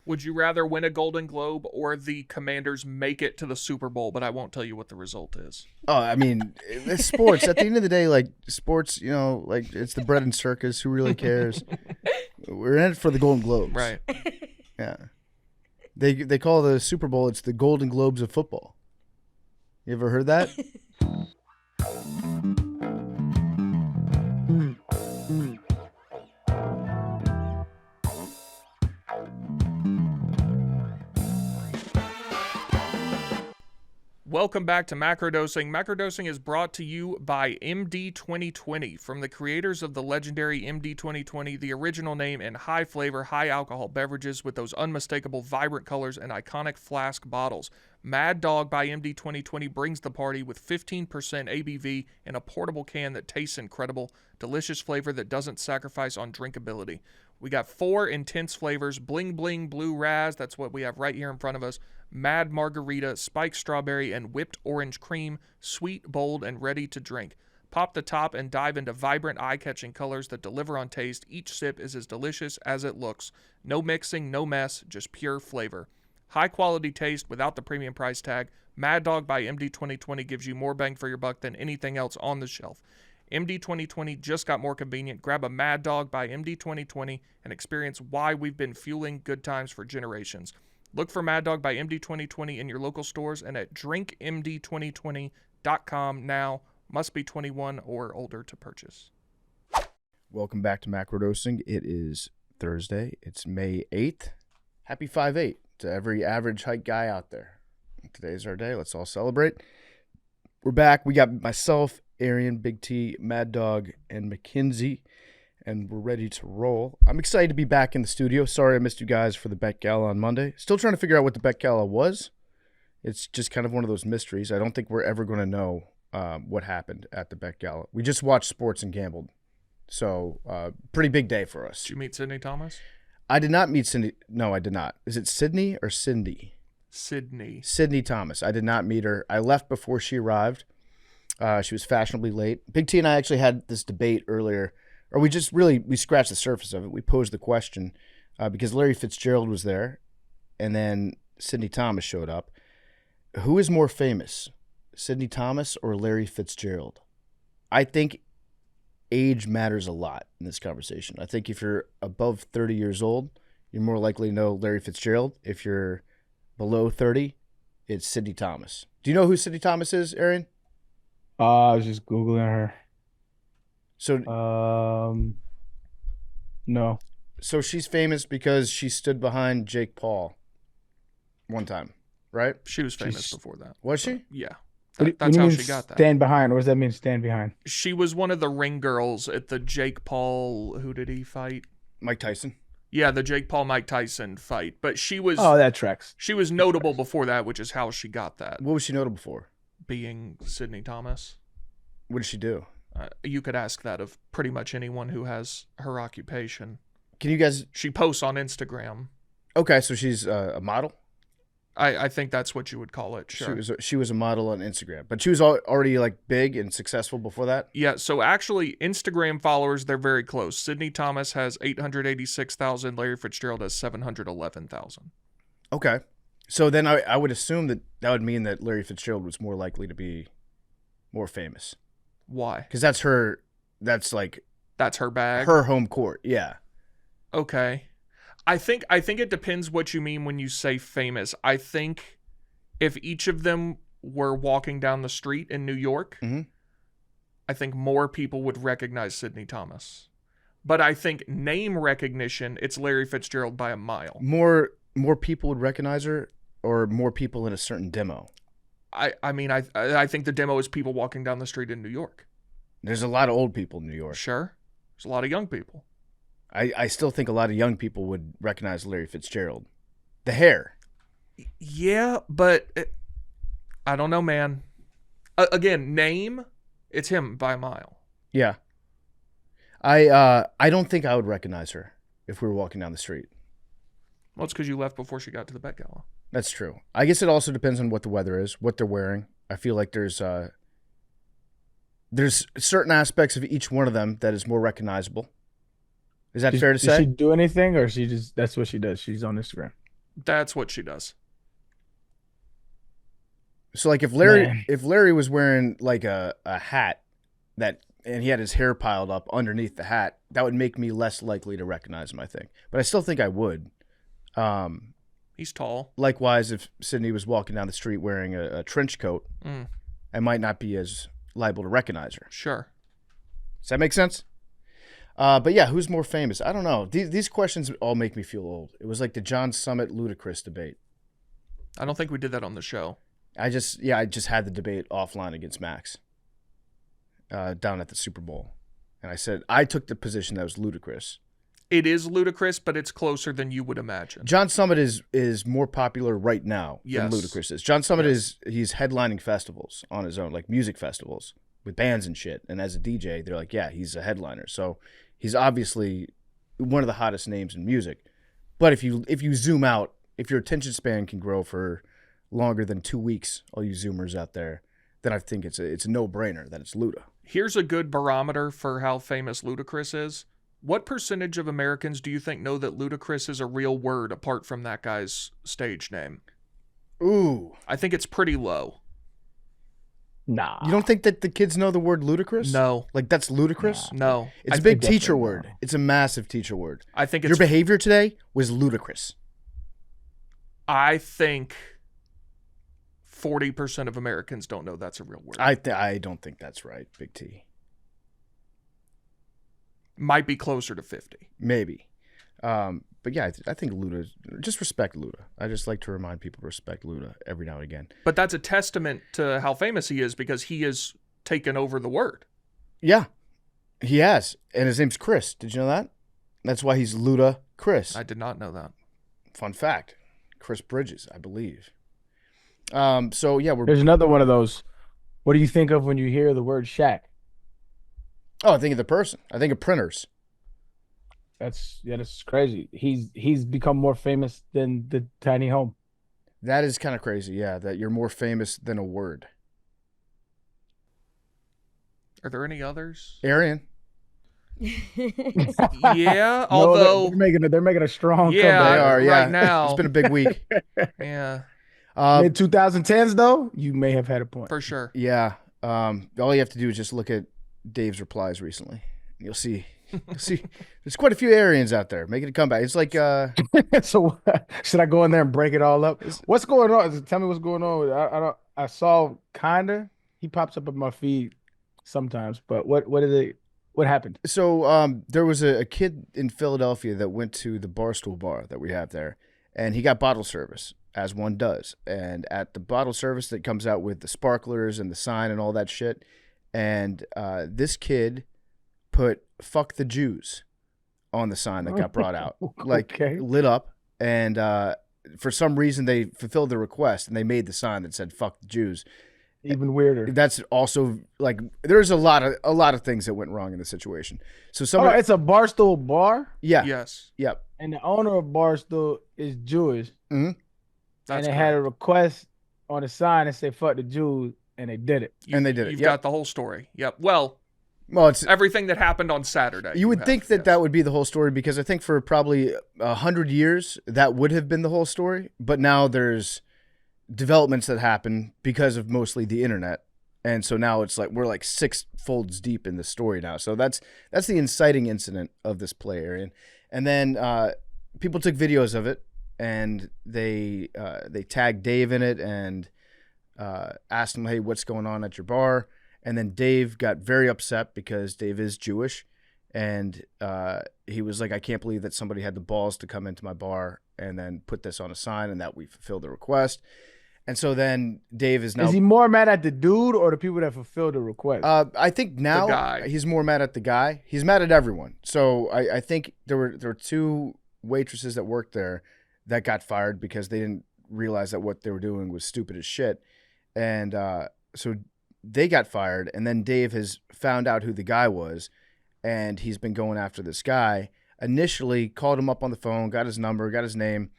Would you rather win a Golden Globe or the Commanders make it to the Super Bowl, but I won't tell you what the result is? Oh, I mean, it's sports. At the end of the day, like sports, like it's the bread and circus. Who really cares? We're in it for the Golden Globes. Right. Yeah. They call the Super Bowl, it's the Golden Globes of football. You ever heard that? Welcome back to Macrodosing. Macrodosing is brought to you by MD 2020. From the creators of the legendary MD 2020, the original name in high flavor, high alcohol beverages with those unmistakable vibrant colors and iconic flask bottles. Mad Dog by MD 2020 brings the party with 15% ABV in a portable can that tastes incredible. Delicious flavor that doesn't sacrifice on drinkability. We got 4 intense flavors: Bling Bling Blue Raz, that's what we have right here in front of us, Mad Margarita, Spiked Strawberry, and Whipped Orange Cream, sweet, bold, and ready to drink. Pop the top and dive into vibrant, eye-catching colors that deliver on taste. Each sip is as delicious as it looks. No mixing, no mess, just pure flavor. High-quality taste without the premium price tag. Mad Dog by MD 2020 gives you more bang for your buck than anything else on the shelf. MD 2020 just got more convenient. Grab a Mad Dog by MD 2020 and experience why we've been fueling good times for generations. Look for Mad Dog by MD 2020 in your local stores and at drinkmd2020.com now. Must be 21 or older to purchase. Welcome back to Macrodosing. It is Thursday. It's May 8th. Happy 5/8 to every average height guy out there. Today's our day. Let's all celebrate. We're back. We got myself, Arian, Big T, Mad Dog, and Mackenzie, and we're ready to roll. I'm excited to be back in the studio. Sorry I missed you guys for the Bet Gala on Monday. Still trying to figure out what the Bet Gala was. It's just kind of one of those mysteries. I don't think we're ever going to know what happened at the Bet Gala. We just watched sports and gambled. So, pretty big day for us. Did you meet Sydney Thomas? I did not meet Cindy. No, I did not. Is it Sydney or Cindy? Sydney. Sydney Thomas. I did not meet her. I left before she arrived. She was fashionably late. Big T and I actually had this debate earlier, or we scratched the surface of it. We posed the question because Larry Fitzgerald was there, and then Sydney Thomas showed up. Who is more famous, Sydney Thomas or Larry Fitzgerald? I think age matters a lot in this conversation. I think if you're above 30 years old, you're more likely to know Larry Fitzgerald. If you're below 30, it's Sydney Thomas. Do you know who Sydney Thomas is, Arian? I was just Googling her. So, no. so she's famous because she stood behind Jake Paul one time, right? She was famous before that. Was she? Yeah. What That's do you how mean she got that. Stand behind. What does that mean, stand behind? She was one of the ring girls at the Jake Paul, who did he fight? Mike Tyson. Yeah, the Jake Paul Mike Tyson fight. But she was That tracks. she was notable before that, which is how she got that, What was she notable for? being Sydney Thomas. What did she do? You could ask that of pretty much anyone who has her occupation. Can you guys? She posts on Instagram. Okay, so she's a model. I think that's what you would call it. Sure. She was a model on Instagram, but she was already like big and successful before that. Yeah, so actually, Instagram followers, they're very close. Sydney Thomas has 886,000. Larry Fitzgerald has 711,000. Okay, so then I would assume that would mean that Larry Fitzgerald was more likely to be more famous Why? because that's her. That's like That's her bag? her home court. Yeah. Okay. I think it depends what you mean when you say famous. I think if each of them were walking down the street in New York, Mhm. I think more people would recognize Sydney Thomas. But I think name recognition, it's Larry Fitzgerald by a mile. More people would recognize her, or more people in a certain demo. I think the demo is people walking down the street in New York. There's a lot of old people in New York. Sure. There's a lot of young people. I still think a lot of young people would recognize Larry Fitzgerald. The hair. Yeah, but I don't know, man. Again, name, it's him by a mile. Yeah. I don't think I would recognize her if we were walking down the street. Well, it's because you left before she got to the Met Gala. That's true. I guess it also depends on what the weather is, what they're wearing. I feel like there's certain aspects of each one of them that is more recognizable. Is that fair to say? Does she do anything, or that's what she does? She's on Instagram. That's what she does. So like if Man. Larry was wearing like a hat and he had his hair piled up underneath the hat, that would make me less likely to recognize him, I think. But I still think I would. He's tall. Likewise, if Sydney was walking down the street wearing a trench coat, I might not be as liable to recognize her. Sure. Does that make sense? But yeah, who's more famous? I don't know. These questions all make me feel old. It was like the John Summit Ludacris debate. I don't think we did that on the show. I just had the debate offline against Max down at the Super Bowl. And I said, I took the position that was ludicrous. It is ludicrous, but it's closer than you would imagine. John Summit is more popular right now Yes. than Ludacris is. John Summit Yes. he's headlining festivals on his own, like music festivals with bands and shit. And as a DJ, they're like, yeah, he's a headliner. So he's obviously one of the hottest names in music. But if you zoom out, if your attention span can grow for longer than 2 weeks, all you Zoomers out there, then I think it's a no-brainer that it's Luda. Here's a good barometer for how famous Ludacris is. What percentage of Americans do you think know that Ludacris is a real word apart from that guy's stage name? Ooh. I think it's pretty low. Nah. You don't think that the kids know the word ludicrous? No. Like that's ludicrous? No. It's a I big think teacher definitely word. no. It's a massive teacher word. I think Your it's behavior today was ludicrous. I think 40% of Americans don't know that's a real word. I don't think that's right, Big T. Might be closer to 50. Maybe. But yeah, I think Luda, just respect Luda. I just like to remind people to respect Luda every now and again. But that's a testament to how famous he is because he has taken over the word. Yeah, he has. And his name's Chris. Did you know that? That's why he's Luda Chris. I did not know that. Fun fact. Chris Bridges, I believe. So yeah, There's another one of those. What do you think of when you hear the word shack? I think of the person. I think of printers. That's crazy. He's become more famous than the tiny home. That is kind of crazy, yeah, that you're more famous than a word. Are there any others? Arian. Yeah, No, although they're making a strong Yeah, They comeback. are, yeah. right now. It's been a big week. yeah, Mid 2010s though, you may have had a point. for sure. Yeah. All you have to do is just look at Dave's replies recently. You'll see. There's quite a few Arians out there making a comeback. It's like So should I go in there and break it all up? What's going on? Tell me what's going on. I saw kinda. He pops up in my feed sometimes, but what happened? so there was a kid in Philadelphia that went to the Barstool bar that we have there, and he got bottle service, as one does. And at the bottle service that comes out with the sparklers and the sign and all that shit, and this kid put "fuck the Jews" on the sign that got brought out, like Okay. lit up, and for some reason they fulfilled the request and they made the sign that said "fuck the Jews." Even weirder. That's also like there's a lot of things that went wrong in the situation. So Oh, somebody, it's a Barstool bar, yeah, Yes, yep, and the owner of Barstool is Jewish, hmm that's and they had a correct. request on the sign that said "fuck the Jews," and they did it. and they did it. You've Yep. got the whole story. Yep. Well, Well, it's everything that happened on Saturday. you would have, think that yes. that would be the whole story because I think for probably 100 years that would have been the whole story. But now there's developments that happen because of mostly the internet. And so now it's like we're like 6 folds deep in the story now. So that's the inciting incident of this play, Arian. And then people took videos of it, and they tagged Dave in it and asked him, "Hey, what's going on at your bar?" And then Dave got very upset because Dave is Jewish, and he was like, "I can't believe that somebody had the balls to come into my bar and then put this on a sign, and that we fulfilled the request." And so then Dave is now. Is he more mad at the dude or the people that fulfilled the request? I think now guy. he's more mad at the guy. He's mad at everyone. So I think there were 2 waitresses that worked there that got fired because they didn't realize that what they were doing was stupid as shit. And so they got fired. And then Dave has found out who the guy was, and he's been going after this guy. Initially called him up on the phone, got his number, got his name.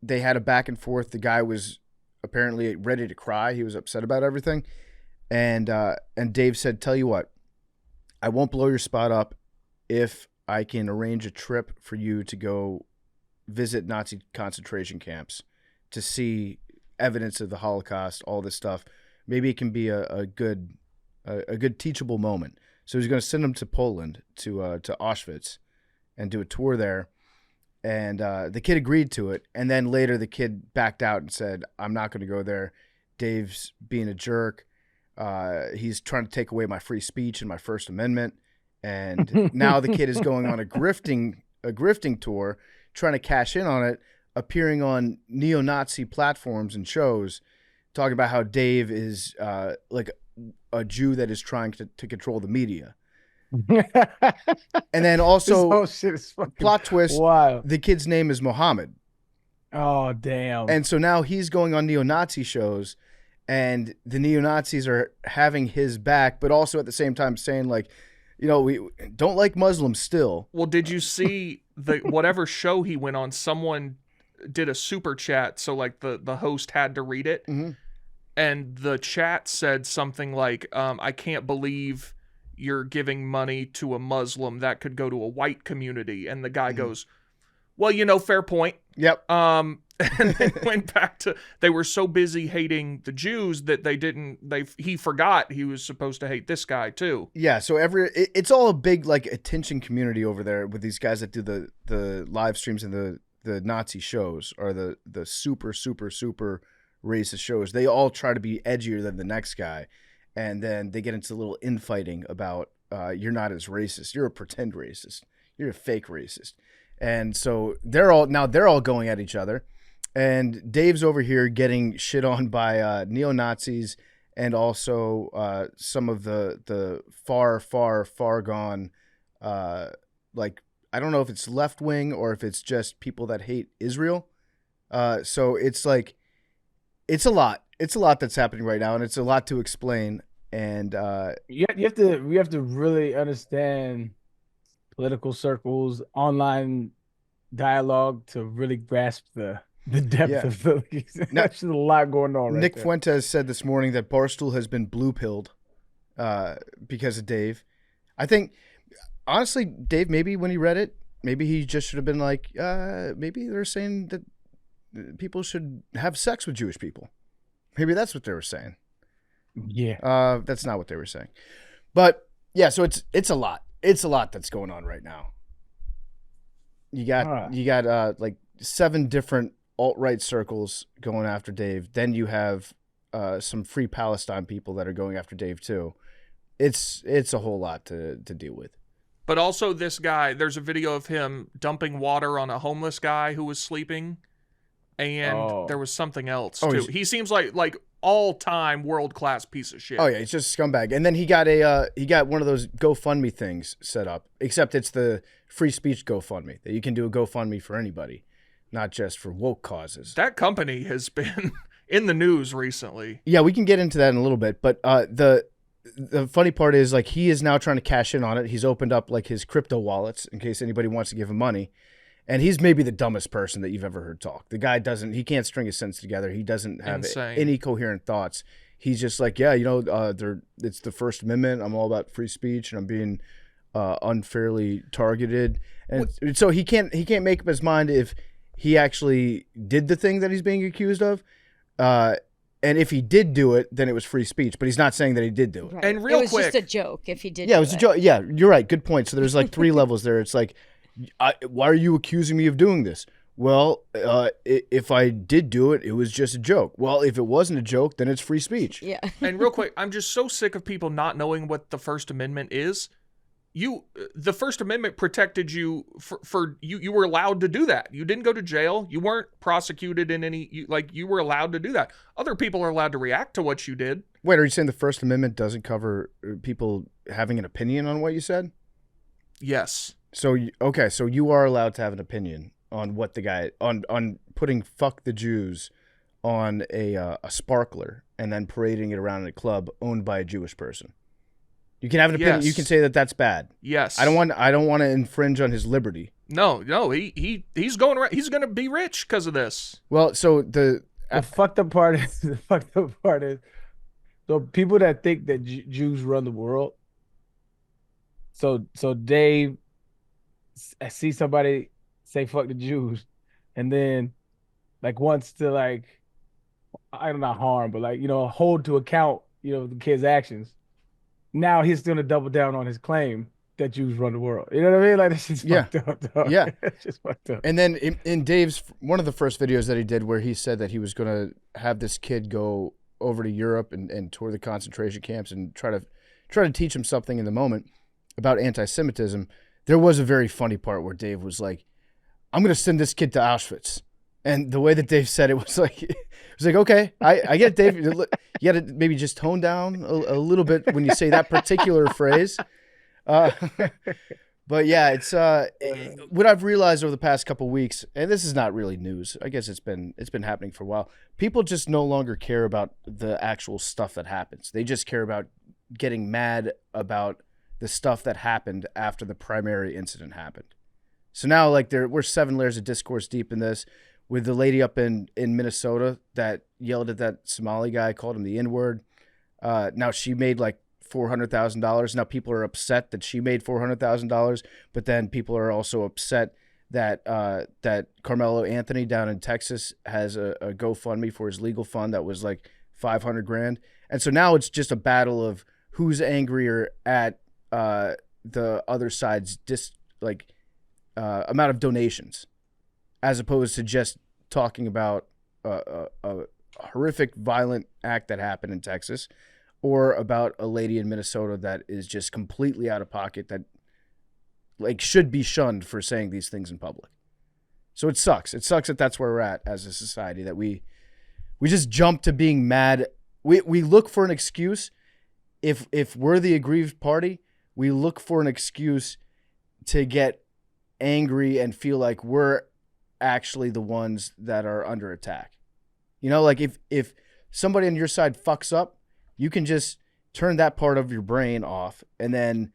They had a back and forth. The guy was apparently ready to cry. He was upset about everything. And Dave said, "Tell you what, I won't blow your spot up if I can arrange a trip for you to go visit Nazi concentration camps to see evidence of the Holocaust, all this stuff. Maybe it can be a good teachable moment. So he's going to send him to Poland, to Auschwitz, and do a tour there. And the kid agreed to it. And then later the kid backed out and said, I'm not going to go there. Dave's being a jerk. He's trying to take away my free speech and my First Amendment. And now the kid is going on a grifting tour, trying to cash in on it, appearing on neo-Nazi platforms and shows, talking about how Dave is like a Jew that is trying to control the media. And then also, plot twist, wild. The kid's name is Mohammed. Oh, damn. And so now he's going on neo-Nazi shows, and the neo-Nazis are having his back, but also at the same time saying, like, you know, we don't like Muslims still. Well, did you see whatever show he went on, someone did a super chat, so like the host had to read it. Mm-hmm. And the chat said something like, I can't believe you're giving money to a Muslim. That could go to a white community. And the guy goes, well, you know, fair point. Yep. And then went back to, they were so busy hating the Jews that he forgot he was supposed to hate this guy too. Yeah. So it's all a big like attention community over there with these guys that do the live streams and the Nazi shows, or the super, super, super racist shows. They all try to be edgier than the next guy. And then they get into a little infighting about you're not as racist. You're a pretend racist. You're a fake racist. And so they're all going at each other. And Dave's over here getting shit on by neo-Nazis and also some of the far, far, far gone, like, I don't know if it's left-wing or if it's just people that hate Israel. So it's like, it's a lot. It's a lot that's happening right now, and it's a lot to explain. And we have to really understand political circles, online dialogue to really grasp the depth of the. There's a lot going on. Nick Fuentes said this morning that Barstool has been blue-pilled because of Dave. I think, honestly, Dave, maybe when he read it, maybe he just should have been like, maybe they're saying that people should have sex with Jewish people. Maybe that's what they were saying. Yeah. That's not what they were saying. But yeah, so it's a lot. It's a lot that's going on right now. You got like 7 different alt-right circles going after Dave. Then you have some Free Palestine people that are going after Dave too. It's a whole lot to deal with. But also this guy, there's a video of him dumping water on a homeless guy who was sleeping. And there was something else too. He seems like all-time world-class piece of shit. Oh yeah, he's just a scumbag. And then he got one of those GoFundMe things set up, except it's the free speech GoFundMe that you can do a GoFundMe for anybody, not just for woke causes. That company has been in the news recently. Yeah, we can get into that in a little bit, but the funny part is, like, he is now trying to cash in on it. He's opened up like his crypto wallets in case anybody wants to give him money. And he's maybe the dumbest person that you've ever heard talk. The guy he can't string his sentence together. He doesn't have any coherent thoughts. He's just like, yeah, you know, it's the First Amendment. I'm all about free speech, and I'm being unfairly targeted. And so he can't make up his mind if he actually did the thing that he's being accused of. And if he did do it, then it was free speech. But he's not saying that he did do it. Right. And real quick, it was just a joke if he did. Yeah, it was a joke. Yeah, you're right. Good point. So there's like 3 levels there. It's like, why are you accusing me of doing this? Well, if I did do it, it was just a joke. Well, if it wasn't a joke, then it's free speech. Yeah. And real quick, I'm just so sick of people not knowing what the First Amendment is. The First Amendment protected you for you were allowed to do that. You didn't go to jail. You weren't prosecuted in any, you were allowed to do that. Other people are allowed to react to what you did. Wait, are you saying the First Amendment doesn't cover people having an opinion on what you said? Yes. So, okay, so you are allowed to have an opinion on what the guy, on putting "fuck the Jews" on a sparkler and then parading it around in a club owned by a Jewish person. You can have an opinion. Yes. You can say that that's bad. Yes. I don't want to infringe on his liberty. No, he's going around. He's going to be rich because of this. Well, so the fucked up part is, so people that think that Jews run the world. So Dave, I see somebody say "fuck the Jews," and then like wants to like I don't know harm, but like hold to account the kid's actions. Now he's going to double down on his claim that Jews run the world. You know what I mean? Like this is Yeah. fucked up, dog. Yeah. It's just fucked up. And then in Dave's one of the first videos that he did, where he said that he was going to have this kid go over to Europe and tour the concentration camps and try to teach him something in the moment about anti-Semitism. There was a very funny part where Dave was like, "I'm going to send this kid to Auschwitz," and the way that Dave said it was like, okay, I get it, Dave. You got to maybe just tone down a little bit when you say that particular phrase. But yeah, it's what I've realized over the past couple weeks, and this is not really news. I guess it's been happening for a while. People just no longer care about the actual stuff that happens. They just care about getting mad about the stuff that happened after the primary incident happened. So now, like, we're 7 layers of discourse deep in this, with the lady up in Minnesota that yelled at that Somali guy, called him the N-word. Now she made like $400,000. Now people are upset that she made $400,000, but then people are also upset that that Carmelo Anthony down in Texas has a GoFundMe for his legal fund that was like $500,000, and so now it's just a battle of who's angrier at the other side's amount of donations, as opposed to just talking about a horrific, violent act that happened in Texas, or about a lady in Minnesota that is just completely out of pocket, that like should be shunned for saying these things in public. So it sucks. It sucks that that's where we're at as a society, that we just jump to being mad. We look for an excuse. If we're the aggrieved party, we look for an excuse to get angry and feel like we're actually the ones that are under attack. Like if somebody on your side fucks up, you can just turn that part of your brain off and then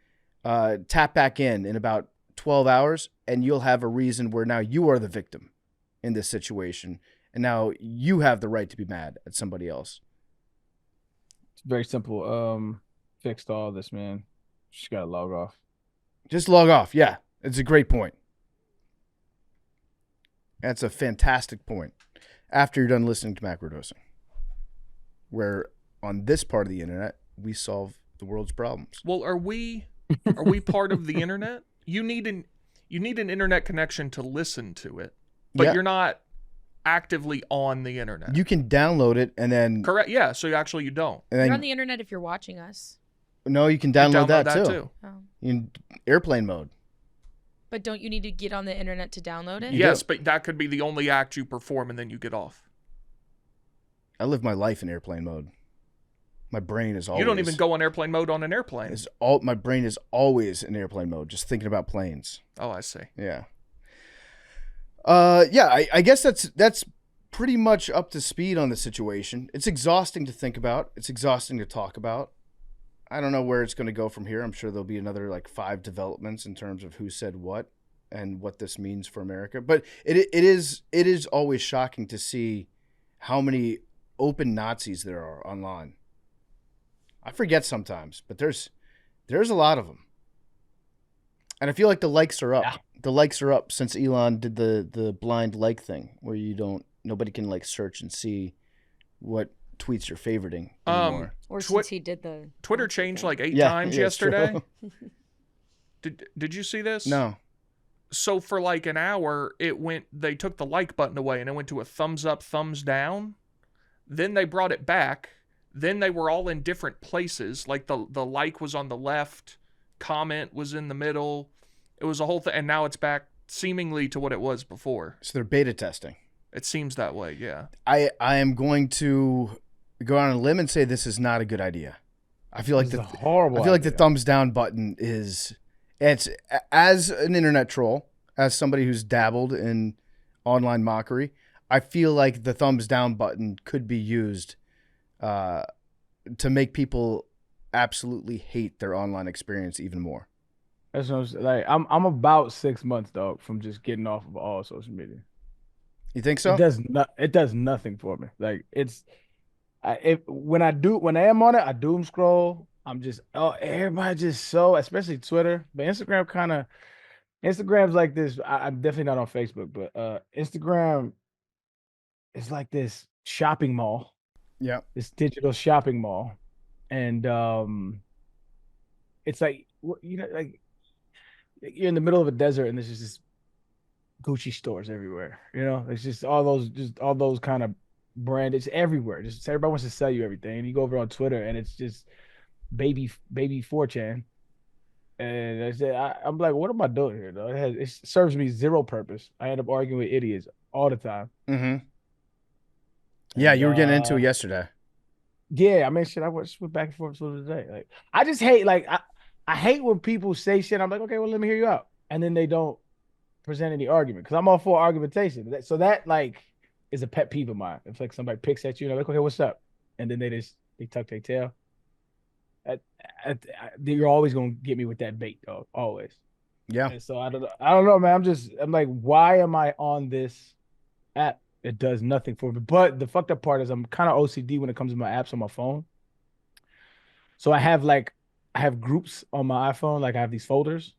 tap back in about 12 hours, and you'll have a reason where now you are the victim in this situation, and now you have the right to be mad at somebody else. It's very simple. Fixed all this, man. Just gotta log off. Just log off. Yeah, it's a great point. That's a fantastic point. After you're done listening to Macrodosing, where on this part of the internet we solve the world's problems. Well, are we part of the internet? You need an internet connection to listen to it, but you're not actively on the internet. You can download it and then correct. Yeah, so you don't. And then, you're on the internet if you're watching us. No, you can download that too. Oh. In airplane mode. But don't you need to get on the internet to download it? Yes, but that could be the only act you perform and then you get off. I live my life in airplane mode. My brain is always... You don't even go on airplane mode on an airplane. My brain is always in airplane mode, just thinking about planes. Oh, I see. Yeah. I guess that's pretty much up to speed on the situation. It's exhausting to think about. It's exhausting to talk about. I don't know where it's going to go from here. I'm sure there'll be another 5 developments in terms of who said what and what this means for America. But it is always shocking to see how many open Nazis there are online. I forget sometimes, but there's a lot of them. And I feel like the likes are up. Yeah. The likes are up since Elon did the blind like thing, where nobody can search and see what tweets you're favoriting anymore. Or since he did the Twitter changed 8 times yesterday. True. Did you see this? No. So for an hour, they took the like button away and it went to a thumbs up, thumbs down. Then they brought it back. Then they were all in different places. The like was on the left, comment was in the middle. It was a whole thing, and now it's back seemingly to what it was before. So they're beta testing. It seems that way, yeah. I am going to go on a limb and say this is not a good idea. I feel like horrible. I feel like the thumbs down button it's as an internet troll, as somebody who's dabbled in online mockery, I feel like the thumbs down button could be used to make people absolutely hate their online experience even more. That's what I'm about 6 months, dog, from just getting off of all social media. You think so? It does nothing for me. When I am on it, I doom scroll. I'm just everybody just so, especially Twitter, but Instagram kind of Instagram's like this. I'm definitely not on Facebook, but Instagram is like this shopping mall, Yeah. this digital shopping mall, and it's like like you're in the middle of a desert, and there's just this Gucci stores everywhere. It's just all those kind of brand. It's everywhere. Just everybody wants to sell you everything, and you go over on Twitter, and it's just baby 4chan. And I'm like, what am I doing here, though? It serves me zero purpose. I end up arguing with idiots all the time. Mm-hmm. Yeah, And, you were getting into it yesterday. Yeah, I mean, shit, I went back and forth today. Like, I just hate, I hate when people say shit. I'm like, okay, well, let me hear you out, and then they don't present any argument because I'm all for argumentation. So that like is a pet peeve of mine. If like somebody picks at you, and they're like, okay, what's up? And then they tuck their tail. You're always gonna get me with that bait, dog. Always. Yeah. And so I don't know, man. I'm like, why am I on this app? It does nothing for me. But the fucked up part is I'm kind of OCD when it comes to my apps on my phone. So I have groups on my iPhone, like I have these folders,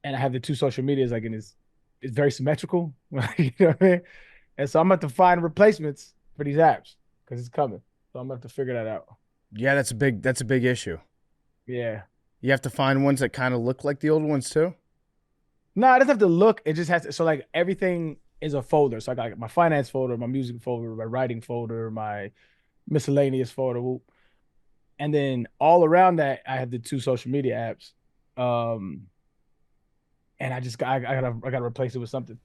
and I have the two social medias, like, and it's very symmetrical. You know what I mean? And so I'm about to find replacements for these apps because it's coming. So I'm gonna have to figure that out. Yeah, that's a big issue. Yeah. You have to find ones that kind of look like the old ones too. No, it doesn't have to look. It just has to. So like everything is a folder. So I got like my finance folder, my music folder, my writing folder, my miscellaneous folder, and then all around that I have the two social media apps. And I gotta replace it with something.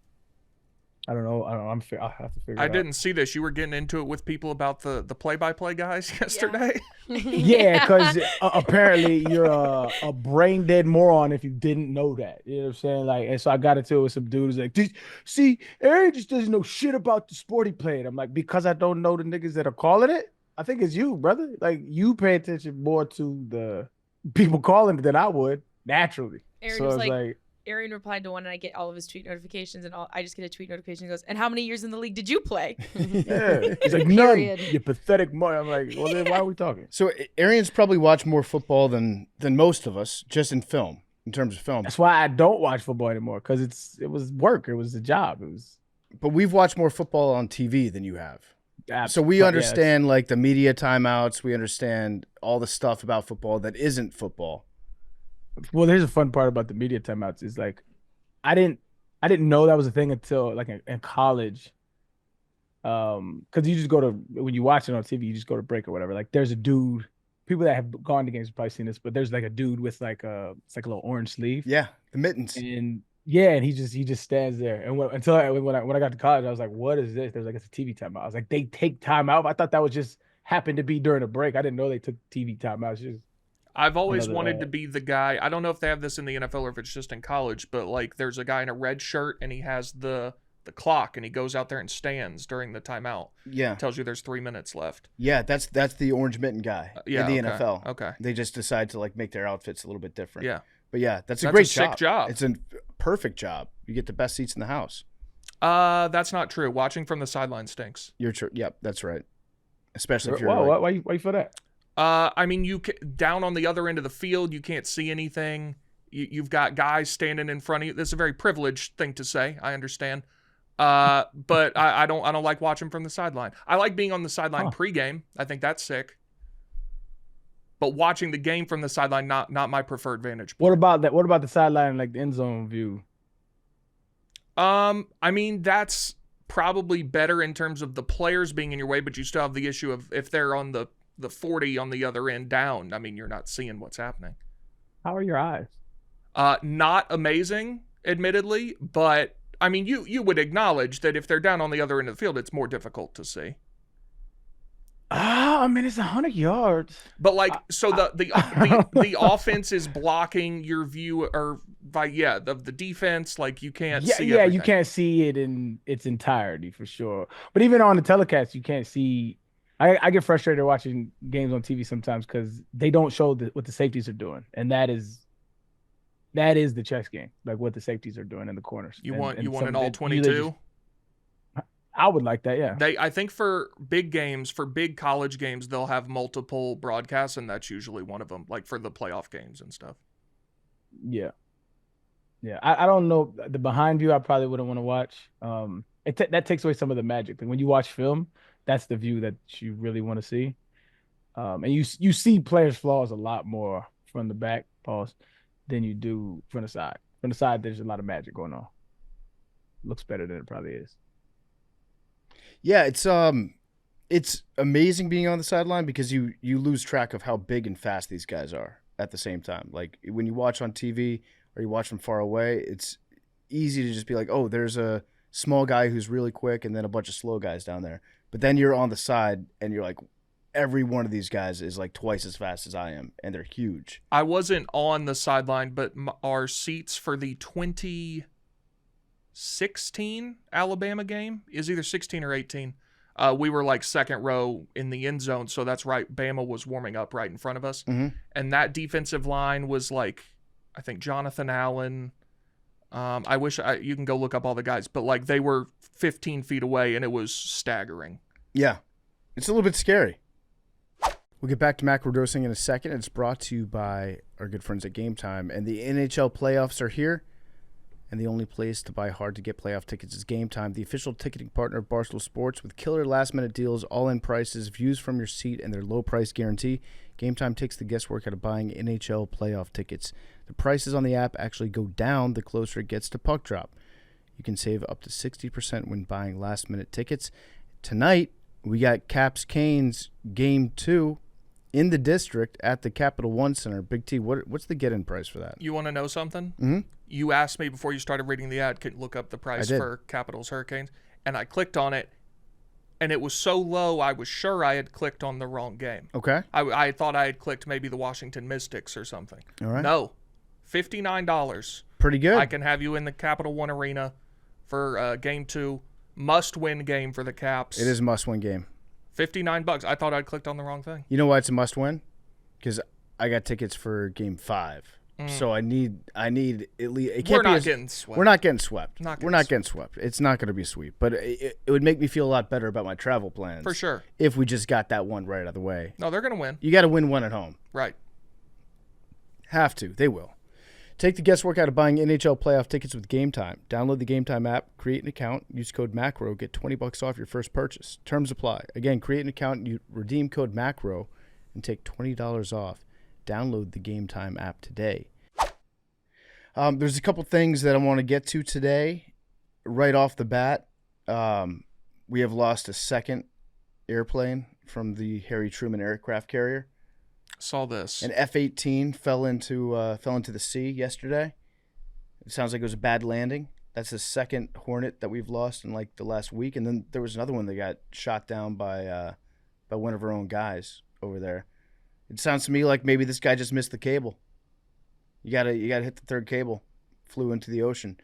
I don't know. I'll have to figure it out. I didn't see this. You were getting into it with people about the play-by-play guys yesterday. Yeah, because apparently you're a brain dead moron if you didn't know that. You know what I'm saying? Like, and so I got into it with some dudes like, see, Arian just doesn't know shit about the sport he played. I'm like, because I don't know the niggas that are calling it. I think it's you, brother. Like, you pay attention more to the people calling it than I would naturally. Arian so was it's like Arian replied to one, and I get all of his tweet notifications, and I just get a tweet notification. He goes, "And how many years in the league did you play?" Yeah, he's like, none. You pathetic mother. I'm like, well, then why are we talking? So Arian's probably watched more football than most of us, just in film, in terms of film. That's why I don't watch football anymore, because it was work. It was a job. But we've watched more football on TV than you have. So we understand like the media timeouts. We understand all the stuff about football that isn't football. Well, here's a fun part about the media timeouts is like, I didn't know that was a thing until like in college. Because you just when you watch it on TV, you just go to break or whatever. Like there's a dude, people that have gone to games have probably seen this, but there's like a dude with it's like a little orange sleeve. Yeah, the mittens. And yeah, and he just stands there. And when I got to college, I was like, what is this? There's like, it's a TV timeout. I was like, they take time out. I thought that was just happened to be during a break. I didn't know they took TV timeouts. I've always wanted to be the guy. I don't know if they have this in the NFL or if it's just in college, but like there's a guy in a red shirt and he has the clock and he goes out there and stands during the timeout. Yeah. Tells you there's 3 minutes left. Yeah, that's the orange mitten guy in the NFL. Okay. They just decide to like make their outfits a little bit different. Yeah. But yeah, that's a great sick job. It's a perfect job. You get the best seats in the house. That's not true. Watching from the sideline stinks. You're true. Yep, that's right. Especially if you're why you feel that? I mean, down on the other end of the field, you can't see anything. You've got guys standing in front of you. This is a very privileged thing to say. I understand. But I don't like watching from the sideline. I like being on the sideline pregame. I think that's sick. But watching the game from the sideline, not my preferred vantage point. What about that? What about the sideline, like the end zone view? I mean, that's probably better in terms of the players being in your way, but you still have the issue of if they're on the 40 on the other end down. I mean, you're not seeing what's happening. How are your eyes? Not amazing, admittedly, but I mean, you would acknowledge that if they're down on the other end of the field, it's more difficult to see. I mean, it's 100 yards. But like, so the offense is blocking your view, or the defense. Like you can't see. Yeah, you can't see it in its entirety for sure. But even on the telecast, you can't see. I get frustrated watching games on TV sometimes because they don't show what the safeties are doing, and that is the chess game, like what the safeties are doing in the corners. You want an all 22? I would like that, yeah. I think for big games, for big college games, they'll have multiple broadcasts, and that's usually one of them, like for the playoff games and stuff. Yeah. Yeah, I don't know the behind view. I probably wouldn't want to watch. That takes away some of the magic. Like when you watch film, that's the view that you really want to see. And you see players' flaws a lot more from the back pause than you do from the side. From the side, there's a lot of magic going on. Looks better than it probably is. Yeah, it's amazing being on the sideline because you lose track of how big and fast these guys are at the same time. Like when you watch on TV or you watch from far away, it's easy to just be like, oh, there's a small guy who's really quick and then a bunch of slow guys down there. But then you're on the side and you're like, every one of these guys is like twice as fast as I am, and they're huge. I wasn't on the sideline, but our seats for the 2016 Alabama game is either 16 or 18. We were like second row in the end zone, so that's right. Bama was warming up right in front of us. Mm-hmm. And that defensive line was like, I think Jonathan Allen. I wish you can go look up all the guys, but like they were 15 feet away, and it was staggering. Yeah, it's a little bit scary. We'll get back to macrodosing in a second. It's brought to you by our good friends at Game Time, and the NHL playoffs are here. And the only place to buy hard-to-get playoff tickets is Game Time, the official ticketing partner of Barstool Sports, with killer last-minute deals, all-in prices, views from your seat, and their low-price guarantee. Game Time takes the guesswork out of buying NHL playoff tickets. The prices on the app actually go down the closer it gets to puck drop. You can save up to 60% when buying last-minute tickets. Tonight, we got Caps-Canes Game 2 in the district at the Capital One Center. Big T, what's the get-in price for that? You want to know something? Mm-hmm. You asked me before you started reading the ad, could look up the price for Capitals Hurricanes, and I clicked on it, and it was so low I was sure I had clicked on the wrong game. Okay. I thought I had clicked maybe the Washington Mystics or something. All right. No, $59. Pretty good. I can have you in the Capital One Arena for Game 2. Must-win game for the Caps. It is a must-win game. $59. I thought I'd clicked on the wrong thing. You know why it's a must-win? Because I got tickets for Game 5. So I need at least. It can't getting swept. We're not getting swept. We're not getting swept. It's not going to be a sweep, but it would make me feel a lot better about my travel plans. For sure. If we just got that one right out of the way. No, they're going to win. You got to win one at home. Right. Have to. They will. Take the guesswork out of buying NHL playoff tickets with Game Time. Download the Game Time app, create an account, use code MACRO, get $20 off your first purchase. Terms apply. Again, create an account, you redeem code MACRO, and take $20 off. Download the Game Time app today. There's a couple things that I want to get to today. Right off the bat, we have lost a second airplane from the Harry Truman aircraft carrier. Saw this. An F-18 fell into the sea yesterday. It sounds like it was a bad landing. That's the second Hornet that we've lost in like the last week, and then there was another one that got shot down by one of our own guys over there. It sounds to me like maybe this guy just missed the cable. You gotta hit the third cable. Flew into the ocean.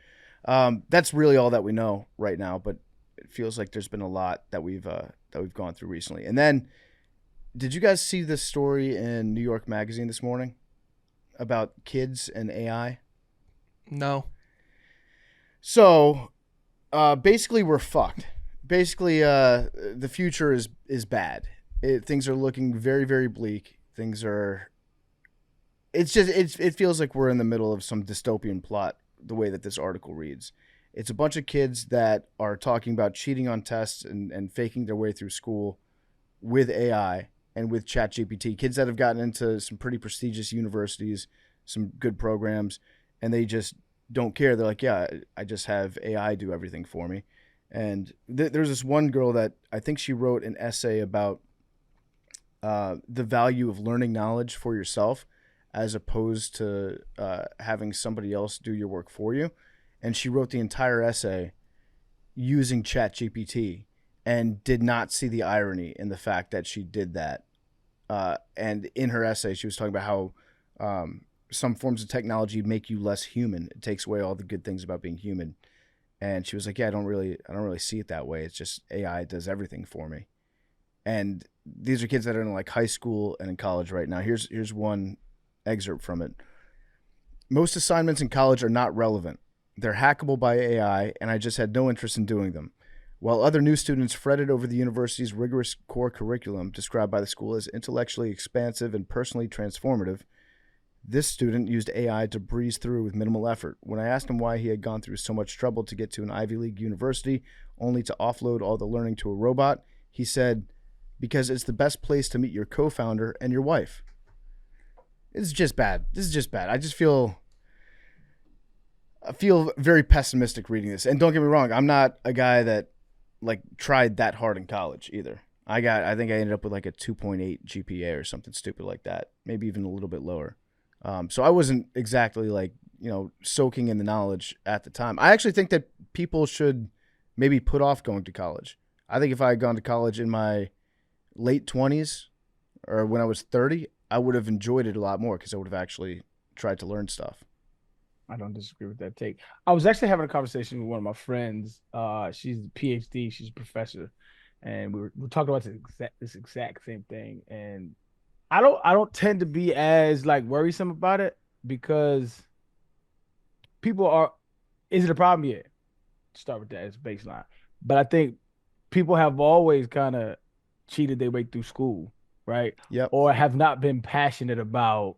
That's really all that we know right now, but it feels like there's been a lot that we've gone through recently. And then, did you guys see this story in New York Magazine this morning about kids and AI? No. So, basically, we're fucked. Basically, the future is bad. Things are looking very, very bleak. Things are. It's just it feels like we're in the middle of some dystopian plot. The way that this article reads, it's a bunch of kids that are talking about cheating on tests and faking their way through school with AI and with ChatGPT. Kids that have gotten into some pretty prestigious universities, some good programs, and they just don't care. They're like, yeah, I just have AI do everything for me. And there's this one girl that I think she wrote an essay about the value of learning knowledge for yourself as opposed to having somebody else do your work for you. And she wrote the entire essay using ChatGPT and did not see the irony in the fact that she did that. And in her essay, she was talking about how some forms of technology make you less human. It takes away all the good things about being human. And she was like, yeah, I don't really see it that way. It's just AI does everything for me. And these are kids that are in like high school and in college right now. Here's one excerpt from it. Most assignments in college are not relevant. They're hackable by AI, and I just had no interest in doing them. While other new students fretted over the university's rigorous core curriculum, described by the school as intellectually expansive and personally transformative, This student used AI to breeze through with minimal effort. When I asked him why he had gone through so much trouble to get to an Ivy League university only to offload all the learning to a robot, he said, because it's the best place to meet your co-founder and your wife. It's just bad. This is just bad. I feel very pessimistic reading this. And don't get me wrong, I'm not a guy that like tried that hard in college either. I think I ended up with like a 2.8 GPA or something stupid like that, maybe even a little bit lower. So I wasn't exactly like, soaking in the knowledge at the time. I actually think that people should maybe put off going to college. I think if I had gone to college in my late 20s or when I was 30, I would have enjoyed it a lot more because I would have actually tried to learn stuff. I don't disagree with that take. I was actually having a conversation with one of my friends. She's a PhD, she's a professor, and we were talking about this exact same thing. And I don't tend to be as like worrisome about it because people are. Is it a problem? Yeah. Start with that as baseline. But I think people have always kind of cheated their way through school, right? Yep. Or have not been passionate about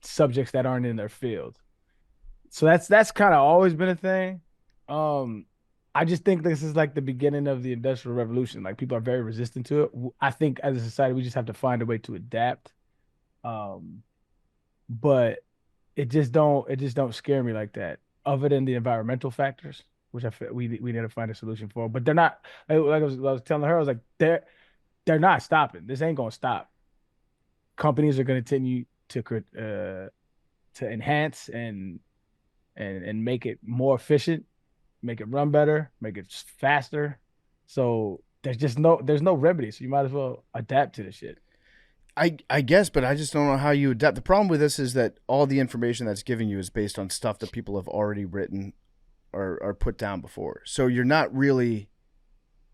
subjects that aren't in their field. So that's kind of always been a thing. I just think this is like the beginning of the Industrial Revolution. Like people are very resistant to it. I think as a society, we just have to find a way to adapt. But it just don't scare me like that. Other than the environmental factors, which I feel we need to find a solution for. But they're not. Like I was telling her, I was like, they're not stopping. This ain't gonna stop. Companies are gonna continue to enhance and make it more efficient, make it run better, make it faster. So there's no remedy. So you might as well adapt to the shit. I guess, but I just don't know how you adapt. The problem with this is that all the information that's given you is based on stuff that people have already written or put down before. So you're not really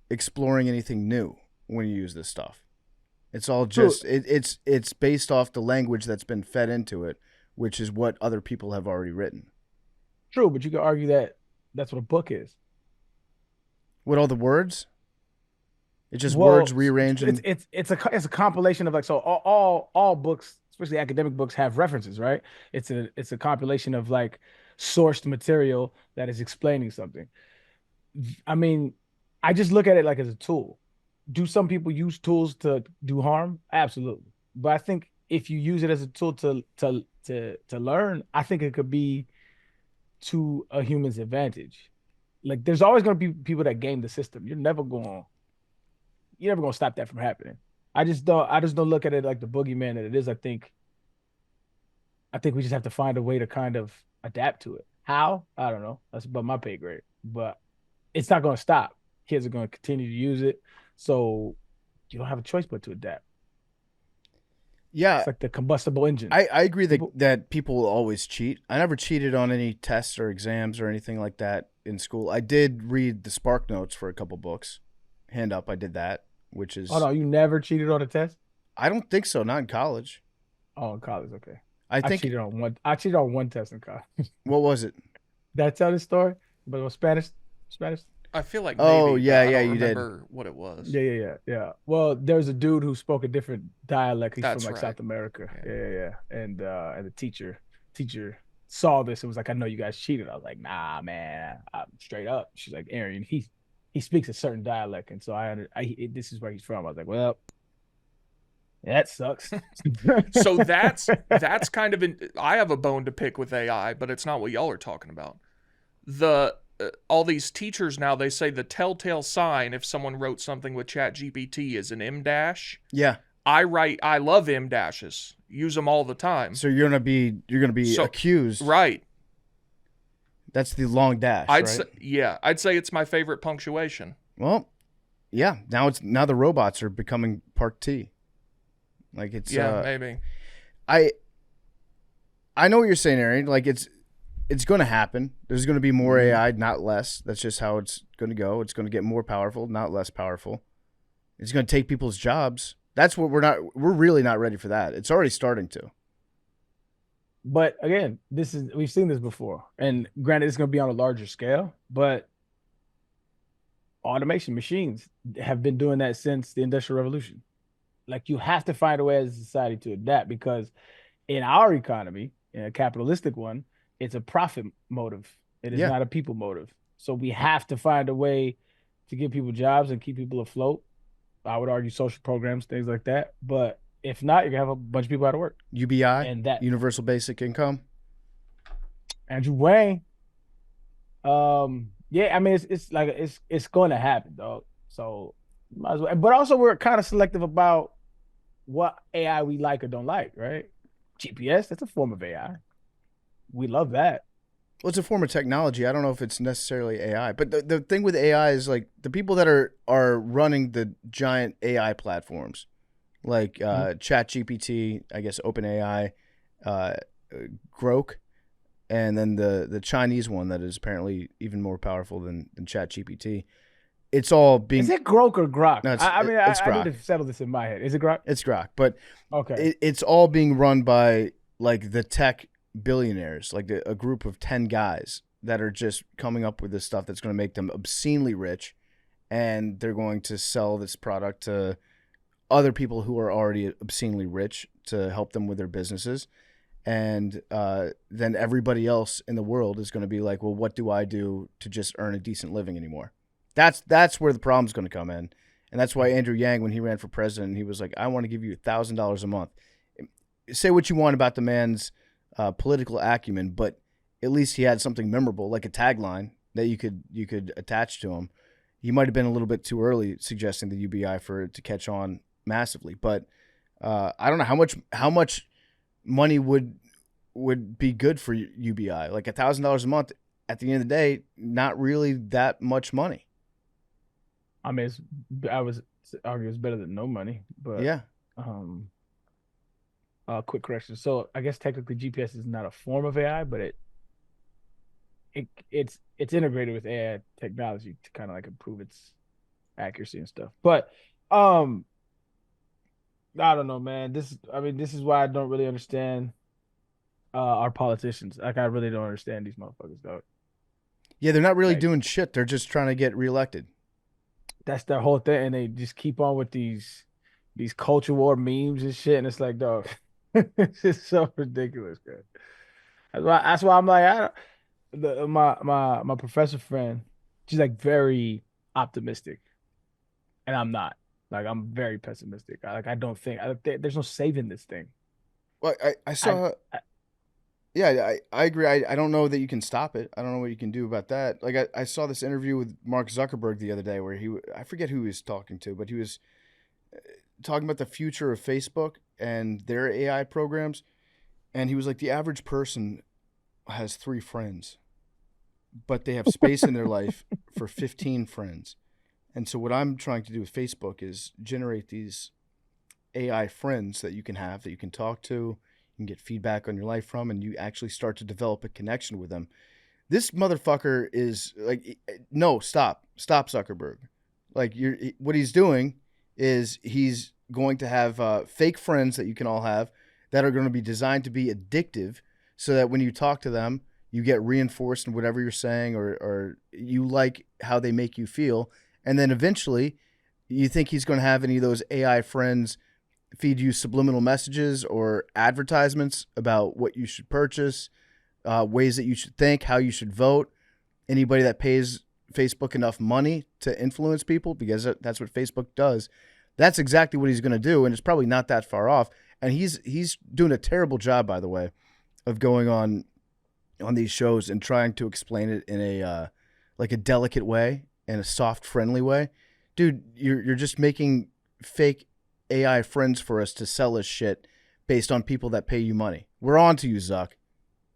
exploring anything new when you use this stuff. It's all just it's based off the language that's been fed into it, which is what other people have already written. True, but you could argue that that's what a book is. What, all the words? It's just words rearranged. It's a compilation of like, so all books, especially academic books, have references, right? It's a compilation of like sourced material that is explaining something. I mean, I just look at it like as a tool. Do some people use tools to do harm? Absolutely. But I think if you use it as a tool to learn, I think it could be to a human's advantage. Like there's always going to be people that game the system. You're never going to stop that from happening. I just don't look at it like the boogeyman that it is. I think we just have to find a way to kind of adapt to it. How? I don't know. That's above my pay grade. But it's not going to stop. Kids are going to continue to use it. So you don't have a choice but to adapt. Yeah. It's like the combustible engine. I agree that people will always cheat. I never cheated on any tests or exams or anything like that in school. I did read the Spark Notes for a couple books. Hand up, I did that, which is... Oh, no, you never cheated on a test? I don't think so, not in college. Oh, in college, okay. I cheated on one test in college. What was it? Did I tell this story? But it was Spanish? I feel like maybe, yeah, I don't you did. remember what it was. Yeah. Well, there's a dude who spoke a different dialect. He's That's from like right. South America. Yeah. And the teacher saw this and was like, I know you guys cheated. I was like, nah, man, I'm straight up. She's like, Arian, he speaks a certain dialect, and so this is where he's from. I was like, well, that sucks. So that's kind of I have a bone to pick with AI, but it's not what y'all are talking about. All these teachers now, they say the telltale sign if someone wrote something with ChatGPT is an M dash. Yeah. I love M dashes. Use them all the time. So you're gonna be accused. Right. That's the long dash. I'd say it's my favorite punctuation. Well, yeah. Now the robots are becoming part T. Like it's maybe. I know what you're saying, Arian. Like it's going to happen. There's going to be more AI, not less. That's just how it's going to go. It's going to get more powerful, not less powerful. It's going to take people's jobs. That's what we're really not ready for that. It's already starting to. But again, we've seen this before. And granted, it's going to be on a larger scale, but automation machines have been doing that since the Industrial Revolution. Like you have to find a way as a society to adapt, because in our economy, in a capitalistic one, it's a profit motive. It is Yeah. not a people motive. So we have to find a way to give people jobs and keep people afloat. I would argue social programs, things like that. But if not, you're gonna have a bunch of people out of work. UBI, And that universal basic income. Andrew Wayne, yeah, I mean it's going to happen, dog. So might as well. But also we're kind of selective about what AI we like or don't like, right? GPS, that's a form of AI. We love that. Well, it's a form of technology. I don't know if it's necessarily AI, but the thing with AI is like the people that are running the giant AI platforms, like ChatGPT, I guess OpenAI, Grok, and then the Chinese one that is apparently even more powerful than ChatGPT. It's all being. Is it Grok or Grok? No, it's I need to settle this in my head. Is it Grok? It's Grok, but okay, it's all being run by like the tech billionaires, like a group of 10 guys that are just coming up with this stuff that's going to make them obscenely rich, and they're going to sell this product to other people who are already obscenely rich to help them with their businesses. And then everybody else in the world is going to be like, well, what do I do to just earn a decent living anymore? That's where the problem's going to come in. And that's why Andrew Yang, when he ran for president, he was like, I want to give you $1,000 a month. Say what you want about the man's political acumen, but at least he had something memorable, like a tagline that you could attach to him. He might have been a little bit too early suggesting the UBI for it to catch on massively, but I don't know how much money would be good for UBI. Like $1,000 a month. At the end of the day, not really that much money. I mean, I was arguing it's better than no money, but yeah. Quick correction. So I guess technically GPS is not a form of AI, but it's integrated with AI technology to kind of like improve its accuracy and stuff. But I don't know, man. This is why I don't really understand our politicians. Like I really don't understand these motherfuckers, dog. Yeah, they're not really doing shit. They're just trying to get reelected. That's their whole thing, and they just keep on with these culture war memes and shit, and it's like, dog, it's just so ridiculous, man. That's why I'm like, my professor friend, she's like very optimistic, and I'm not. Like I'm very pessimistic. I don't think there's no saving this thing. Well, I saw. Yeah, I agree. I don't know that you can stop it. I don't know what you can do about that. Like I saw this interview with Mark Zuckerberg the other day where I forget who he was talking to, but he was talking about the future of Facebook and their AI programs. And he was like, the average person has 3 friends, but they have space in their life for 15 friends. And so what I'm trying to do with Facebook is generate these AI friends that you can have, that you can talk to, you can get feedback on your life from, and you actually start to develop a connection with them. This motherfucker is like, no, stop Zuckerberg. Like what he's doing is he's going to have fake friends that you can all have that are going to be designed to be addictive, so that when you talk to them, you get reinforced in whatever you're saying, or you like how they make you feel. And then eventually you think he's going to have any of those AI friends feed you subliminal messages or advertisements about what you should purchase, ways that you should think, how you should vote. Anybody that pays Facebook enough money to influence people, because that's what Facebook does. That's exactly what he's going to do, and it's probably not that far off. And he's doing a terrible job, by the way, of going on these shows and trying to explain it in a like a delicate way and a soft, friendly way. Dude, you're just making fake AI friends for us to sell us shit based on people that pay you money. We're on to you, Zuck.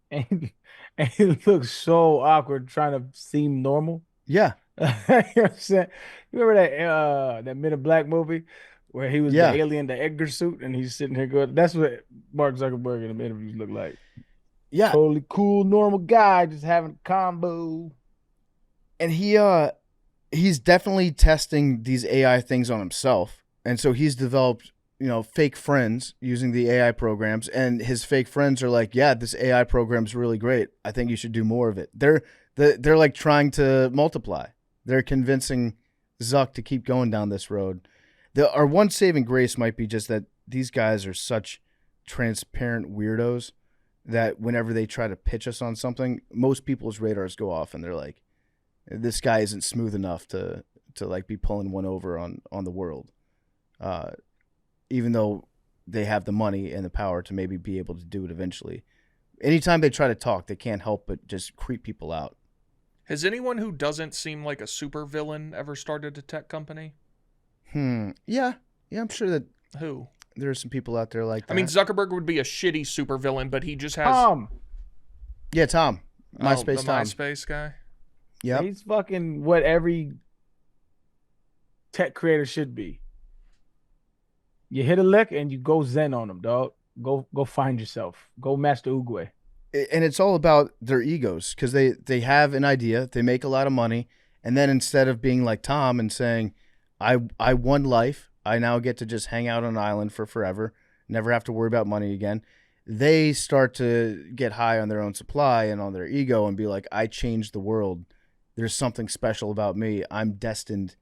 And it looks so awkward trying to seem normal. Yeah. You know what I'm saying? You remember that Men in Black movie where he was the alien, the Edgar suit, and he's sitting here going, that's what Mark Zuckerberg in the interviews look like. Yeah. Totally cool, normal guy, just having a combo. And he's definitely testing these AI things on himself. And so he's developed, fake friends using the AI programs, and his fake friends are like, yeah, this AI program's really great. I think you should do more of it. They're like trying to multiply. They're convincing Zuck to keep going down this road. Our one saving grace might be just that these guys are such transparent weirdos that whenever they try to pitch us on something, most people's radars go off and they're like, this guy isn't smooth enough to like be pulling one over on the world. Even though they have the money and the power to maybe be able to do it eventually. Anytime they try to talk, they can't help but just creep people out. Has anyone who doesn't seem like a supervillain ever started a tech company? Yeah, I'm sure that Who? there are some people out there like that. I mean, Zuckerberg would be a shitty supervillain, but he just has... Tom. Yeah, Tom. MySpace the Tom. MySpace guy? Yep. He's fucking what every tech creator should be. You hit a lick and you go zen on them, dog. Go find yourself. Go Master Oogway. And it's all about their egos because they have an idea, they make a lot of money, and then instead of being like Tom and saying, I won life, I now get to just hang out on an island for forever, never have to worry about money again, they start to get high on their own supply and on their ego and be like, I changed the world. There's something special about me. I'm destined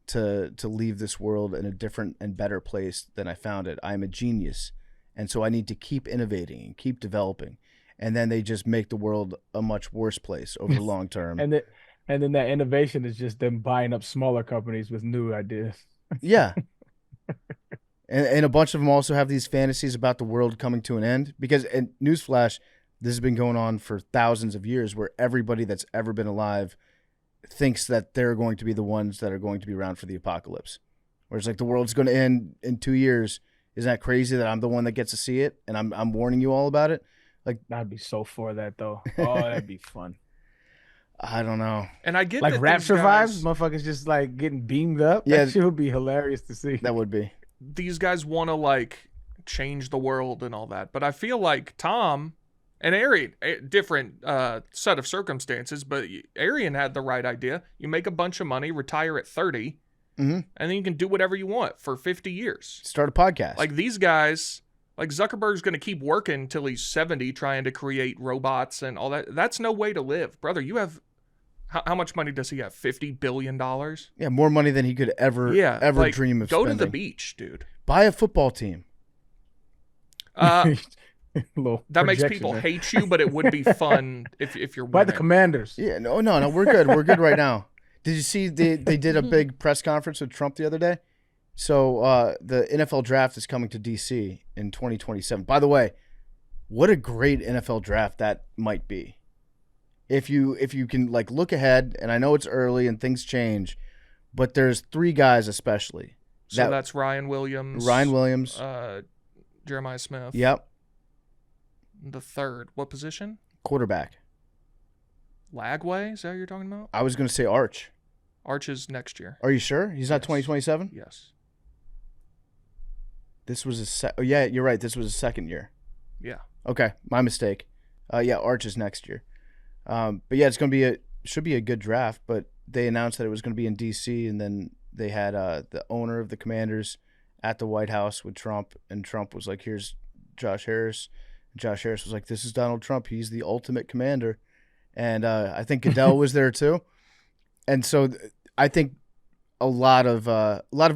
to leave this world in a different and better place than I found it. I'm a genius. And so I need to keep innovating and keep developing. And then they just make the world a much worse place over the long term. And then that innovation is just them buying up smaller companies with new ideas. Yeah. And a bunch of them also have these fantasies about the world coming to an end. Because, and newsflash, this has been going on for thousands of years where everybody that's ever been alive thinks that they're going to be the ones that are going to be around for the apocalypse. Where it's like the world's going to end in 2 years. Isn't that crazy that I'm the one that gets to see it and I'm warning you all about it? Like, I'd be so for that though. Oh, that'd be fun. I don't know. And I get Like that Rap these Survives, guys, motherfuckers just like getting beamed up. Yeah. That shit would be hilarious to see. That would be. these guys want to like change the world and all that. But I feel like Tom and Arian, different set of circumstances, but Arian had the right idea. You make a bunch of money, retire at 30, and then you can do whatever you want for 50 years. Start a podcast. Like these guys, like Zuckerberg's going to keep working until he's 70 trying to create robots and all that. That's no way to live. Brother, you have, how much money does he have? $50 billion? Yeah, more money than he could ever like, dream of go spending. to the beach, dude. Buy a football team. That makes people hate you, but it would be fun if you're winning. By the Commanders. Yeah, no, we're good. We're good right now. Did you see they did a big press conference with Trump the other day? So the NFL draft is coming to DC in 2027. By the way, what a great NFL draft that might be. If you can like look ahead, and I know it's early and things change, but there's three guys especially. So that's Ryan Williams. Jeremiah Smith. Yep. The third. What position? Quarterback. Lagway? Is that what you're talking about? I was going to say Arch. Arch is next year. Are you sure? He's not 2027? Yes. This was yeah, you're right. This was his second year. Yeah. Okay, my mistake. Yeah, Arch is next year. But yeah, it's going to be should be a good draft, but they announced that it was going to be in DC, and then they had the owner of the Commanders at the White House with Trump, and Trump was like, "Here's Josh Harris." And Josh Harris was like, "This is Donald Trump. He's the ultimate commander." And I think Goodell was there too. And so I think a lot of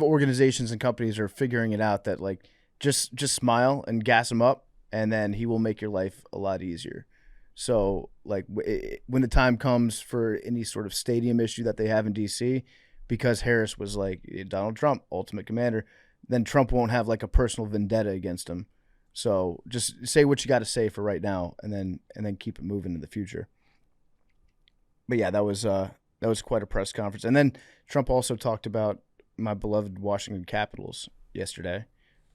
organizations and companies are figuring it out that like just smile and gas him up, and then he will make your life a lot easier. So like when the time comes for any sort of stadium issue that they have in DC, because Harris was like Donald Trump, ultimate commander, then Trump won't have like a personal vendetta against him. So just say what you got to say for right now, and then keep it moving in the future. But yeah, that was quite a press conference. And then Trump also talked about my beloved Washington Capitals yesterday.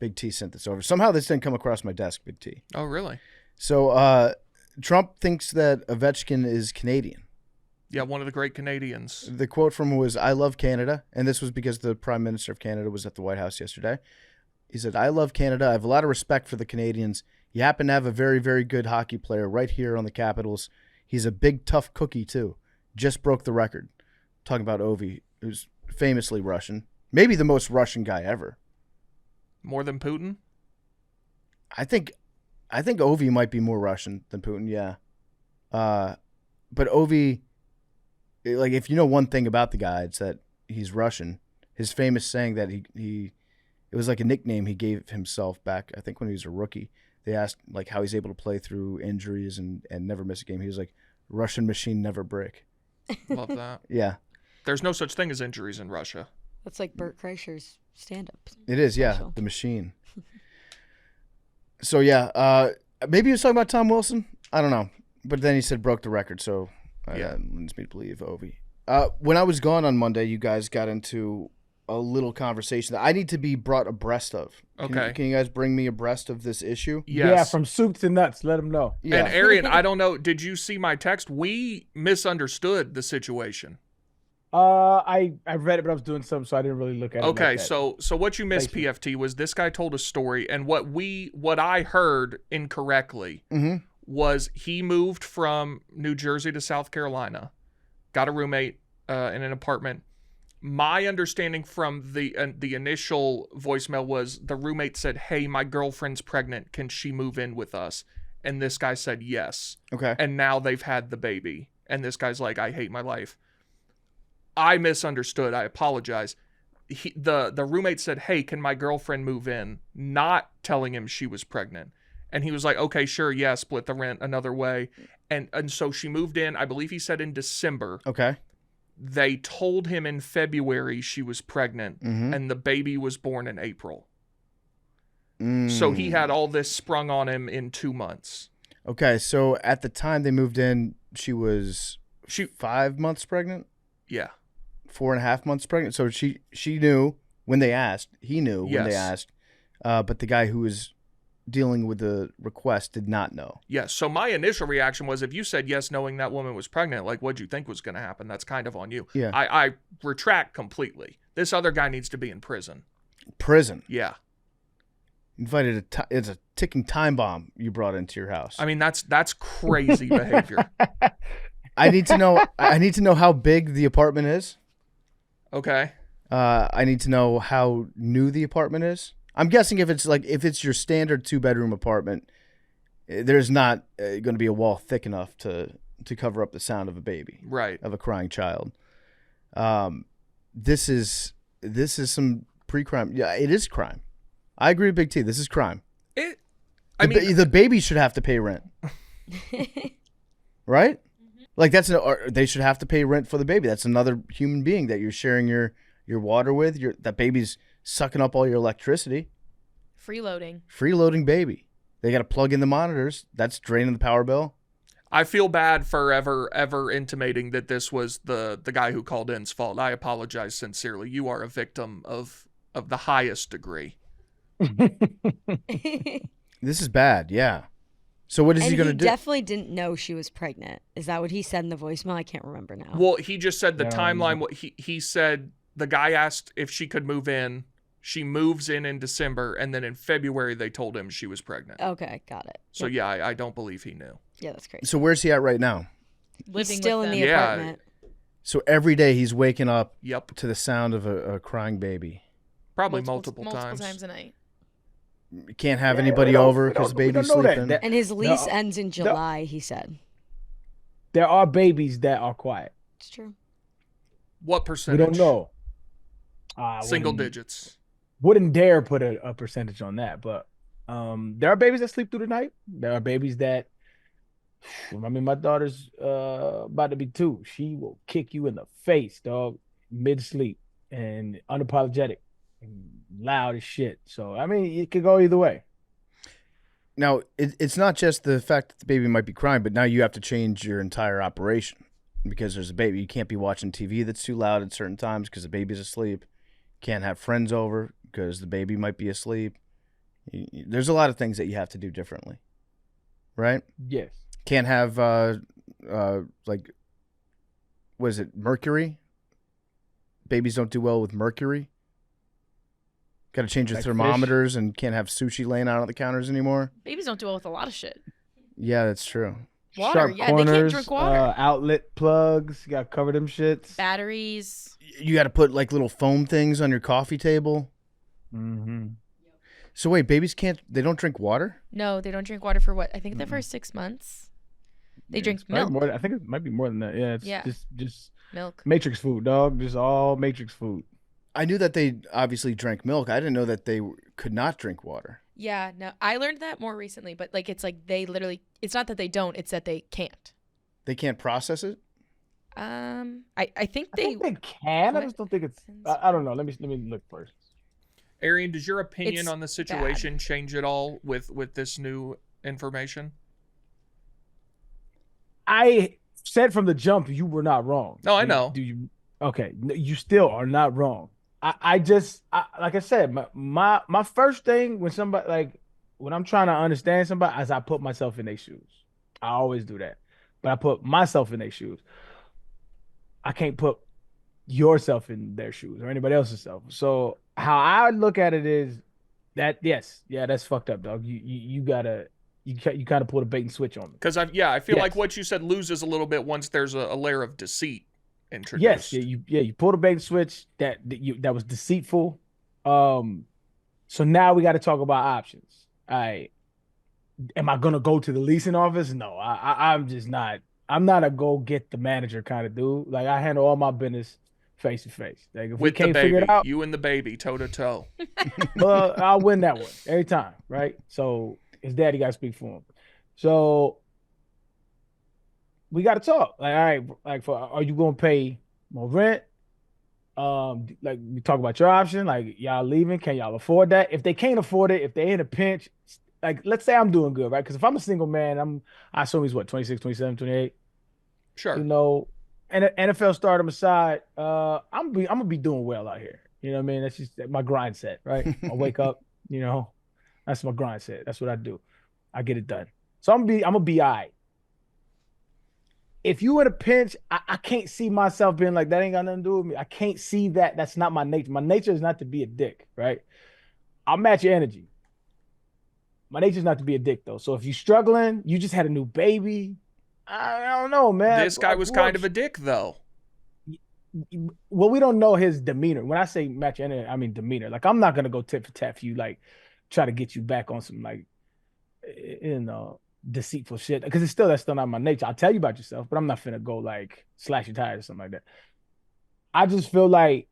Big T sent this over. Somehow this didn't come across my desk, Big T. Oh, really? So Trump thinks that Ovechkin is Canadian. Yeah, one of the great Canadians. The quote from him was, "I love Canada." And this was because the Prime Minister of Canada was at the White House yesterday. He said, "I love Canada. I have a lot of respect for the Canadians. You happen to have a very, very good hockey player right here on the Capitals. He's a big, tough cookie, too. Just broke the record." Talking about Ovi, who's famously Russian. Maybe the most Russian guy ever. More than Putin? I think Ovi might be more Russian than Putin, yeah. But Ovi, like, if you know one thing about the guy, it's that he's Russian. His famous saying that it was like a nickname he gave himself back, I think when he was a rookie, they asked like how he's able to play through injuries and never miss a game. He was like, Russian machine never break. Love that. Yeah. There's no such thing as injuries in Russia. That's like Bert Kreischer's stand-up. It is, yeah. Special. The machine. So yeah, maybe he was talking about Tom Wilson. I don't know, but then he said broke the record, so that leads me to believe Ovi. When I was gone on Monday, you guys got into a little conversation that I need to be brought abreast of. Okay. Can you guys bring me abreast of this issue? Yes. Yeah, from soup to nuts. Let them know. Yeah. And Arian, I don't know. Did you see my text? We misunderstood the situation. I read it, but I was doing something, so I didn't really look at it. Okay, like that. so what you missed, Thanks, PFT, was this guy told a story, and what I heard incorrectly was he moved from New Jersey to South Carolina, got a roommate in an apartment. My understanding from the initial voicemail was the roommate said, "Hey, my girlfriend's pregnant. Can she move in with us?" And this guy said yes. Okay. And now they've had the baby, and this guy's like, "I hate my life." I misunderstood. I apologize. The roommate said, "Hey, can my girlfriend move in?" Not telling him she was pregnant. And he was like, "Okay, sure, yeah, split the rent another way." And so she moved in, I believe he said in December. Okay. They told him in February she was pregnant, and the baby was born in April. So he had all this sprung on him in 2 months. Okay, so at the time they moved in, she was 5 months pregnant? Yeah. 4.5 months pregnant. So she knew when they asked. He knew when they Yes. asked. But the guy who was dealing with the request did not know. Yes. So my initial reaction was, if you said yes knowing that woman was pregnant, like, what'd you think was going to happen? That's kind of on you. Yeah. I retract completely. This other guy needs to be in prison. Prison. Yeah. Invited it's a ticking time bomb you brought into your house. I mean, that's crazy behavior. I need to know how big the apartment is. Okay. I need to know how new the apartment is. I'm guessing if it's your standard 2-bedroom apartment, there's not going to be a wall thick enough to cover up the sound of a baby, Right. of a crying child. This is some pre-crime. Yeah, it is crime. I agree with Big T. This is crime. The baby should have to pay rent, right? Like they should have to pay rent for the baby. That's another human being that you're sharing your water with. That baby's sucking up all your electricity. Freeloading Baby. They got to plug in the monitors. That's draining the power bill. I feel bad for ever intimating that this was the guy who called in's fault. I apologize sincerely. You are a victim of the highest degree. This is bad. Yeah. So what is he going to do? He definitely didn't know she was pregnant. Is that what he said in the voicemail? I can't remember now. Well, he just said the No. timeline. What he said, the guy asked if she could move in. She moves in December, and then in February they told him she was pregnant. Okay, got it. So yeah, I don't believe he knew. Yeah, that's crazy. So where's he at right now? He's still in the Yeah. apartment. So every day he's waking up Yep, to the sound of a crying baby. probably multiple times times. a night. You can't have anybody over because the baby's know that. sleeping. And his lease No. ends in July, he said. There are babies that are quiet. It's true. What We percentage? don't know. Single Wouldn't- digits. Wouldn't dare put a percentage on that, but there are babies that sleep through the night. There are babies that, I mean, my daughter's about to be 2. She will kick you in the face, dog, mid-sleep, and unapologetic and loud as shit. So, I mean, it could go either way. Now, it's not just the fact that the baby might be crying, but now you have to change your entire operation because there's a baby. You can't be watching TV that's too loud at certain times because the baby's asleep. Can't have friends over because the baby might be asleep. There's a lot of things that you have to do differently, right? Yes. Can't have like, what is it, mercury? Babies don't do well with mercury. Got to change your Like thermometers and can't have sushi laying out on the counters anymore. Babies don't do well with a lot of shit. Yeah, that's true. Water, Sharp yeah, they can't corners, drink water. Outlet plugs, you got to cover them shits. Batteries. You got to put like little foam things on your coffee table. Mm-hmm. So wait, babies they don't drink water? No, they don't drink water for what? I think the first 6 months. They drink milk. I think it might be more than that. Yeah, it's Yeah. just Milk. Matrix food, dog. Just all Matrix food. I knew that they obviously drank milk. I didn't know that they could not drink water. Yeah, no, I learned that more recently, but like it's like they literally, it's not that they don't, it's that they can't. They can't process it? I think I think they can. I just don't think it's. I don't know. Let me look first. Arian, does your opinion It's on the situation change at all with this new information? I said from the jump you were not wrong. No, I know. Do you? Okay, you still are not wrong. I just like I said, my first thing when somebody like when I'm trying to understand somebody is I put myself in their shoes. I always do that, but I put myself in their shoes. I can't put yourself in their shoes or anybody else's self. So how I look at it is that that's fucked up, dog. You gotta you kind of pull the bait and switch on me. Because I feel like Yes. what you said loses a little bit once there's a layer of deceit introduced. Yes, you pulled a bait and switch that was deceitful. So now we got to talk about options. Am I gonna go to the leasing office? No, I'm just not. I'm not a go get the manager kind of dude. Like I handle all my business face to face. Like if we With the can't figure baby, it out, you and the baby, toe to toe. well, I'll win that one every time, right? So his daddy got to speak for him. So we got to talk. Like, all right, like, are you gonna pay more rent? Like we talk about your option. Like y'all leaving, can y'all afford that? If they can't afford it, if they're in a pinch, like let's say I'm doing good, right? Because if I'm a single man, I assume he's what 26, 27, 28. Sure. You know, and NFL stardom aside, I'm gonna be doing well out here. You know what I mean? That's just my grind set, right? I wake up, you know, that's my grind set. That's what I do. I get it done. So I'm gonna be all right. If you in a pinch, I can't see myself being like that ain't got nothing to do with me. I can't see that. That's not my nature. My nature is not to be a dick, right? I'll match your energy. My nature is not to be a dick though. So if you're struggling, you just had a new baby. I don't know, man. This guy was kind of a dick, though. Well, we don't know his demeanor. When I say match your energy, I mean demeanor. Like I'm not gonna go tit for tat for you, like try to get you back on some like deceitful shit. Because that's still not my nature. I'll tell you about yourself, but I'm not finna go like slash your tires or something like that. I just feel like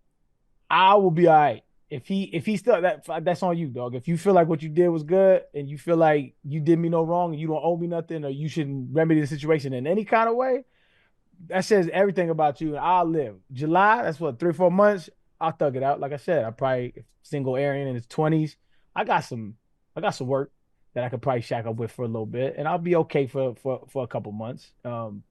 I will be all right. If he still that's on you, dog. If you feel like what you did was good and you feel like you did me no wrong and you don't owe me nothing or you shouldn't remedy the situation in any kind of way, that says everything about you and I'll live. July, that's what, 3 or 4 months, I'll thug it out. Like I said, I probably single Arian in his 20s. I got some work that I could probably shack up with for a little bit and I'll be okay for a couple months. And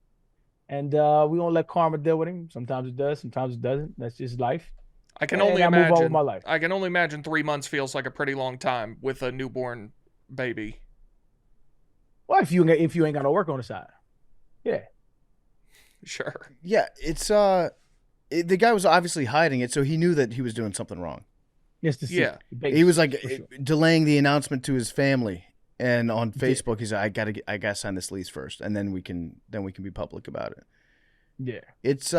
we gonna let karma deal with him. Sometimes it does, sometimes it doesn't. That's just life. I can And only I move on with imagine. my life. I can only imagine 3 months feels like a pretty long time with a newborn baby. Well, if you ain't got no work on the side. Yeah. Sure. Yeah, it's the guy was obviously hiding it, so he knew that he was doing something wrong. Yes, to see. Yeah. He was like For sure. delaying the announcement to his family, and on Facebook he's like, I gotta sign this lease first, and then we can be public about it. Yeah. It's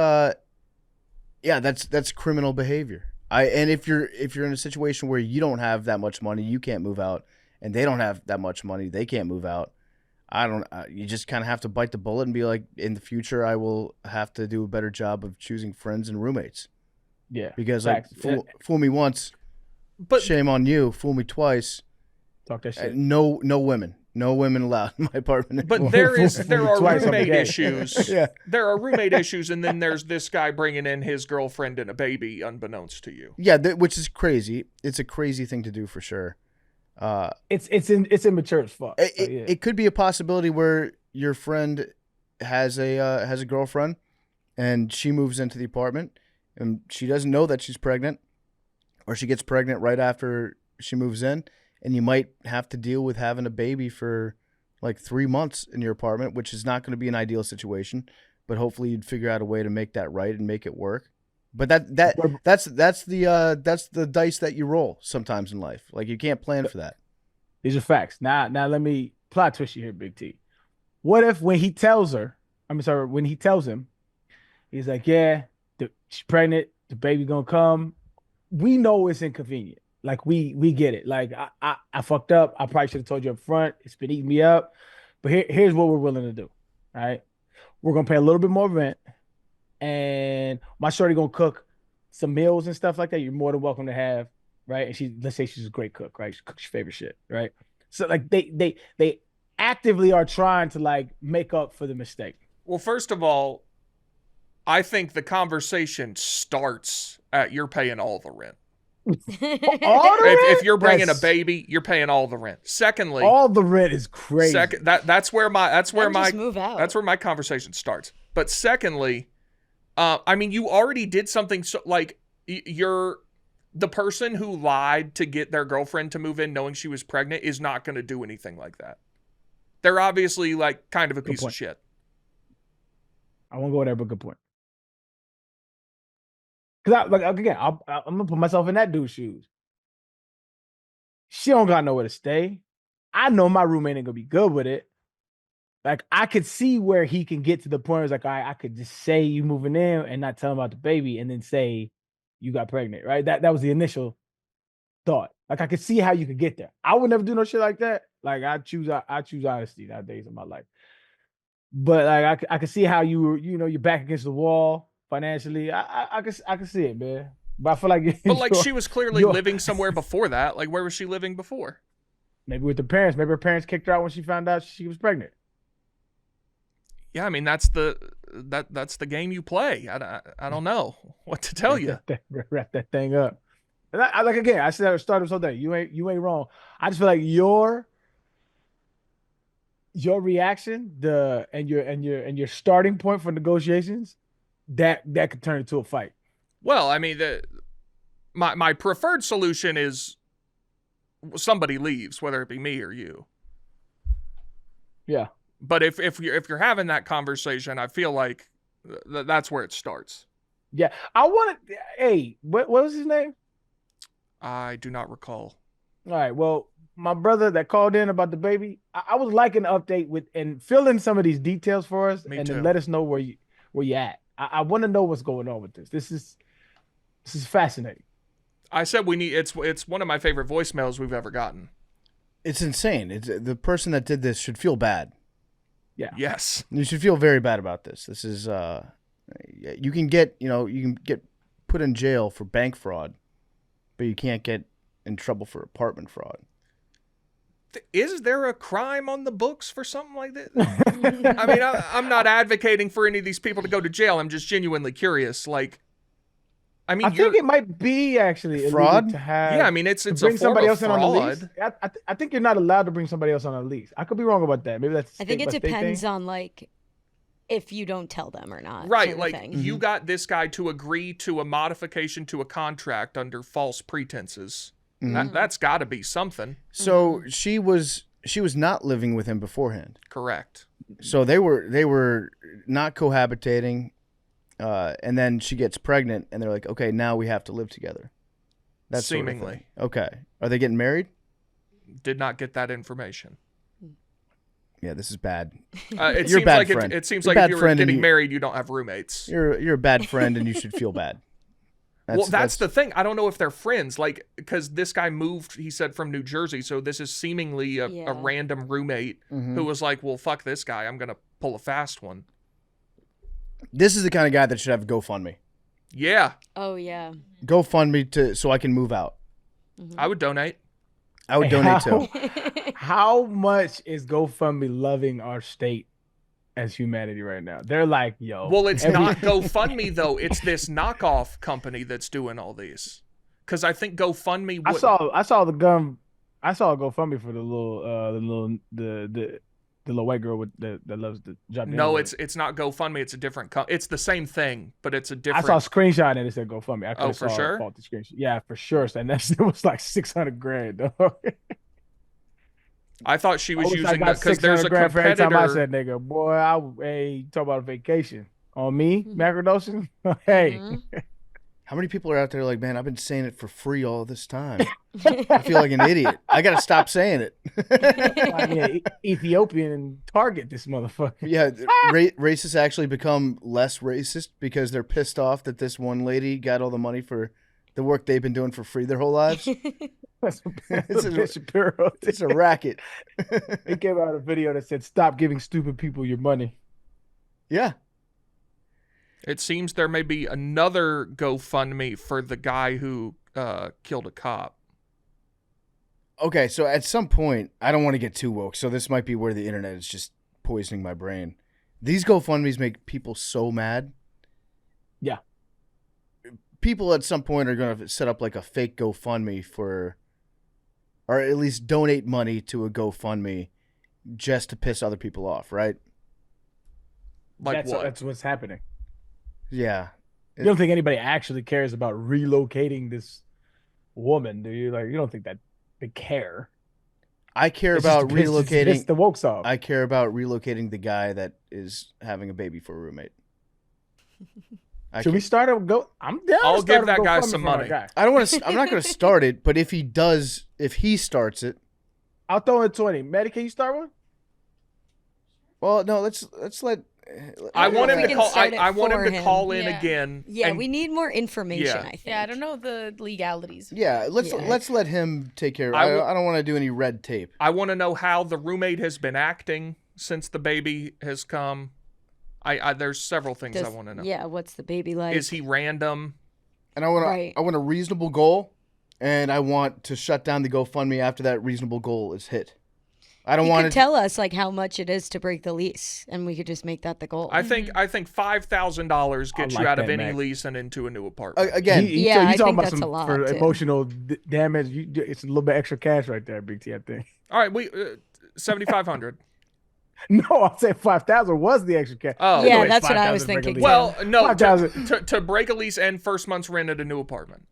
yeah, that's criminal behavior. And if you're in a situation where you don't have that much money, you can't move out, and they don't have that much money, they can't move out. You just kind of have to bite the bullet and be like, in the future, I will have to do a better job of choosing friends and roommates. Yeah. Because like Facts. fool me once, But shame on you. Fool me twice. Talk that shit. No women allowed in my apartment. But anymore. there are Twice, I'm roommate gay. issues. Yeah. There are roommate issues, and then there's this guy bringing in his girlfriend and a baby, unbeknownst to you. Yeah, which is crazy. It's a crazy thing to do for sure. It's immature as fuck. So, yeah. It could be a possibility where your friend has a girlfriend, and she moves into the apartment, and she doesn't know that she's pregnant, or she gets pregnant right after she moves in, and you might have to deal with having a baby for like 3 months in your apartment, which is not going to be an ideal situation, but hopefully you'd figure out a way to make that right and make it work. But that's the dice that you roll sometimes in life. Like you can't plan for that. These are facts. Now let me plot twist you here, Big T. What if when he tells him, he's like, yeah, she's pregnant, the baby gonna come. We know it's inconvenient. Like we get it. Like I fucked up. I probably should have told you up front. It's been eating me up. But here's what we're willing to do. All right. We're gonna pay a little bit more rent. And my shorty gonna cook some meals and stuff like that, you're more than welcome to have, right? And let's say she's a great cook, right? She cooks your favorite shit, right? So like they actively are trying to like make up for the mistake. Well, first of all, I think the conversation starts at you're paying all the rent. If you're bringing a baby, you're paying all the rent. Secondly, all the rent is crazy. That's where move out. That's where my conversation starts. But secondly, I mean, you already did something so like you're the person who lied to get their girlfriend to move in knowing she was pregnant is not going to do anything like that. They're obviously like kind of a piece of shit. I won't go there, but good point. Because I'm gonna put myself in that dude's shoes. She don't got nowhere to stay. I know my roommate ain't gonna be good with it. Like I could see where he can get to the point where it's like, all right, I could just say you moving in and not tell him about the baby, and then say you got pregnant, right? That was the initial thought. Like I could see how you could get there. I would never do no shit like that. Like I choose honesty nowadays in my life. But like I could see how you're back against the wall financially. I can see it, man. But I feel like she was clearly living somewhere before that. Like where was she living before? Maybe with her parents. Maybe her parents kicked her out when she found out she was pregnant. Yeah, I mean that's the game you play. I don't know what to tell you. Wrap that thing up. And I like again. I said at the start of the whole thing. You ain't wrong. I just feel like your reaction, and your starting point for negotiations, that could turn into a fight. Well, I mean, my preferred solution is somebody leaves, whether it be me or you. Yeah. But if you're having that conversation, I feel like that's where it starts. Yeah, I want to. Hey, what was his name? I do not recall. All right. Well, my brother that called in about the baby, I was liking the update with and fill in some of these details for us, then let us know where you at. I want to know what's going on with this. This is fascinating. I said we need. It's one of my favorite voicemails we've ever gotten. It's insane. The person that did this should feel bad. Yeah. Yes. You should feel very bad about this. This is you can get put in jail for bank fraud, but you can't get in trouble for apartment fraud. Is there a crime on the books for something like that? I mean, I'm not advocating for any of these people to go to jail. I'm just genuinely curious. Like, I mean, I think it might be actually fraud. To have, yeah, I mean, it's bring a somebody form else of in on the fraud. lease. I think you're not allowed to bring somebody else on a lease. I could be wrong about that. Maybe that's. I think it depends on like if you don't tell them or not. Right, like you got this guy to agree to a modification to a contract under false pretenses. That's got to be something. So she was not living with him beforehand. Correct. So they were not cohabitating, and then she gets pregnant, and they're like, okay, now we have to live together. That's seemingly okay. Are they getting married? Did not get that information. Yeah, this is bad. It You're seems a bad like friend. it seems You're like a if bad you're friend getting married, you don't have roommates. You're a bad friend, and you should feel bad. That's the thing. I don't know if they're friends, like, because this guy moved, he said, from New Jersey, so this is seemingly a random roommate who was like, well, fuck this guy, I'm going to pull a fast one. This is the kind of guy that should have GoFundMe. Yeah. Oh, yeah. GoFundMe so I can move out. I would donate. I would donate too. How much is GoFundMe loving our state as humanity right now? They're like, yo. Well, it's not GoFundMe though. It's this knockoff company that's doing all these. Because I think GoFundMe. I saw a GoFundMe for the little white girl that loves the job. No, it's not GoFundMe. It's a different. It's the same thing, but it's a different. I saw a screenshot and it said GoFundMe. Oh, for sure. Faulty screenshot. Yeah, for sure. And it was like $600,000. Dog. I thought she was using that because there's a competitor. For every time I said, "Nigga, boy, you talk about a vacation on me, macrodosing." Hey, how many people are out there like, man, I've been saying it for free all this time. I feel like an idiot. I gotta stop saying it. Ethiopian and Target this motherfucker. Yeah, racists actually become less racist because they're pissed off that this one lady got all the money for the work they've been doing for free their whole lives. It's a racket. He came out a video that said, "Stop giving stupid people your money." Yeah. It seems there may be another GoFundMe for the guy who killed a cop. Okay, so at some point, I don't want to get too woke, so this might be where the internet is just poisoning my brain. These GoFundMes make people so mad. Yeah. People at some point are going to set up like a fake GoFundMe for, or at least donate money to a GoFundMe just to piss other people off, right? Like what? That's what's happening. Yeah. You don't think anybody actually cares about relocating this woman, do you? Like, you don't think that they care? I care It's about just to piss- relocating. It's the woke song. I care about relocating the guy that is having a baby for a roommate. Should we start a go? I'm down. I'll to start give a that guy GoFundMe some for my money. guy. I don't want to. I'm not going to start it, but if he starts it, I'll throw in 20. Maddie, can you start one? well, no, let's let. I want him We to can call. start it I want him for to him. call in Yeah. again. Yeah, and we need more information, Yeah. I think. Yeah, I don't know the legalities. Yeah, let's Yeah. let him take care of it. I will- I don't want to do any red tape. I want to know how the roommate has been acting since the baby has come. I there's several things I want to know. Yeah, what's the baby like? Is he random? And I want Right. a reasonable goal, and I want to shut down the GoFundMe after that reasonable goal is hit. I don't You want could tell us like how much it is to break the lease, and we could just make that the goal. I think $5,000 gets I you like out of that, any Mac. lease and into a new apartment. again. Yeah, you I talking think about that's some a lot, for too. emotional damage. It's a little bit extra cash right there, Big T. I think. All right, we 7,500. No, I'll say 5,000 was the extra cash. Oh, Yeah, Anyways, that's what I was 5,000 thinking, break a lease. Well, no, 5,000. to break a lease and first month's rent at a new apartment.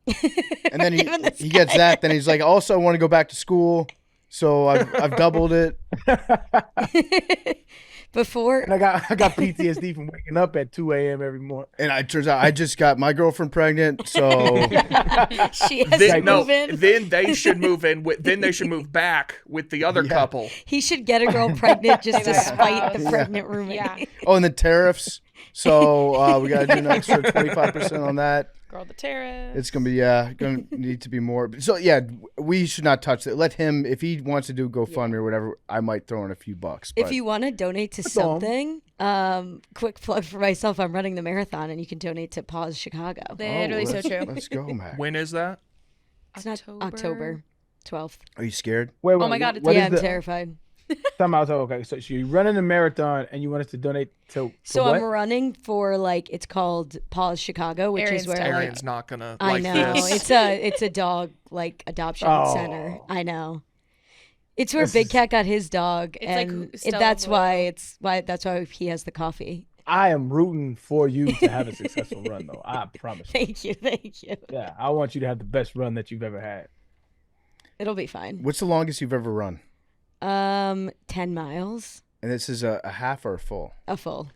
And then Even this he gets that. Then he's like, also, I want to go back to school, so I've doubled it. Before And I got PTSD from waking up at 2 a.m. every morning. And it turns out I just got my girlfriend pregnant, so she has to Then, no, move in, then they should move in. Then they should move back with the other Yeah. couple. he should get a girl pregnant just to Yeah. spite the pregnant roommate. Yeah. oh, and the tariffs. So we got to do an extra 25% on that. Girl, the terrace. It's gonna be gonna need to be more. So yeah, we should not touch it. Let him, if he wants to do GoFundMe or whatever. I might throw in a few bucks. If but- you want to donate to all. something, quick plug for myself. I'm running the marathon, and you can donate to Pause Chicago. Literally so let's- true. Let's go, Mac. When is that? It's not October 12th. Are you scared? Wait, Oh my God, it's- what Yeah, is I'm the terrified. time out? Okay, so you're running a marathon and you want us to donate to So what? I'm running for it's called Pause Chicago, which Arian's is where terrible. Arian's not gonna I like know this. it's a dog adoption Oh. center. I know. It's where This Big is- Cat got his dog, It's like and Stella that's why Boyle. that's why he has the coffee. I am rooting for you to have a successful run, though. I promise. You. Thank you. Yeah, I want you to have the best run that you've ever had. It'll be fine. What's the longest you've ever run? 10 miles, And this is a half or a full. a full.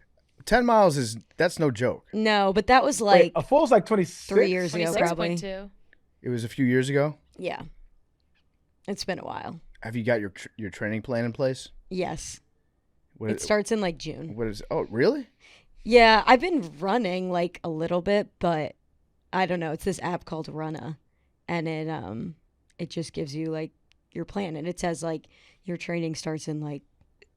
10 miles that's no joke. No, but that was Wait, like a full's like 26. 3 years ago, probably. 26.2. It was a few years ago. Yeah, it's been a while. Have you got your training plan in place? Yes, What it starts in like June. What is? Oh, really? Yeah, I've been running like a little bit, but I don't know. It's this app called Runna, and it just gives you like your plan, and it says like your training starts in like